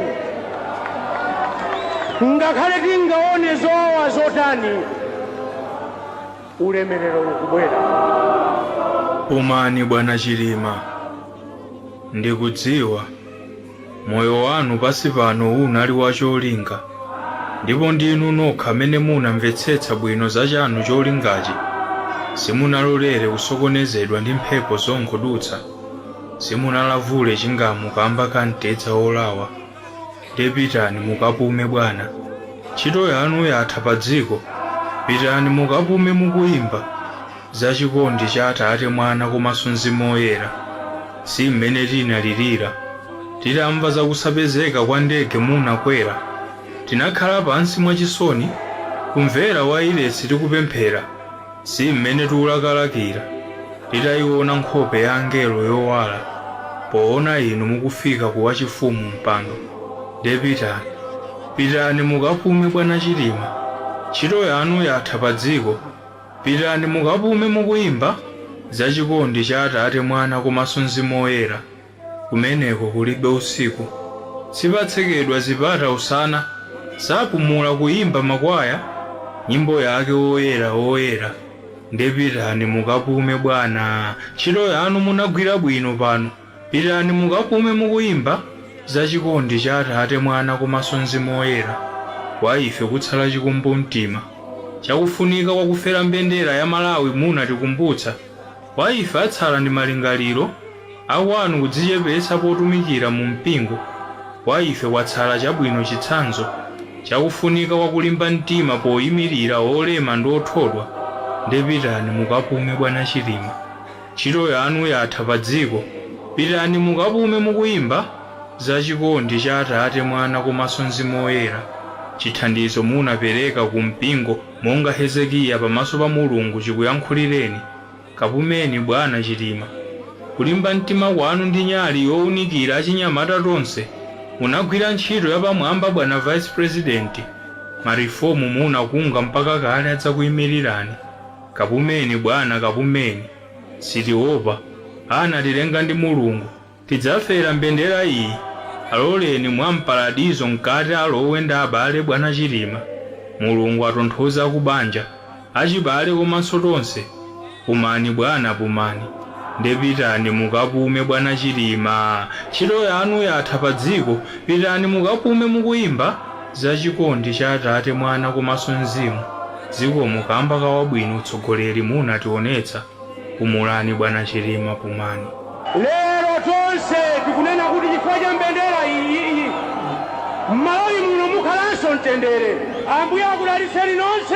ngakhale tingaone zowawa zotani ulemerero ukubwera. Umani Bwana Chilima, ndikudziwa moyo wanu pasi pano unali wacholinga ndipo ndinu nokha amene munamvetsetsa bwino za chanu cholingachi simunalolere kusokonezedwa ndi mphepo zongodutsa simunalavule chingamu kamba kamtedza olawa pitani mukapume Bwana ntchito yanu yatha pa dziko pitani mukapume mukuyimba za chikondi cha Atate Mwana komanso Mzimu Woyera si mmene tinalirira titamva za kusapezeka kwa ndege munakwera tinakhala pansi mwachisoni kumvera wailesi tikupemphera si mmene tiulakalakira titayiona nkhope ya angelo yowala poona inu mukufika kuwa chifumu mpando pitani mukapume Bwana Chilima ntchito yanu yatha pa dziko pitani mukapume mukuyimba za chikondi cha Atate Mwana komanso Mzimu Woyera kumeneko kulibe usiku sipatsekedwa zipata usana sapumula kuyimba makwaya nyimbo yake woyera woyera pitani mukapume Bwana ntchito yanu munagwira bwino pano pitani mukapume mukuyimba za chikondi cha Atate Mwana komanso Mzimu Woyera kwa ife kutsala chikumbu mtima chakufunika kwa kufera mbendera ya Malawi munatikumbutsa kwa ife atsala ndi malingaliro akwanu kudzichepetsa potumikira mu mpingo kwa ife kwatsala chabwino chitsanzo chakufunika kwa kulimba mtima poyimirira olema ndi othodwa pitani mukapume Bwana Chilima ntchito yanu yatha pa dziko pitani mukapume mukuyimba za chikondi cha Atate Mwana komanso Mzimu Woyera chithandizo munapereka ku mpingo monga Hezekiya pamaso pa Mulungu chikuyankhulireni kapumeni Bwana Chilima kulimba mtima wanu ndi nyali yowunikira achinyamata tonse munagwira ntchito yapamwamba bwana vice president. Marifomu munakunga mpaka kale adzakuyimirirani. Kapumeni bwana kapumeni, sitiopa anatilenga ndi Mulungu, tidzafera mbendera iyi. Aloleni mwamparadizo mkati alowe ndi abale bwana Chilima. Mulungu atonthoza kubanja achibale komanso tonse. Pumani bwana pumani, ndepitani mukapume bwana Chilima. Ntchito yanu yatha pa dziko, pitani mukapume mukuyimba za chikondi cha Atate Mwana komanso Mzimu. Dziko mukamba kawabwino utsogoleri munationetsa. Pumulani bwana Chilima pumani. Lero tonse tikunena kuti chifukwa cha mbendera iyi m'Malawi muno mukhalanso mtendere. Ambuye akudalitseni nonse.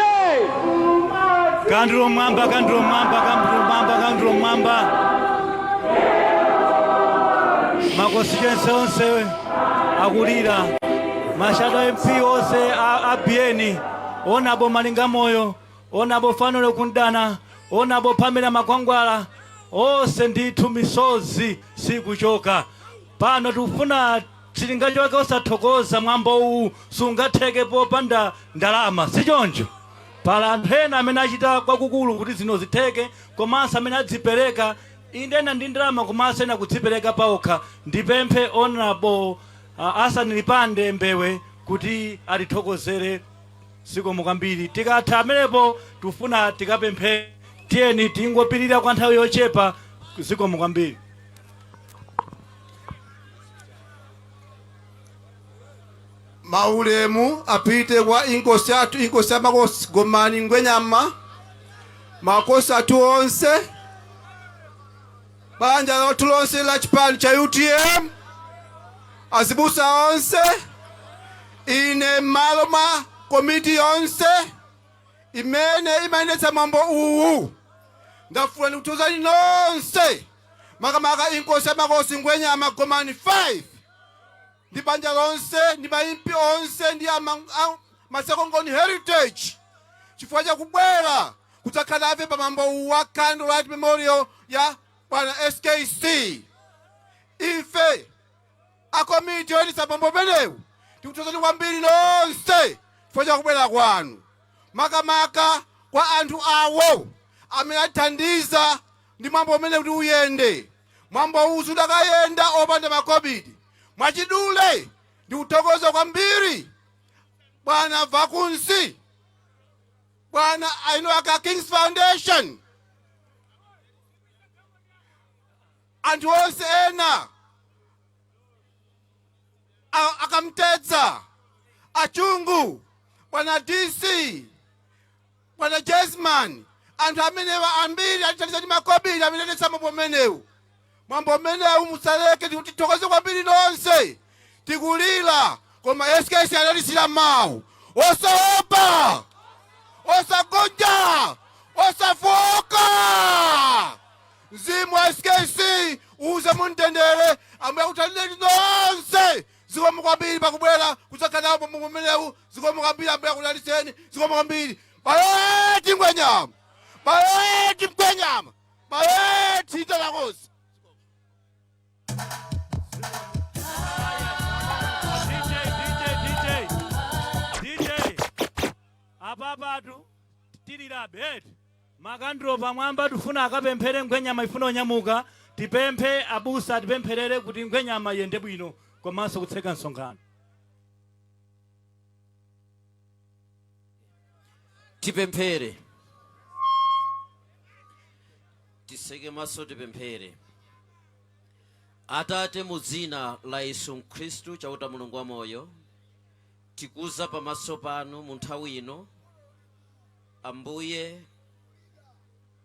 Kandulo mwamba, kandulo mwamba, kandulo mwamba, kandulo mwamba. Makonstituensi onse akulira, mashada MP onse abieni, onabo Malinga Moyo, onabo Fanole Kundana, onabo Pamela Makwangwala, onse ndithu misozi sikuchoka. Pano tufuna chilinga chake osathokoza mwambo uwu sungatheke popanda ndalama, sichoncho. Pala anthu ena amene achita kwakukulu kuti zino zitheke, komanso amene adzipereka indena ndi ndalama komanso ena kudzipereka paokha. Ndipemphe honorable Hassan Lipande Mbewe kuti atithokozere zikomo kwambiri. Tikatha amenepo tufuna tikapemphe, tiyeni tingopirira kwa nthawi yochepa, zikomo kwambiri. Maulemu apite kwa inkosi athu, inkosi amakosi Gomani Ngwenyama, makosi athu onse, banja lothu lonse la chipani cha UTM, azibusa onse, ine malo ma komiti onse imene imayendetsa mwambo uwu. Ndafuna ndikuthokozani nonse, makamaka inkosi amakosi Ngwenyama Gomani 5, ndi banja lonse, ndi maimpi onse, ndi Masekongoni Heritage, chifukwa cha kubwera kudzakhala nafe pa mwambo uwu wa Candlelight Memorial ya bwana SKC. Ife akomiti oyendetsa mwambo umenewu tikuthokozani kwambiri nonse chifukwa cha kubwera kwanu, makamaka kwa anthu awo amene atithandiza ndi mwambo umene kuti uyende. Mwambo uwu sudakayenda opanda makobidi. Mwachidule ndikuthokoza kwambiri bwana Vakunsi, bwana Ainoaka Kings Foundation, anthu onse ena akamtedza achungu, bwana DC, bwana Jesman, anthu amenewa ambiri atithandiza ndi makobidi amene anetsa mwambo umenewu. Mwambo umenewu musaleke, tikuthokoza kwambiri nonse. Tikulira koma SKC analisira mawu, osaopa, osagonja, osafoka. Mzimu wa SKC uze mumtendere, ambuye akuthandizeni nonse. Zikomo kwambiri pakubwera kudzakhala nawo mwambo umenewu. Zikomo kwambiri, ambuye akudalitseni. Zikomo kwambiri. Bayeti Ngwenyama, bayeti Ngwenyama, bayeti Italakosi. DJ apapatu tilirabe makandiro pamwamba tufuna akapemphere Ngwenyama ifuna onyamuka, tipemphe abusa tipempherere kuti Ngwenyama yende bwino komanso kutseka msonkhano. Tipemphere, tiseke maso tipemphere. Atate mu dzina la Yesu Khristu chauta Mulungu wa moyo, tikuza pamaso panu mu nthawi ino. Ambuye,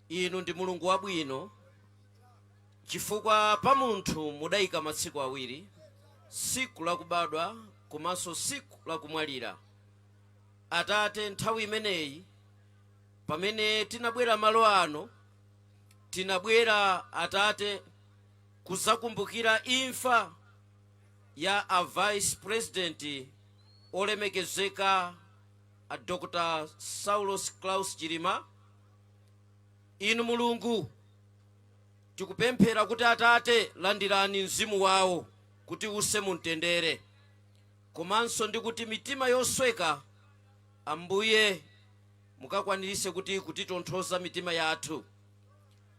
inu ndi Mulungu wabwino, chifukwa pa munthu mudayika masiku awiri, siku la kubadwa komanso siku la kumwalira. Atate, nthawi imeneyi pamene tinabwera malo ano, tinabwera Atate kuzakumbukira imfa ya a Vice President olemekezeka a Dr. Saulos Klaus Chilima. Inu Mulungu tikupemphera kuti Atate landirani mzimu wawo kuti use mumtendere, komanso ndi kuti mitima yosweka Ambuye mukakwanirise kuti kutitonthoza mitima yathu,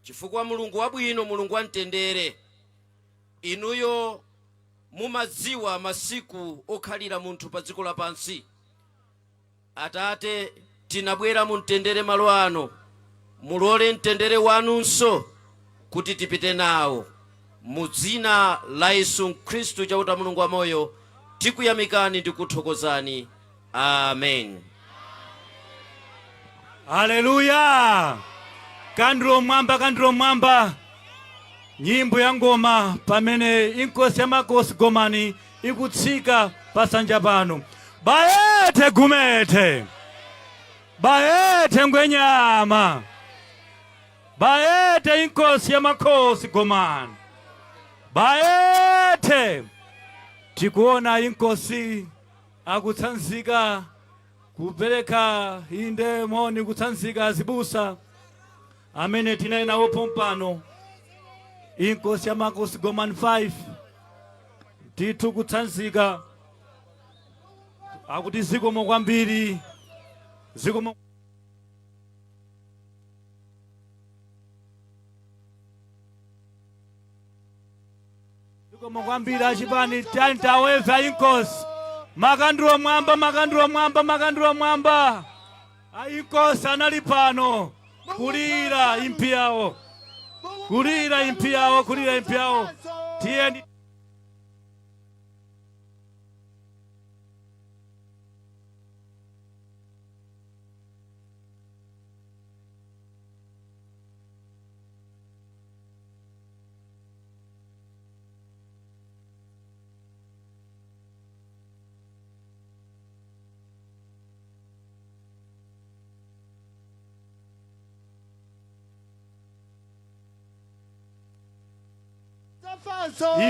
chifukwa Mulungu wabwino, Mulungu wa mtendere, inuyo mumadziwa masiku okhalira munthu pa dziko lapansi. Atate, tinabwera mumtendere malo ano, mulole mtendere wanunso kuti tipite nawo. Mu dzina la Yesu Khristu chauta Mulungu wamoyo tikuyamikani ndi kuthokozani. Amen. Haleluya! Kandro mwamba, nyimbo ya ngoma pamene inkosi ya makosi gomani ikutsika pasanja pano. Baete gumete, baete ngwenyama, baete inkosi ya makosi gomani, baete. Tikuona inkosi akutsanzika kupereka inde moni kutsanzika azibusa amene tinaye nawo pompano. Inkosi ya makosi gomani 5 titu kutsanzika akuti zikomo kwambiri, zikomo kwambiri achipani taweva inkosi. Makandro mwamba inkosi anali pano kulira impi yawo, kulira impi yawo. Tiyeni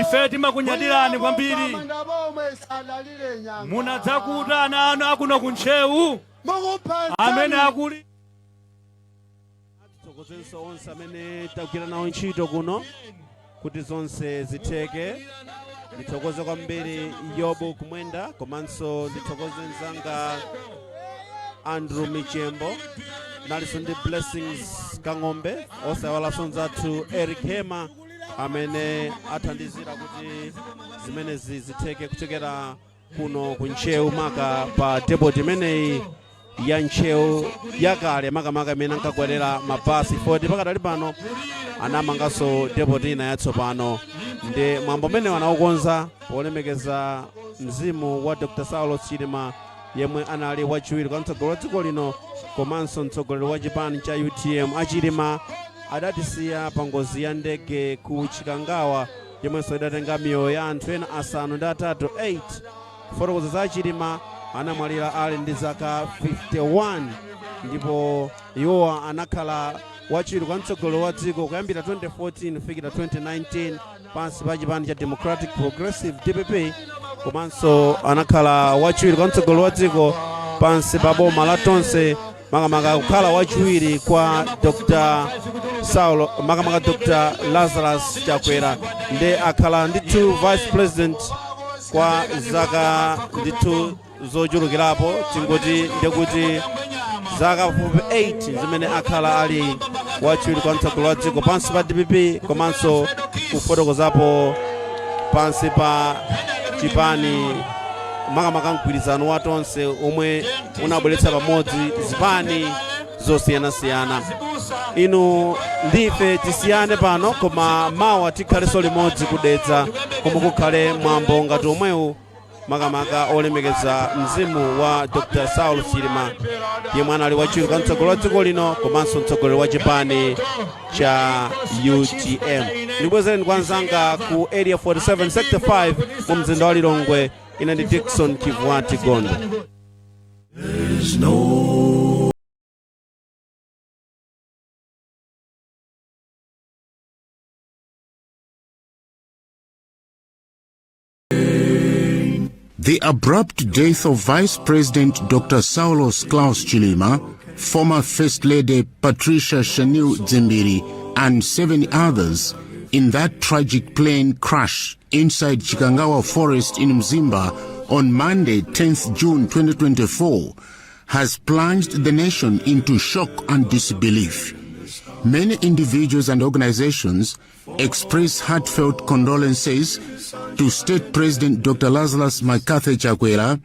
ife timakunyadirani kwambiri, munadzakuta ana anu akuno kuntchewu amene akuli. Tithokozenso onse amene tagwira nawo ntchito kuno kuti zonse zitheke. Ndithokoze kwambiri Yobu Kumwenda, komanso ndithokoze mzanga Andrew Michembo, nalinso ndi Blessings Kang'ombe, osaiwalanso nzathu Eric Hema amene athandizira kuti zimenezi zitheke kuchokera kuno ku ntchewu maka pa depot imeneyi ya ntchewu yakale makamaka imene ankagwerera mabasi 40 pakadali pano anamanganso depot ina yatsopano. Ndi mwambo umene wanaukonza polemekeza mzimu wa Dr. Saulos Chilima yemwe anali wachiwiri kwa mtsogoleri wa dziko lino komanso mtsogoleri wa chipani cha UTM. Achilima adatisiya pa ngozi ya ndege ku Chikangawa yomwenso idatenga miyoyo ya anthu ena asanu ndi atatu 8. Fotokozo za Achilima anamwalira ali ndi zaka 51 ndipo iwowa anakhala wachiwiri kwa mtsogoleri wa dziko kuyambira 2014 kufikira 2019 pansi pa chipani cha Democratic Progressive DPP, komanso anakhala wachiwiri kwa mtsogoleri wa dziko pansi pa boma la tonse makamaka kukhala wachiwiri kwa Dr. Saulo makamaka Dr. Lazarus Chakwera, ndi akhala ndithu vice president kwa zaka ndithu zochulukirapo, tingoti ndikuti zaka 8 zimene akhala ali wachiwiri kwa mtsogoleri wa dziko pansi pa DPP, komanso kufotokozapo pansi pa chipani makamaka mgwirizano wa tonse omwe unabweretsa pamodzi zipani zosiyanasiyana. Inu ndife tisiyane pano, koma mawa tikhalenso limodzi kudedza komwe kukhale mwambo ngati omwewu makamaka olemekeza mzimu wa Dr. Saulos Chilima yemwe anali wachiwiri kwa mtsogoleri wa dziko lino komanso mtsogoleri wa chipani cha UTM. Ndibwezereni kwa nzanga ku area 47 sector 5 mu mzinda wa Lilongwe. Ine ndi Dickson Kivwati Gondo. The abrupt death of Vice President Dr. Saulos Klaus Chilima, former First Lady Patricia Shanil Dzimbiri, and 7 others in that tragic plane crash inside Chikangawa Forest in Mzimba on Monday, 10th June 2024, has plunged the nation into shock and disbelief. Many individuals and organizations express heartfelt condolences to State President Dr. Lazarus Makathe Chakwera,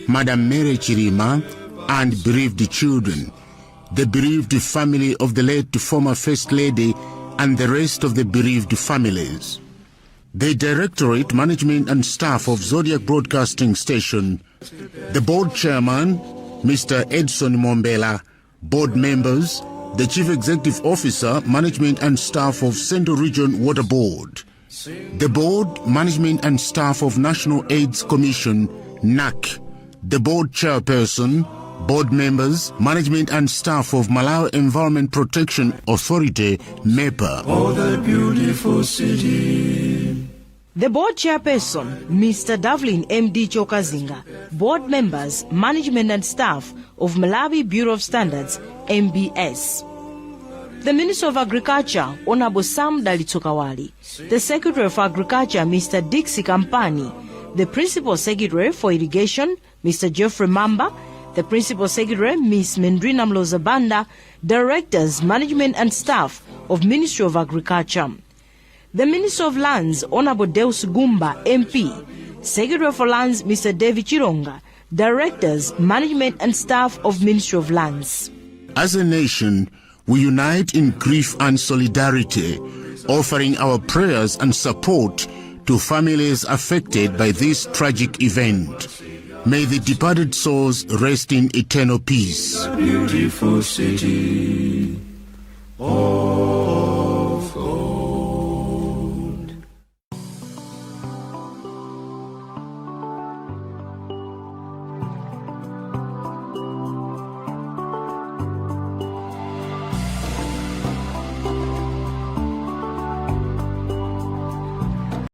Madam Mary Chirima, and bereaved children, the bereaved family of the late former First Lady, and the rest of the bereaved families. The Directorate, Management and Staff of Zodiac Broadcasting Station, the Board Chairman, Mr. Edson Mombela, Board Members, the Chief Executive Officer, Management and Staff of Central Region Water Board, the Board, Management and Staff of National AIDS Commission, NAC, the Board Chairperson, Board Members, Management and Staff of Malawi Environment Protection Authority, MEPA. Oh, the beautiful city. The board chairperson, Mr. Davlin MD Chokazinga, board members, management and staff of Malawi Bureau of Standards, MBS. The Minister of Agriculture, Honorable Sam Dalitsokawali, the Secretary of Agriculture, Mr. Dixie Kampani, the Principal Secretary for Irrigation, Mr. Geoffrey Mamba, the Principal Secretary, Ms. Mendrina Mlozabanda, Directors, Management and Staff of Ministry of Agriculture. The Minister of Lands, Honorable Deus Gumba, MP, Secretary for Lands, Mr. David Chironga, Directors, Management and Staff of Ministry of Lands. As a nation, we unite in grief and solidarity, offering our prayers and support to families affected by this tragic event. May the departed souls rest in eternal peace. Beautiful city. Oh.